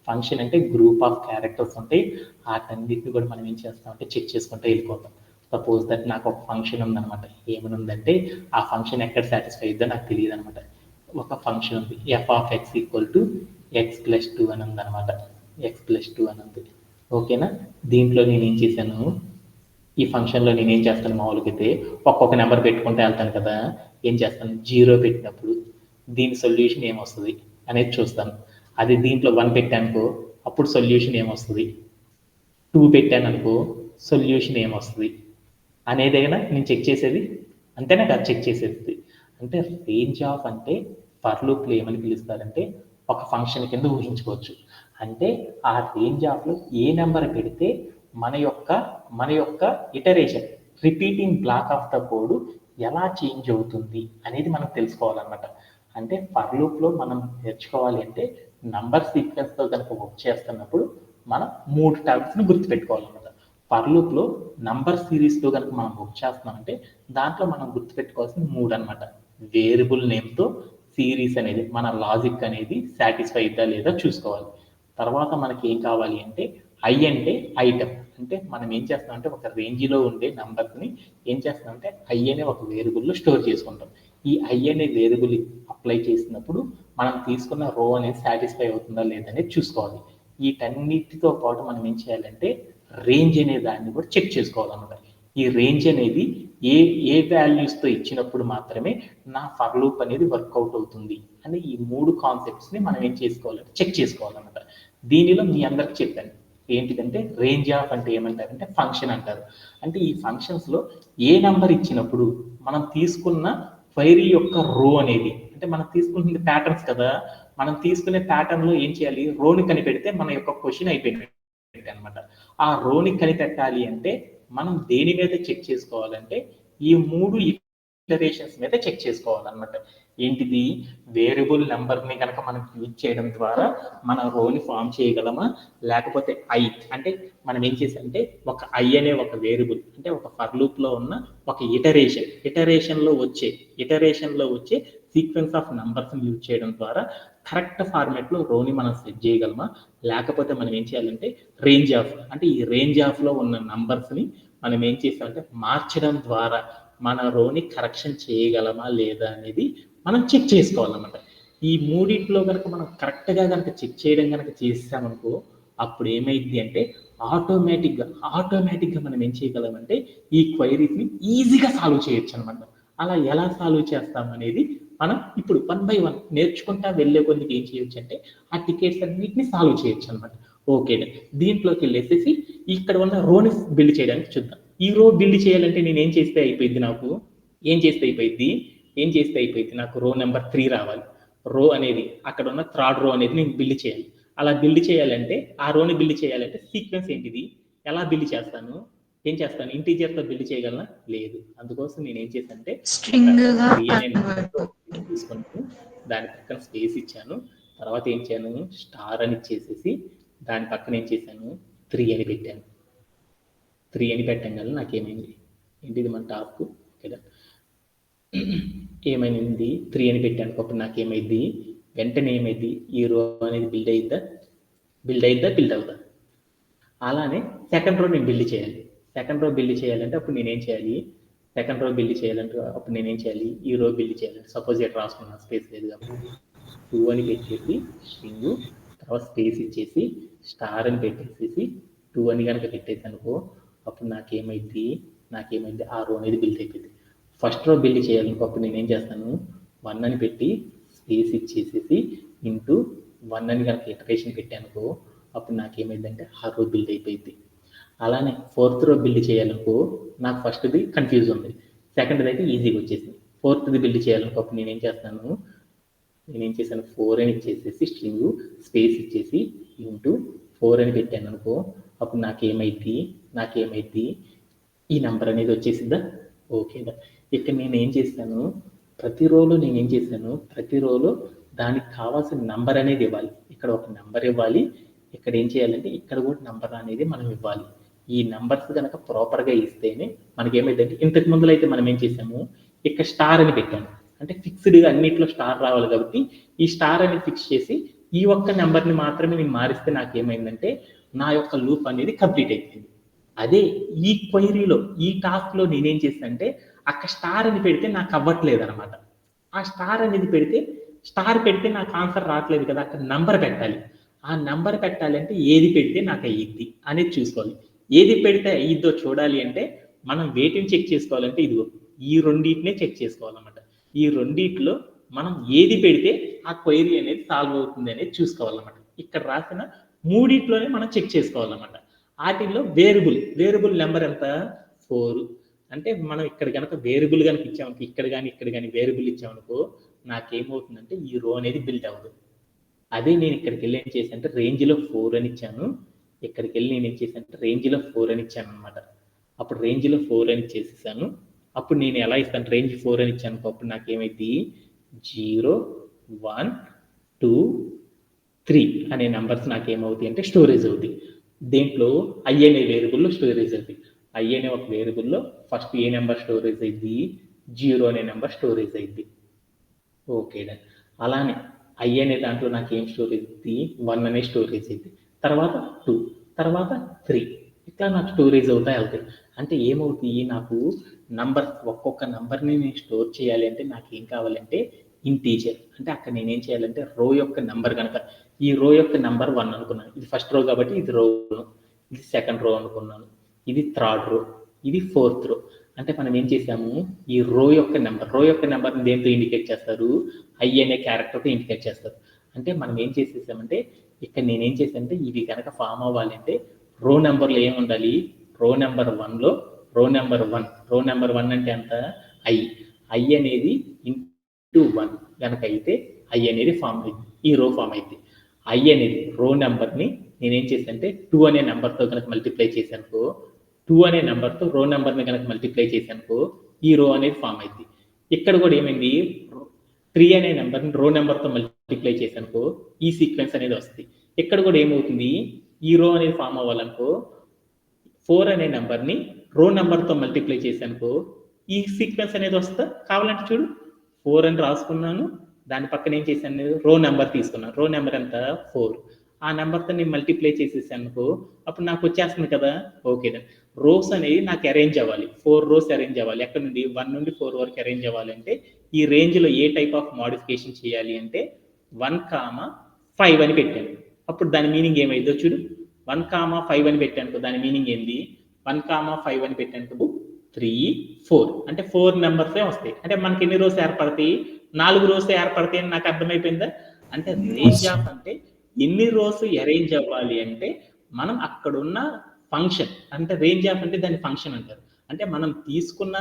ఫంక్షన్ అంటే గ్రూప్ ఆఫ్ క్యారెక్టర్స్ ఉంటాయి, వాటన్నిటిని కూడా మనం ఏం చేస్తామంటే చెక్ చేసుకుంటూ వెళ్ళిపోతాం. సపోజ్ దట్ నాకు ఒక ఫంక్షన్ ఉందన్నమాట. ఏమని ఉందంటే ఆ ఫంక్షన్ ఎక్కడ సాటిస్ఫై అయ్యిద్దో నాకు తెలియదు అనమాట. ఒక ఫంక్షన్ ఉంది f(x) = x+2 అని ఉందన్నమాట. x+2 అని ఉంది. ఓకేనా, దీంట్లో నేను ఏం చేశాను, ఈ ఫంక్షన్లో నేను ఏం చేస్తాను, మామూలుగా అయితే ఒక్కొక్క నెంబర్ పెట్టుకుంటే వెళ్తాను కదా, ఏం చేస్తాను 0 పెట్టినప్పుడు దీని సొల్యూషన్ ఏమొస్తుంది అనేది చూస్తాను. అది దీంట్లో 1 పెట్టానుకో అప్పుడు సొల్యూషన్ ఏమొస్తుంది, 2 పెట్టాను అనుకో సొల్యూషన్ ఏమొస్తుంది అనేదైనా నేను చెక్ చేసేది. అంతేనా కదా చెక్ చేసేది. అంటే రేంజ్ ఆఫ్ అంటే ఫర్ లూప్లో ఏమని పిలుస్తారంటే ఒక ఫంక్షన్ కింద ఊహించుకోవచ్చు. అంటే ఆ రేంజ్ ఆఫ్లో ఏ నెంబర్ పెడితే మన యొక్క iteration repeating black of the code ఎలా చేంజ్ అవుతుంది అనేది మనం తెలుసుకోవాలన్నమాట. అంటే ఫర్ లూప్లో మనం నేర్చుకోవాలి అంటే నంబర్ సీక్వెన్స్తో కనుక వర్క్ చేస్తున్నప్పుడు మనం 3 టర్మ్స్ని గుర్తుపెట్టుకోవాలన్నమాట. ఫర్ లూప్లో నంబర్ సిరీస్లో కనుక మనం వర్క్ చేస్తున్నామంటే దాంట్లో మనం గుర్తుపెట్టుకోవాల్సిన 3 అనమాట. వేరియబుల్ నేమ్తో సిరీస్ అనేది మన లాజిక్ అనేది సాటిస్ఫై అవుతా లేదా చూసుకోవాలి. తర్వాత మనకి ఏం కావాలి అంటే ఐ అంటే ఐటమ్. అంటే మనం ఏం చేస్తామంటే ఒక రేంజ్లో ఉండే నంబర్స్ని ఏం చేస్తామంటే ఐ అనే ఒక వేరియబుల్లో స్టోర్ చేసుకుంటాం. ఈ ఐ అనే వేరియబుల్ అప్లై చేసినప్పుడు మనం తీసుకున్న రో అనేది సాటిస్ఫై అవుతుందా లేదనేది చూసుకోవాలి. వీటన్నిటితో పాటు మనం ఏం చేయాలంటే రేంజ్ అనే దాన్ని కూడా చెక్ చేసుకోవాలన్నమాట. ఈ రేంజ్ అనేది ఏ ఏ వాల్యూస్తో ఇచ్చినప్పుడు మాత్రమే నా ఫర్ లూప్ అనేది వర్కౌట్ అవుతుంది అని ఈ 3 కాన్సెప్ట్స్ని మనం ఏం చేసుకోవాలంటే చెక్ చేసుకోవాలన్నమాట. దీనిలో మీ అందరికి చెప్పాను ఏంటిదంటే రేంజ్ ఆఫ్ అంటే ఏమంటారంటే ఫంక్షన్ అంటారు. అంటే ఈ ఫంక్షన్స్లో ఏ నెంబర్ ఇచ్చినప్పుడు మనం తీసుకున్న క్వైరీ యొక్క రో అనేది అంటే మనం తీసుకునే ప్యాటర్న్స్ కదా, మనం తీసుకునే ప్యాటర్న్లో ఏం చేయాలి, రోని కనిపెడితే మన యొక్క క్వశ్చన్ అయిపోయింది అనమాట. ఆ రోని కనిపెట్టాలి అంటే మనం దేని మీద చెక్ చేసుకోవాలంటే ఈ 3 ఇటరేషన్స్ మీద చెక్ చేసుకోవాలన్నమాట. ఏంటిది, వేరియబుల్ నెంబర్ని కనుక మనం యూజ్ చేయడం ద్వారా మన రోని ఫామ్ చేయగలమా, లేకపోతే ఐ అంటే మనం ఏం చేసామంటే ఒక ఐ అనే ఒక వేరియబుల్ అంటే ఒక ఫర్ లూప్లో ఉన్న ఒక ఇటరేషన్లో వచ్చే సీక్వెన్స్ ఆఫ్ నంబర్స్ని యూజ్ చేయడం ద్వారా కరెక్ట్ ఫార్మాట్లో రోని మనం సెట్ చేయగలమా, లేకపోతే మనం ఏం చేయాలంటే రేంజ్ ఆఫ్ అంటే ఈ రేంజ్ ఆఫ్లో ఉన్న నంబర్స్ని మనం ఏం చేసామంటే మార్చడం ద్వారా మన రోని కరెక్షన్ చేయగలమా లేదా అనేది మనం చెక్ చేసుకోవాలన్నమాట. ఈ మూడింటిలో కనుక మనం కరెక్ట్గా కనుక చెక్ చేయడం కనుక చేసామనుకో అప్పుడు ఏమైంది అంటే ఆటోమేటిక్గా మనం ఏం చేయగలమంటే ఈ క్వైరీస్ని ఈజీగా సాల్వ్ చేయొచ్చు అనమాట. అలా ఎలా సాల్వ్ చేస్తాం అనేది మనం ఇప్పుడు 1 by 1 నేర్చుకుంటా వెళ్ళే కొద్దికి ఏం చేయొచ్చు అంటే ఆ టికెట్స్ అన్నిటిని సాల్వ్ చేయొచ్చు అనమాట. ఓకే, దీంట్లోకి వెళ్ళేసేసి ఇక్కడ ఉన్న రోని బిల్డ్ చేయడానికి చూద్దాం. ఈ రో బిల్డ్ చేయాలంటే నేను ఏం చేస్తే అయిపోయింది, నాకు రో నెంబర్ 3 రావాలి. రో అనేది అక్కడ ఉన్న థర్డ్ రో అనేది నేను బిల్డ్ చేయాలి. అలా బిల్డ్ చేయాలంటే ఆ రోని బిల్డ్ చేయాలంటే సీక్వెన్స్ ఏంటిది, ఎలా బిల్డ్ చేస్తాను, ఇంటీజర్తో బిల్డ్ చేయగలనా లేదు. అందుకోసం నేను ఏం చేశానంటే తీసుకున్నాను, దాని పక్కన స్పేస్ ఇచ్చాను, తర్వాత ఏం చేయను స్టార్ అని ఇచ్చేసేసి దాని పక్కన ఏం చేశాను 3 అని పెట్టాను. 3 అని పెట్టంగానే నాకేమైంది, ఏంటిది మన టాస్క్ కదా, ఏమైంది 3 అని పెట్టాను. అప్పుడు నాకేమైంది, వెంటనే ఏమైంది ఈ రో అనేది బిల్డ్ అవుతా. అలానే సెకండ్ రో నేను బిల్డ్ చేయాలంటే అప్పుడు నేనేం చేయాలి, ఈ రో బిల్డ్ చేయాలంటే సపోజ్ ఇక్కడ రాసుకున్నా స్పేస్ లేదు కాబట్టి 2 అని పెట్టేసి స్ట్రింగ్ తర్వాత స్పేస్ ఇచ్చేసి స్టార్ అని పెట్టేసేసి 2 అని కనుక పెట్టేసి అనుకో అప్పుడు నాకేమైంది ఆ రో అనేది బిల్డ్ అయిపోయింది. ఫస్ట్ రో బిల్డ్ చేయాలనుకో అప్పుడు నేనేం చేస్తాను 1 అని పెట్టి స్పేస్ ఇచ్చేసేసి ఇంటూ 1 అని కనుక ఇటరేషన్ పెట్టానుకో అప్పుడు నాకేమైందంటే ఆ రో బిల్డ్ అయిపోయింది. అలానే ఫోర్త్ రో బిల్డ్ చేయాలనుకో నాకు ఫస్ట్ది కన్ఫ్యూజ్ ఉంది, సెకండ్ది అయితే ఈజీగా వచ్చేసింది. ఫోర్త్ది బిల్డ్ చేయాలనుకో అప్పుడు నేనేం చేశాను 4 అని ఇచ్చేసేసి స్ట్రింగ్ స్పేస్ ఇచ్చేసి ఇంటూ 4 అని పెట్టాను అనుకో అప్పుడు నాకేమైంది ఈ నెంబర్ అనేది వచ్చేసిందా. ఓకేనా, ఇక్కడ నేను ఏం చేశాను ప్రతి రోలో దానికి కావాల్సిన నంబర్ అనేది ఇవ్వాలి. ఇక్కడ ఒక నెంబర్ ఇవ్వాలి, ఇక్కడ ఏం చేయాలంటే ఇక్కడ కూడా నెంబర్ అనేది మనం ఇవ్వాలి. ఈ నెంబర్స్ కనుక ప్రాపర్గా ఇస్తేనే మనకి ఏమైందంటే ఇంతకు ముందులో అయితే మనం ఏం చేసాము ఇక్కడ స్టార్ అని పెట్టాము, అంటే ఫిక్స్డ్గా అన్నిట్లో స్టార్ రావాలి కాబట్టి ఈ స్టార్ అని ఫిక్స్ చేసి ఈ ఒక్క నెంబర్ని మాత్రమే నేను మారిస్తే నాకేమైందంటే నా యొక్క లూప్ అనేది కంప్లీట్ అయిపోయింది. అదే ఈ క్వైరీలో ఈ టాస్క్లో నేనేం చేశానంటే అక్కడ స్టార్ అని పెడితే నాకు అవ్వట్లేదు అనమాట. ఆ స్టార్ అనేది పెడితే నాకు ఆన్సర్ రావట్లేదు కదా, అక్కడ నంబర్ పెట్టాలి. ఆ నంబర్ పెట్టాలంటే ఏది పెడితే నాకు అయ్యిద్ది అనేది చూసుకోవాలి. ఏది పెడితే అయ్యిద్దో చూడాలి అంటే మనం వేటిని చెక్ చేసుకోవాలంటే ఇదిగో ఈ రెండింటినే చెక్ చేసుకోవాలన్నమాట. ఈ రెండిట్లో మనం ఏది పెడితే ఆ క్వైరీ అనేది సాల్వ్ అవుతుంది అనేది చూసుకోవాలన్నమాట. ఇక్కడ రాసిన మూడిట్లోనే మనం చెక్ చేసుకోవాలన్నమాట. వాటిల్లో వేరియబుల్ నెంబర్ ఎంత 4. అంటే మనం ఇక్కడ కనుక వేరియబుల్ కనుక ఇచ్చామనుకో ఇక్కడ కానీ వేరియబుల్ ఇచ్చామనుకో నాకేమవుతుందంటే ఈ రో అనేది బిల్డ్ అవ్వదు. అదే నేను ఇక్కడికి వెళ్ళి ఏం చేశానంటే రేంజ్లో 4 అని ఇచ్చాను, ఇక్కడికి వెళ్ళి నేను ఏం చేశానంటే రేంజ్లో 4 అని ఇచ్చాను అనమాట. అప్పుడు రేంజ్లో 4 అని ఇచ్చేసేసాను. అప్పుడు నేను ఎలా ఇస్తాను రేంజ్ 4 అని ఇచ్చాను అప్పుడు నాకేమైంది 0, 1, 2, 3 అనే నెంబర్స్ నాకేమవుతాయి అంటే స్టోరేజ్ అవుతాయి. దేంట్లో ఐ అనే వేరియబుల్లో స్టోరేజ్ అవుతాయి. ఐ అనే ఒక వేరియబుల్లో ఫస్ట్ ఏ నెంబర్ స్టోరేజ్ అయింది 0 అనే నెంబర్ స్టోరేజ్ అయింది. ఓకే, అలానే ఐ అనే దాంట్లో నాకు ఏం స్టోరేజ్ అయింది 1 అనే స్టోరేజ్ అయింది, తర్వాత 2, తర్వాత 3 ఇట్లా నాకు స్టోరేజ్ అవుతాయి వెళ్తాయి. అంటే ఏమవుతుంది, నాకు నంబర్ ఒక్కొక్క నంబర్ని నేను స్టోర్ చేయాలి అంటే నాకు ఏం కావాలంటే ఇంటీజర్. అంటే అక్కడ నేనేం చేయాలంటే రో యొక్క నంబర్ కనుక ఈ రో యొక్క నంబర్ 1 అనుకున్నాను, ఇది ఫస్ట్ రో కాబట్టి ఇది రో, ఇది సెకండ్ రో అనుకున్నాను, ఇది థర్డ్ రో, ఇది ఫోర్త్ రో. అంటే మనం ఏం చేసాము, ఈ రో యొక్క నెంబర్ని దేంతో ఇండికేట్ చేస్తారు, ఐ అనే క్యారెక్టర్తో ఇండికేట్ చేస్తారు. అంటే మనం ఏం చేసేసామంటే ఇక్కడ నేనేం చేశానంటే ఇవి కనుక ఫామ్ అవ్వాలి అంటే రో నెంబర్లో ఏమి ఉండాలి, రో నెంబర్ 1లో రో నెంబర్ 1 అంటే ఎంత, ఐ అనేది ఇంటూ 1 కనుక అయితే ఐ అనేది ఫామ్ అయింది, ఈ రో ఫామ్ అయింది. ఐ అనేది రో నెంబర్ని నేనేం చేశానంటే 2 అనే నెంబర్తో కనుక మల్టిప్లై చేశానుకో, 2 అనే నెంబర్తో రో నెంబర్ని కనుక మల్టిప్లై చేశానుకో ఈ రో అనేది ఫామ్ అయింది. ఇక్కడ కూడా ఏమైంది, 3 అనే నెంబర్ని రో నెంబర్తో మల్టిప్లై చేశానుకో ఈ సీక్వెన్స్ అనేది వస్తుంది. ఇక్కడ కూడా ఏమవుతుంది, ఈ రో అనేది ఫామ్ అవ్వాలనుకో 4 అనే నెంబర్ని రో నెంబర్తో మల్టిప్లై చేశానుకో ఈ సీక్వెన్స్ అనేది వస్తా. కావాలంటే చూడు 4 అని రాసుకున్నాను, దాని పక్కన ఏం చేశాను, రో నెంబర్ తీసుకున్నాను, రో నెంబర్ ఎంత 4, ఆ నెంబర్తో నేను మల్టిప్లై చేసేసానుకో అప్పుడు నాకు వచ్చేస్తుంది కదా. ఓకే, రోస్ అనేది నాకు అరేంజ్ అవ్వాలి, 4 రోస్ అరేంజ్ అవ్వాలి. ఎక్కడ నుండి 1 నుండి 4 వరకు అరేంజ్ అవ్వాలి అంటే ఈ రేంజ్లో ఏ టైప్ ఆఫ్ మోడిఫికేషన్ చేయాలి అంటే 1,5 అని పెట్టాను. అప్పుడు దాని మీనింగ్ ఏమైందో చూడు, 1,5 అని పెట్టాను, దాని మీనింగ్ ఏంది, 1,5 అని పెట్టాను 3, 4 అంటే 4 నెంబర్సే వస్తాయి. అంటే మనకి ఎన్ని రోస్ ఏర్పడతాయి, 4 రోస్ ఏర్పడతాయి అని నాకు అర్థమైపోయిందా. అంటే రేంజ్ ఆఫ్ అంటే ఎన్ని రోస్ అరేంజ్ అవ్వాలి అంటే మనం అక్కడున్న ఫంక్షన్, అంటే రేంజ్ ఆఫ్ అంటే దాని ఫంక్షన్ అంటారు. అంటే మనం తీసుకున్న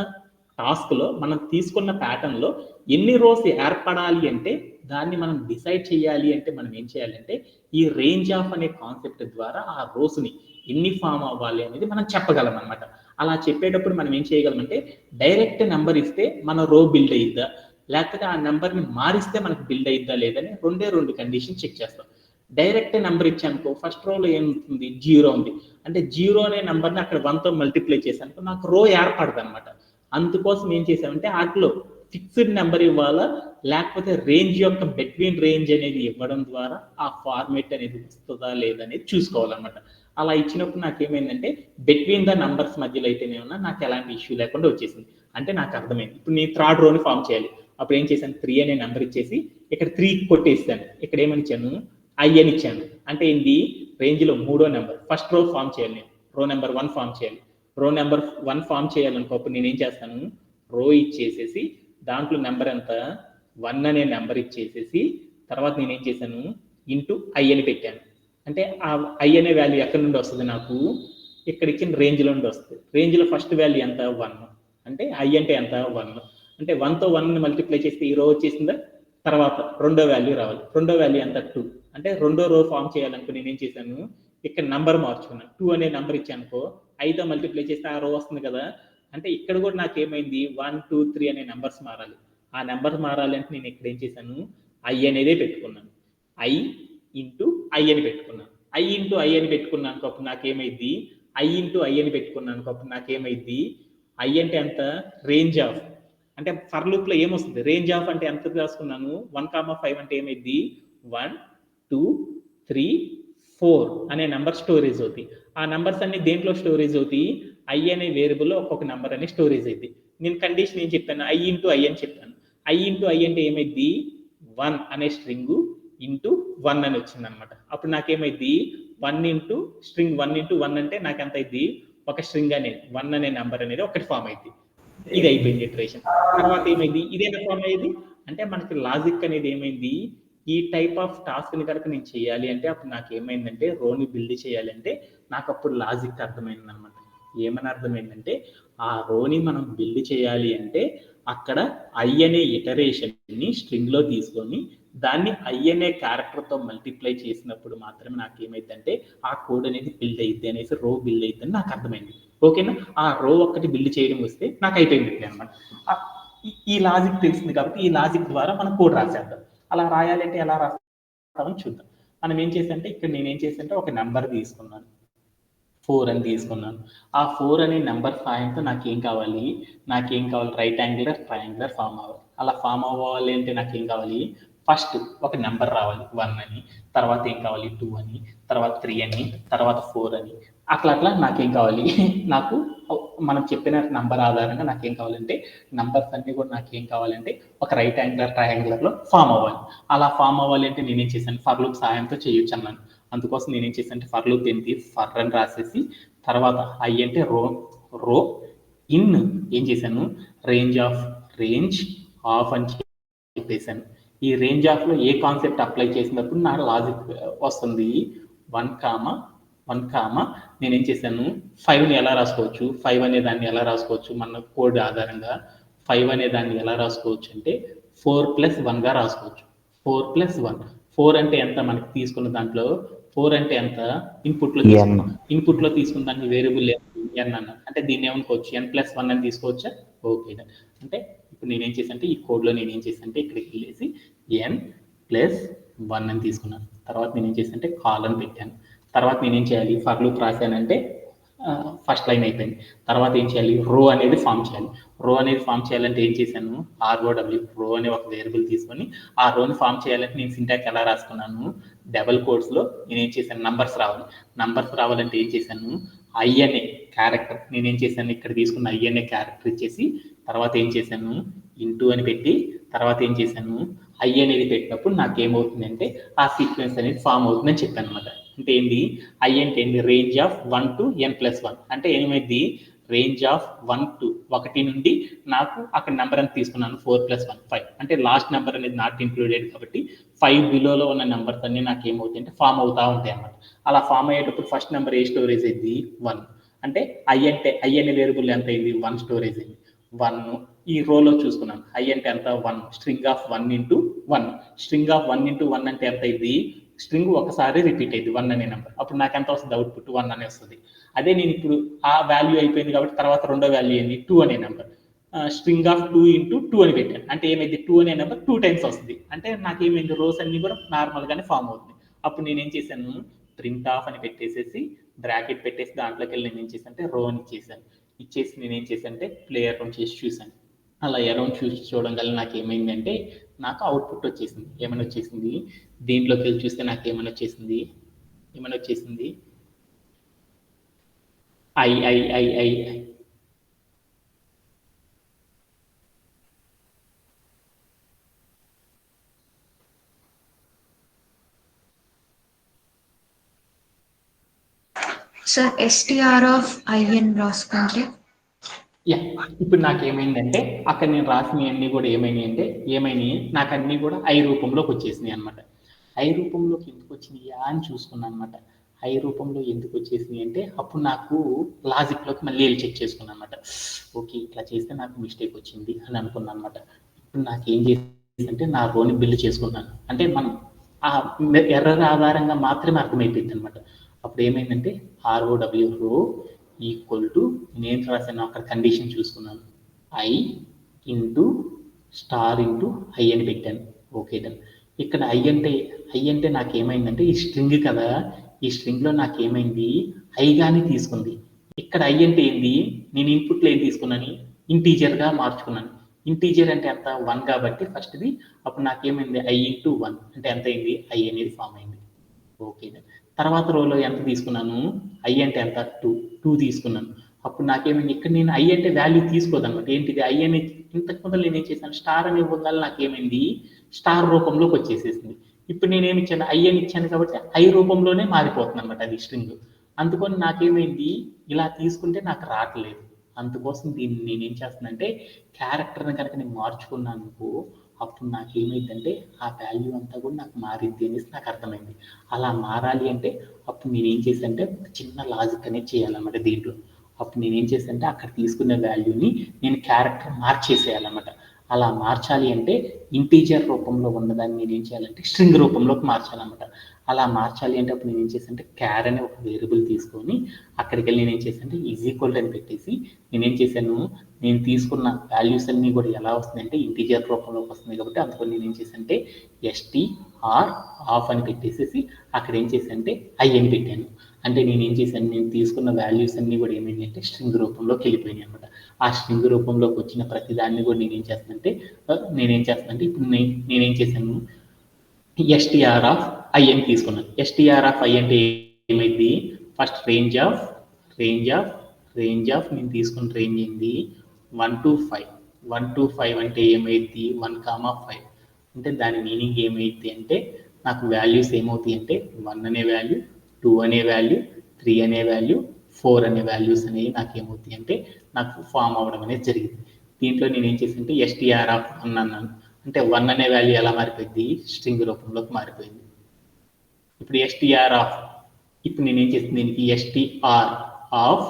టాస్క్లో మనం తీసుకున్న ప్యాటర్న్లో ఎన్ని రోస్ ఏర్పడాలి అంటే దాన్ని మనం డిసైడ్ చేయాలి అంటే మనం ఏం చేయాలంటే ఈ రేంజ్ ఆఫ్ అనే కాన్సెప్ట్ ద్వారా ఆ రోస్ని ఎన్ని ఫామ్ అవ్వాలి అనేది మనం చెప్పగలం అనమాట. అలా చెప్పేటప్పుడు మనం ఏం చేయగలమంటే డైరెక్ట్ నెంబర్ ఇస్తే మన రో బిల్డ్ అయిద్దా, లేకపోతే ఆ నెంబర్ని మారిస్తే మనకు బిల్డ్ అయిద్దా లేదని 2 కండిషన్ చెక్ చేస్తాం. డైరెక్ట్ నెంబర్ ఇచ్చానుకో ఫస్ట్ రోలో ఏముంటుంది, 0 ఉంది. అంటే 0 అనే నెంబర్ని అక్కడ 1తో మల్టిప్లై చేశానుకో నాకు రో ఏర్పడదు అనమాట. అందుకోసం ఏం చేసామంటే వాటిలో ఫిక్స్డ్ నెంబర్ ఇవ్వాలా లేకపోతే రేంజ్ యొక్క బిట్వీన్ రేంజ్ అనేది ఇవ్వడం ద్వారా ఆ ఫార్మేట్ అనేది వస్తుందా లేదనేది చూసుకోవాలన్నమాట. అలా ఇచ్చినప్పుడు నాకు ఏమైందంటే బిట్వీన్ ద నంబర్స్ మధ్యలో అయితేనే ఉన్నా నాకు ఎలాంటి ఇష్యూ లేకుండా వచ్చేసింది. అంటే నాకు అర్థమైంది. ఇప్పుడు నేను థర్డ్ రోని ఫామ్ చేయాలి, అప్పుడు ఏం చేశాను, 3 అనే నెంబర్ ఇచ్చేసి ఇక్కడ 3 కొట్టేస్తాను. ఇక్కడ ఏమని ఇచ్చాను, ఐ అని ఇచ్చాను. అంటే ఏంటి, రేంజ్లో 3వ నెంబర్ ఫస్ట్ రో ఫామ్ చేయాలి, నేను రో నెంబర్ 1 ఫామ్ చేయాలి. రో నెంబర్ 1 ఫామ్ చేయాలనుకో అప్పుడు నేనేం చేస్తాను, రో ఇచ్చేసేసి దాంట్లో నెంబర్ ఎంత 1 అనే నెంబర్ ఇచ్చేసేసి తర్వాత నేనేం చేశాను ఇంటూ ఐ అని పెట్టాను. అంటే ఆ ఐ అనే వాల్యూ ఎక్కడి నుండి వస్తుంది, నాకు ఇక్కడ ఇచ్చిన రేంజ్లో నుండి వస్తుంది. రేంజ్లో ఫస్ట్ వాల్యూ ఎంత 1, అంటే ఐ అంటే ఎంత 1, అంటే 1తో 1ని మల్టిప్లై చేస్తే ఈ రో వచ్చేసిందా. తర్వాత రెండో వాల్యూ రావాలి, రెండో వాల్యూ ఎంత 2, అంటే రెండో రో ఫామ్ చేయాలనుకో నేనేం చేశాను ఇక్కడ నంబర్ మార్చుకున్నాను, 2 అనే నెంబర్ ఇచ్చానుకో ఐతో మల్టిప్లై చేస్తే ఆ రో వస్తుంది కదా. అంటే ఇక్కడ కూడా నాకు ఏమైంది 1, 2, 3 అనే నెంబర్స్ మారాలి. ఆ నెంబర్స్ మారాలి అంటే నేను ఇక్కడ ఏం చేశాను, ఐ అనేదే పెట్టుకున్నాను, ఐ ఇంటూ ఐ అని పెట్టుకున్నాను. ఐ ఇంటూ ఐ అని పెట్టుకున్నాను అప్పుడు నాకేమైంది, ఐ ఇంటూ ఐ అని పెట్టుకున్నాను అప్పుడు నాకేమైంది, ఐ అంటే ఎంత రేంజ్ ఆఫ్, అంటే ఫర్ లూప్ లో ఏమొస్తుంది రేంజ్ ఆఫ్ అంటే ఎంత రాసుకున్నాను 1,5 అంటే ఏమైంది 1, 2, 3, 4 అనే నెంబర్ స్టోరేజ్ అవుతాయి. ఆ నెంబర్స్ అన్ని దేంట్లో స్టోరేజ్ అవుతాయి, ఐ అనే వేరియబుల్లో ఒక్కొక్క నెంబర్ అనే స్టోరేజ్ అయింది. నేను కండిషన్ ఏం చెప్పాను, ఐ ఇంటూ ఐ అని చెప్పాను. ఐ ఇంటూ ఐ అంటే ఏమైంది 1 అనే స్ట్రింగ్ ఇంటూ 1 అని వచ్చింది అనమాట. అప్పుడు నాకేమైంది 1 ఇంటూ స్ట్రింగ్ 1 ఇంటూ 1 అంటే నాకు ఎంత అయింది ఒక స్ట్రింగ్ అనేది 1 అనే నెంబర్ అనేది ఒకటి ఫామ్ అయింది. ఇది అయిపోయింది ఇటరేషన్. తర్వాత ఏమైంది ఇదేనా ఫామ్ అయ్యేది, అంటే మనకి లాజిక్ అనేది ఏమైంది, ఈ టైప్ ఆఫ్ టాస్క్ ని కనుక నేను చేయాలి అంటే అప్పుడు నాకు ఏమైందంటే రోని బిల్డ్ చేయాలి అంటే నాకు అప్పుడు లాజిక్ అర్థమైంది అనమాట. ఏమని అర్థమైందంటే ఆ రోని మనం బిల్డ్ చేయాలి అంటే అక్కడ ఐ అనే ఇటరేషన్ ని స్ట్రింగ్ లో తీసుకొని దాన్ని ఐ అనే క్యారెక్టర్ తో మల్టిప్లై చేసినప్పుడు మాత్రమే నాకు ఏమైందంటే ఆ కోడ్ అనేది బిల్డ్ అయ్యిద్ది అనేసి రో బిల్డ్ అయ్యిద్దని నాకు అర్థమైంది. ఓకేనా, ఆ రో ఒక్కటి బిల్డ్ చేయడం వస్తే నాకు అయిపోయింది అనమాట. ఈ లాజిక్ తెలిసింది కాబట్టి ఈ లాజిక్ ద్వారా మనం కోడ్ రాసేద్దాం. అలా రాయాలంటే ఎలా రాస్తామని చూద్దాం. మనం ఏం చేసామంటే ఇక్కడ నేనేం చేసానంటే ఒక నెంబర్ తీసుకున్నాను, 4 అని తీసుకున్నాను. ఆ 4 అనే నెంబర్ సాయంతో నాకేం కావాలి రైట్ యాంగులర్ ట్రయాంగులర్ ఫామ్ అవ్వాలి. అలా ఫామ్ అవ్వాలి అంటే నాకేం కావాలి, ఫస్ట్ ఒక నెంబర్ రావాలి 1 అని, తర్వాత ఏం కావాలి 2 అని, తర్వాత 3 అని, తర్వాత 4 అని, అట్లా నాకేం కావాలి, నాకు మనం చెప్పిన నంబర్ ఆధారంగా నాకేం కావాలంటే నంబర్స్ అన్ని కూడా నాకేం కావాలంటే ఒక రైట్ యాంగులర్ ట్రయాంగులర్లో ఫామ్ అవ్వాలి. అలా ఫామ్ అవ్వాలి అంటే నేనేం చేశాను, ఫర్ లూప్ సాయంతో చేయొచ్చు అన్నాను. అందుకోసం నేనేం చేశాను, ఫర్ లూప్ ఏంటి, ఫర్ అని రాసేసి తర్వాత ఐ అంటే రో ఇన్ ఏం చేశాను, రేంజ్ ఆఫ్ అని చెప్పేశాను. ఈ రేంజ్ ఆఫ్లో ఏ కాన్సెప్ట్ అప్లై చేసినప్పుడు నా లాజిక్ వస్తుంది, 1, నేనేం చేశాను 5ని ఎలా రాసుకోవచ్చు, 5 అనే దాన్ని ఎలా రాసుకోవచ్చు, మన కోడ్ ఆధారంగా 5 అనే దాన్ని ఎలా రాసుకోవచ్చు అంటే 4+1గా రాసుకోవచ్చు. 4+1, 4 అంటే ఎంత మనకి తీసుకున్న దాంట్లో, 4 అంటే ఎంత ఇన్పుట్లో తీసుకున్న దాన్ని వేరియబుల్ n అన్న, అంటే దీన్ని ఏమనుకోవచ్చు n+1 అని తీసుకోవచ్చా. ఓకే, అంటే ఇప్పుడు నేనేం చేశానంటే ఈ కోడ్లో నేనేం చేశానంటే ఇక్కడికి వెళ్ళేసి n+1 అని తీసుకున్నాను. తర్వాత నేనేం చేశానంటే కాలన్ పెట్టాను. తర్వాత నేనేం చేయాలి, ఫర్ లూప్ రాశానంటే ఫస్ట్ లైన్ అయిపోయింది. తర్వాత ఏం చేయాలి, రో అనేది ఫామ్ చేయాలి. రో అనేది ఫామ్ చేయాలంటే ఏం చేశాను, రో అనే ఒక వేరియబుల్ తీసుకొని ఆ రోని ఫామ్ చేయాలంటే నేను సింటాక్స్ ఎలా రాసుకున్నాను, డబుల్ కోట్స్లో నేనేం చేశాను, నంబర్స్ రావాలంటే ఏం చేశాను, ఐ అనే క్యారెక్టర్ నేనేం చేశాను, ఇక్కడ తీసుకున్న ఐ అనే క్యారెక్టర్ ఇచ్చేసి తర్వాత ఏం చేశాను, ఇంటూ అని పెట్టి తర్వాత ఏం చేశాను, ఐ అనేది పెట్టినప్పుడు నాకేమవుతుందంటే ఆ సీక్వెన్స్ అనేది ఫామ్ అవుతుందని చెప్పాను అనమాట. అంటే ఏంటి, ఐ అంటే ఏంటి, రేంజ్ ఆఫ్ 1 to n+1, అంటే ఏమైంది, రేంజ్ ఆఫ్ 1 నుండి నాకు అక్కడ నెంబర్ అని తీసుకున్నాను 4+1 5, అంటే లాస్ట్ నెంబర్ అనేది నాట్ ఇంక్లూడెడ్ కాబట్టి 5 బిలోలో ఉన్న నెంబర్స్ అన్ని నాకు ఏమవుతాయి అంటే ఫామ్ అవుతా ఉంటాయి అన్నమాట. అలా ఫామ్ అయ్యేటప్పుడు ఫస్ట్ నెంబర్ ఏ స్టోరేజ్ అయింది, 1, అంటే ఐ అనే వేరియబుల్ ఎంత అయింది, 1 స్టోరేజ్ అయింది. 1 ఈ రోలో చూసుకున్నాను, ఐ అంటే ఎంత, 1, string of 1 into 1, string of 1 into 1 అంటే ఎంత అయింది, స్ట్రింగ్ ఒకసారి రిపీట్ అయింది 1 అనే నెంబర్, అప్పుడు నాకు ఎంత వస్తుంది, అవుట్పుట్ 1 అనే వస్తుంది. అదే నేను ఇప్పుడు ఆ వాల్యూ అయిపోయింది కాబట్టి తర్వాత రెండో వాల్యూ ఏంది, 2 అనే నెంబర్, స్ట్రింగ్ ఆఫ్ 2 into 2 అని పెట్టాను, అంటే ఏమైంది 2 అనే నెంబర్ 2 టైమ్స్ వస్తుంది, అంటే నాకేమైంది, రోస్ అన్ని కూడా నార్మల్గానే ఫామ్ అవుతుంది. అప్పుడు నేనేం చేశాను, ప్రింట్ ఆఫ్ అని పెట్టేసేసి బ్రాకెట్ పెట్టేసి దాంట్లోకి వెళ్ళి నేను ఏం చేశాను అంటే రో అని ఇచ్చేసి నేనేం చేశాను అంటే ప్లే అరౌండ్ చేసి చూశాను. అలా అరౌండ్ చూడడం వల్ల నాకు ఏమైందంటే నాకు అవుట్పుట్ వచ్చేసింది. ఏమైనా వచ్చేసింది, దీంట్లోకి వెళ్ళి చూస్తే నాకు ఏమైనా వచ్చేసింది I. Sir STR of IN రాసుకుంటే ఇప్పుడు నాకు ఏమైందంటే అక్కడ నేను రాసిన అన్ని కూడా ఏమైనాయి నాకు అన్ని కూడా ఐ రూపంలోకి వచ్చేసినాయి అనమాట. ఐ రూపంలోకి ఎందుకు వచ్చినాయా అని చూసుకున్నాను అనమాట. ఐ రూపంలో ఎందుకు వచ్చేసినాయి అంటే అప్పుడు నాకు లాజిక్లోకి మళ్ళీ వెళ్ళి చెక్ చేసుకున్నాను అనమాట. ఓకే, ఇట్లా చేస్తే నాకు మిస్టేక్ వచ్చింది అని అనుకున్నాను అనమాట. ఇప్పుడు నాకు ఏం చేసిందంటే నా రోని బిల్డ్ చేసుకున్నాను, అంటే మనం ఆ ఎర్రర్ ఆధారంగా మాత్రమే అర్థమైపోయింది అనమాట. అప్పుడు ఏమైందంటే ROW రో ఈక్వల్ టు నేను రాసాను అక్కడ కండిషన్ చూసుకున్నాను, I into star into I అని పెట్టాను. Okay done. ఇక్కడ ఐ అంటే నాకు ఏమైందంటే ఈ స్ట్రింగ్ కదా, ఈ స్ట్రింగ్లో నాకు ఏమైంది ఐగానే తీసుకుంది. ఇక్కడ ఐ అంటే ఏంది, నేను ఇన్పుట్లో ఏం తీసుకున్నాను, ఇంటీజర్గా మార్చుకున్నాను. ఇంటీజర్ అంటే ఎంత, 1 కాబట్టి ఫస్ట్ది. అప్పుడు నాకేమైంది ఐ ఇంటూ 1 అంటే ఎంత అయింది, ఐ అనేది ఫామ్ అయింది. ఓకే, తర్వాత రోలో ఎంత తీసుకున్నాను, ఐ అంటే ఎంత, 2 తీసుకున్నాను. అప్పుడు నాకేమైంది, ఇక్కడ నేను ఐ అంటే వాల్యూ తీసుకోదన్నమాట. ఏంటిది ఐ అనేది ఇంతకు ముందు నేను ఏం చేశాను, స్టార్ అనే వల్ల నాకేమైంది స్టార్ రూపంలోకి వచ్చేసేసింది. ఇప్పుడు నేనేమి ఇచ్చాను, ఐ అని ఇచ్చాను కాబట్టి ఐ రూపంలోనే మారిపోతుంది అనమాట అది స్ట్రింగ్. అందుకని నాకేమైంది, ఇలా తీసుకుంటే నాకు రావట్లేదు. అందుకోసం దీన్ని నేనేం చేస్తున్నానంటే క్యారెక్టర్ని కనుక నేను మార్చుకున్నాను అప్పుడు నాకు ఏమైందంటే ఆ వాల్యూ అంతా కూడా నాకు మారిద్ది అనేసి నాకు అర్థమైంది. అలా మారాలి అంటే అప్పుడు నేనేం చేశానంటే చిన్న లాజిక్ అనేది చేయాలన్నమాట దీంట్లో. అప్పుడు నేనేం చేశానంటే అక్కడ తీసుకున్న వాల్యూని నేను క్యారెక్టర్ మార్చేసేయాలన్నమాట. అలా మార్చాలి అంటే ఇంటీజర్ రూపంలో ఉన్నదాన్ని నేను ఏం చేయాలంటే స్ట్రింగ్ రూపంలోకి మార్చాలన్నమాట. అలా మార్చాలి అంటే అప్పుడు నేను ఏం చేశానంటే క్యార్ అనే ఒక వేరియబుల్ తీసుకొని అక్కడికి వెళ్ళి నేను ఏం చేశానంటే ఈక్వల్ అని పెట్టేసి నేనేం చేశాను, నేను తీసుకున్న వాల్యూస్ అన్నీ కూడా ఎలా వస్తున్నాయంటే ఇంటీజర్ రూపంలోకి వస్తుంది కాబట్టి అందుకని నేను ఏం చేశానంటే STR ఆఫ్ అని పెట్టేసేసి అక్కడ ఏం చేశానంటే ఐ అని పెట్టాను. అంటే నేనేం చేశాను, నేను తీసుకున్న వాల్యూస్ అన్నీ కూడా ఏమైంది అంటే స్ట్రింగ్ రూపంలోకి వెళ్ళిపోయినాయి అనమాట. ఆ స్ట్రింగ్ రూపంలోకి వచ్చిన ప్రతి దాన్ని కూడా నేనేం చేస్తానంటే ఇప్పుడు నేనేం చేశాను, STR ఆఫ్ ఐ అని తీసుకున్నాను. STR ఆఫ్ ఐ అంటే ఏమైంది, first range of range of నేను తీసుకున్న రేంజ్ ఏంది 1 to 5. 1 to 5 అంటే ఏమైంది 1,5 అంటే దాని మీనింగ్ ఏమైంది అంటే నాకు వాల్యూస్ ఏమవుతాయి అంటే 1 అనే వాల్యూ, 2 అనే వాల్యూ, 3 అనే వాల్యూ, 4 అనే వాల్యూస్ అనేవి నాకు ఏమవుతాయి అంటే నాకు ఫామ్ అవ్వడం అనేది జరిగింది. దీంట్లో నేను ఏం చేసింటే ఎస్టీఆర్ ఆఫ్ 1 అన్నాను. అంటే 1 అనే వాల్యూ ఎలా మారిపోయింది స్ట్రింగ్ రూపంలోకి మారిపోయింది. ఇప్పుడు ఎస్టీఆర్ ఆఫ్ ఇప్పుడు నేను ఏం చేసింది దీనికి ఎస్టీఆర్ ఆఫ్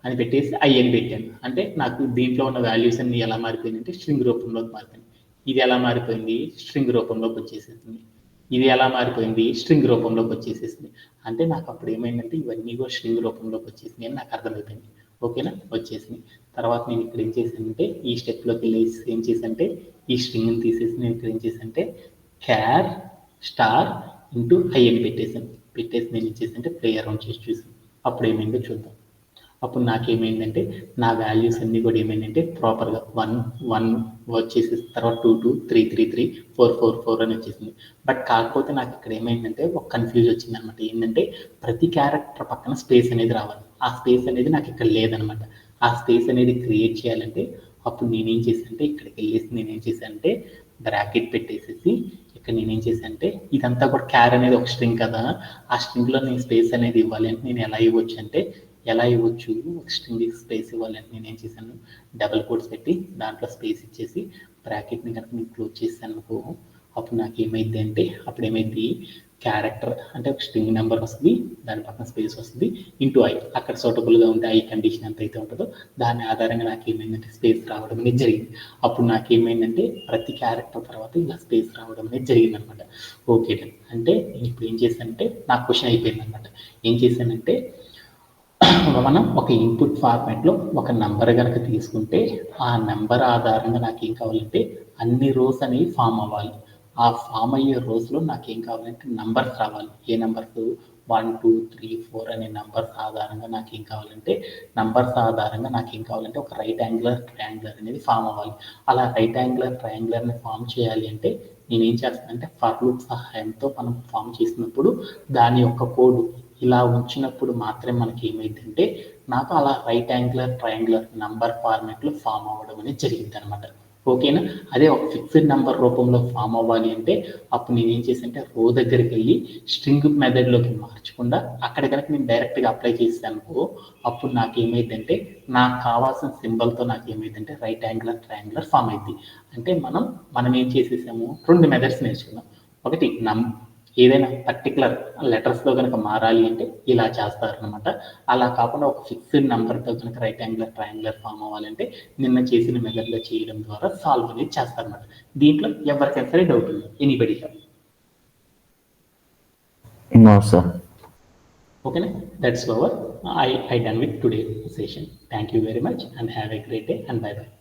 అని పెట్టేసి ఐ అని పెట్టాను. అంటే నాకు దీంట్లో ఉన్న వాల్యూస్ అన్ని ఎలా మారిపోయింది అంటే స్ట్రింగ్ రూపంలోకి మారిపోయింది. ఇది ఎలా మారిపోయింది స్ట్రింగ్ రూపంలోకి వచ్చేసేసింది. ఇది ఎలా మారిపోయింది స్ట్రింగ్ రూపంలోకి వచ్చేసేసింది. అంటే నాకు అప్పుడు ఏమైందంటే ఇవన్నీ కూడా స్ట్రింగ్ రూపంలోకి వచ్చేసింది అని నాకు అర్థమైపోయింది. ఓకేనా, వచ్చేసింది. తర్వాత నేను ఇక్కడ ఏం చేశానంటే ఈ స్టెప్లోకి వెళ్ళి ఏం చేశానంటే ఈ స్ట్రింగ్ని తీసేసి నేను ఇక్కడ ఏం చేశానంటే క్యార్ స్టార్ ఇంటూ ఐ అని పెట్టేసి నేను ఏం చేశానంటే ప్లే అరౌండ్ చేసి చూసాను. అప్పుడు ఏమైందో చూద్దాం. అప్పుడు నాకేమైందంటే నా వాల్యూస్ అన్నీ కూడా ఏమైందంటే ప్రాపర్గా 1 వచ్చేసి తర్వాత 2 3 3 3 4 4 4 అని వచ్చేసింది. బట్ కాకపోతే నాకు ఇక్కడ ఏమైందంటే ఒక కన్ఫ్యూజ్ వచ్చింది అనమాట. ఏంటంటే ప్రతి క్యారెక్టర్ పక్కన స్పేస్ అనేది రావాలి. ఆ స్పేస్ అనేది నాకు ఇక్కడ లేదనమాట. ఆ స్పేస్ అనేది క్రియేట్ చేయాలంటే అప్పుడు నేనేం చేశానంటే ఇక్కడికి వెళ్ళేసి నేనేం చేశానంటే బ్రాకెట్ పెట్టేసేసి ఇక్కడ నేనేం చేశానంటే ఇదంతా కూడా క్యార్ అనేది ఒక స్ట్రింగ్ కదా, ఆ స్ట్రింగ్లో నేను స్పేస్ అనేది ఇవ్వాలి అంటే నేను ఎలా ఇవ్వచ్చు అంటే ఒక స్ట్రింగ్ స్పేస్ ఇవ్వాలంటే నేను ఏం చేశాను డబుల్ కోట్స్ పెట్టి దాంట్లో స్పేస్ ఇచ్చేసి బ్రాకెట్ని కనుక నేను క్లోజ్ చేశాను అనుకో అప్పుడు నాకు ఏమైంది అంటే అప్పుడు ఏమైంది క్యారెక్టర్ అంటే ఒక స్ట్రింగ్ నెంబర్ వస్తుంది, దాని పక్కన స్పేస్ వస్తుంది ఇంటూ ఐ. అక్కడ సూటబుల్గా ఉంటే ఐ కండిషన్ ఎంత అయితే ఉంటుందో దాని ఆధారంగా నాకు ఏమైందంటే స్పేస్ రావడం అనేది జరిగింది. అప్పుడు నాకు ఏమైందంటే ప్రతి క్యారెక్టర్ తర్వాత ఇలా స్పేస్ రావడం అనేది జరిగింది అనమాట. ఓకే, అంటే నేను ఇప్పుడు ఏం చేశానంటే నాకు క్వశ్చన్ అయిపోయింది అనమాట. ఏం చేశానంటే మనం ఒక ఇన్పుట్ ఫార్మాట్లో ఒక నెంబర్ కనుక తీసుకుంటే ఆ నెంబర్ ఆధారంగా నాకు ఏం కావాలంటే అన్ని రోస్ అనేవి ఫామ్ అవ్వాలి. ఆ ఫామ్ అయ్యే రోజులో నాకు ఏం కావాలంటే నంబర్స్ రావాలి. ఏ నెంబర్స్ 1 2 3 4 అనే నంబర్స్ ఆధారంగా నాకు ఏం కావాలంటే ఒక రైట్ యాంగులర్ ట్రయాంగులర్ అనేది ఫామ్ అవ్వాలి. అలా రైట్ యాంగులర్ ట్రయాంగులర్ని ఫామ్ చేయాలి అంటే నేనేం చేస్తానంటే ఫర్ లూప్ సహాయంతో మనం ఫామ్ చేసినప్పుడు దాని యొక్క కోడ్ ఇలా ఉంచినప్పుడు మాత్రమే మనకి ఏమైందంటే నాకు అలా రైట్ యాంగులర్ ట్రయాంగులర్ నంబర్ ఫార్మాట్లో ఫామ్ అవ్వడం అనేది జరిగింది అనమాట. ఓకేనా, అదే ఒక ఫిక్స్డ్ నెంబర్ రూపంలో ఫామ్ అవ్వాలి అంటే అప్పుడు నేను ఏం చేశానంటే రో దగ్గరికి వెళ్ళి స్ట్రింగ్ మెథడ్లోకి మార్చకుండా అక్కడ కనుక నేను డైరెక్ట్గా అప్లై చేసాను అనుకో అప్పుడు నాకు ఏమైందంటే నాకు కావాల్సిన సింబల్తో నాకు ఏమైందంటే రైట్ యాంగులర్ ట్రయాంగులర్ ఫామ్ అయింది. అంటే మనం ఏం చేసేసాము 2 మెథడ్స్ నేర్చుకున్నాం. ఒకటి ఏదైనా పర్టికులర్ లెటర్స్లో కనుక మారాలి అంటే ఇలా చేస్తారనమాట. అలా కాకుండా ఒక ఫిక్స్డ్ నెంబర్తో కనుక రైట్ యాంగులర్ ట్రయాంగులర్ ఫామ్ అవ్వాలంటే నిన్న చేసిన మెథడ్లో చేయడం ద్వారా సాల్వ్ అనేది చేస్తారనమాట. దీంట్లో ఎవరికైనా సరే డౌట్ ఉంది? ఎనీబడి? No sir. ఓకేనా, that's over. I done with today's session. Thank you very much and have a great day and bye bye.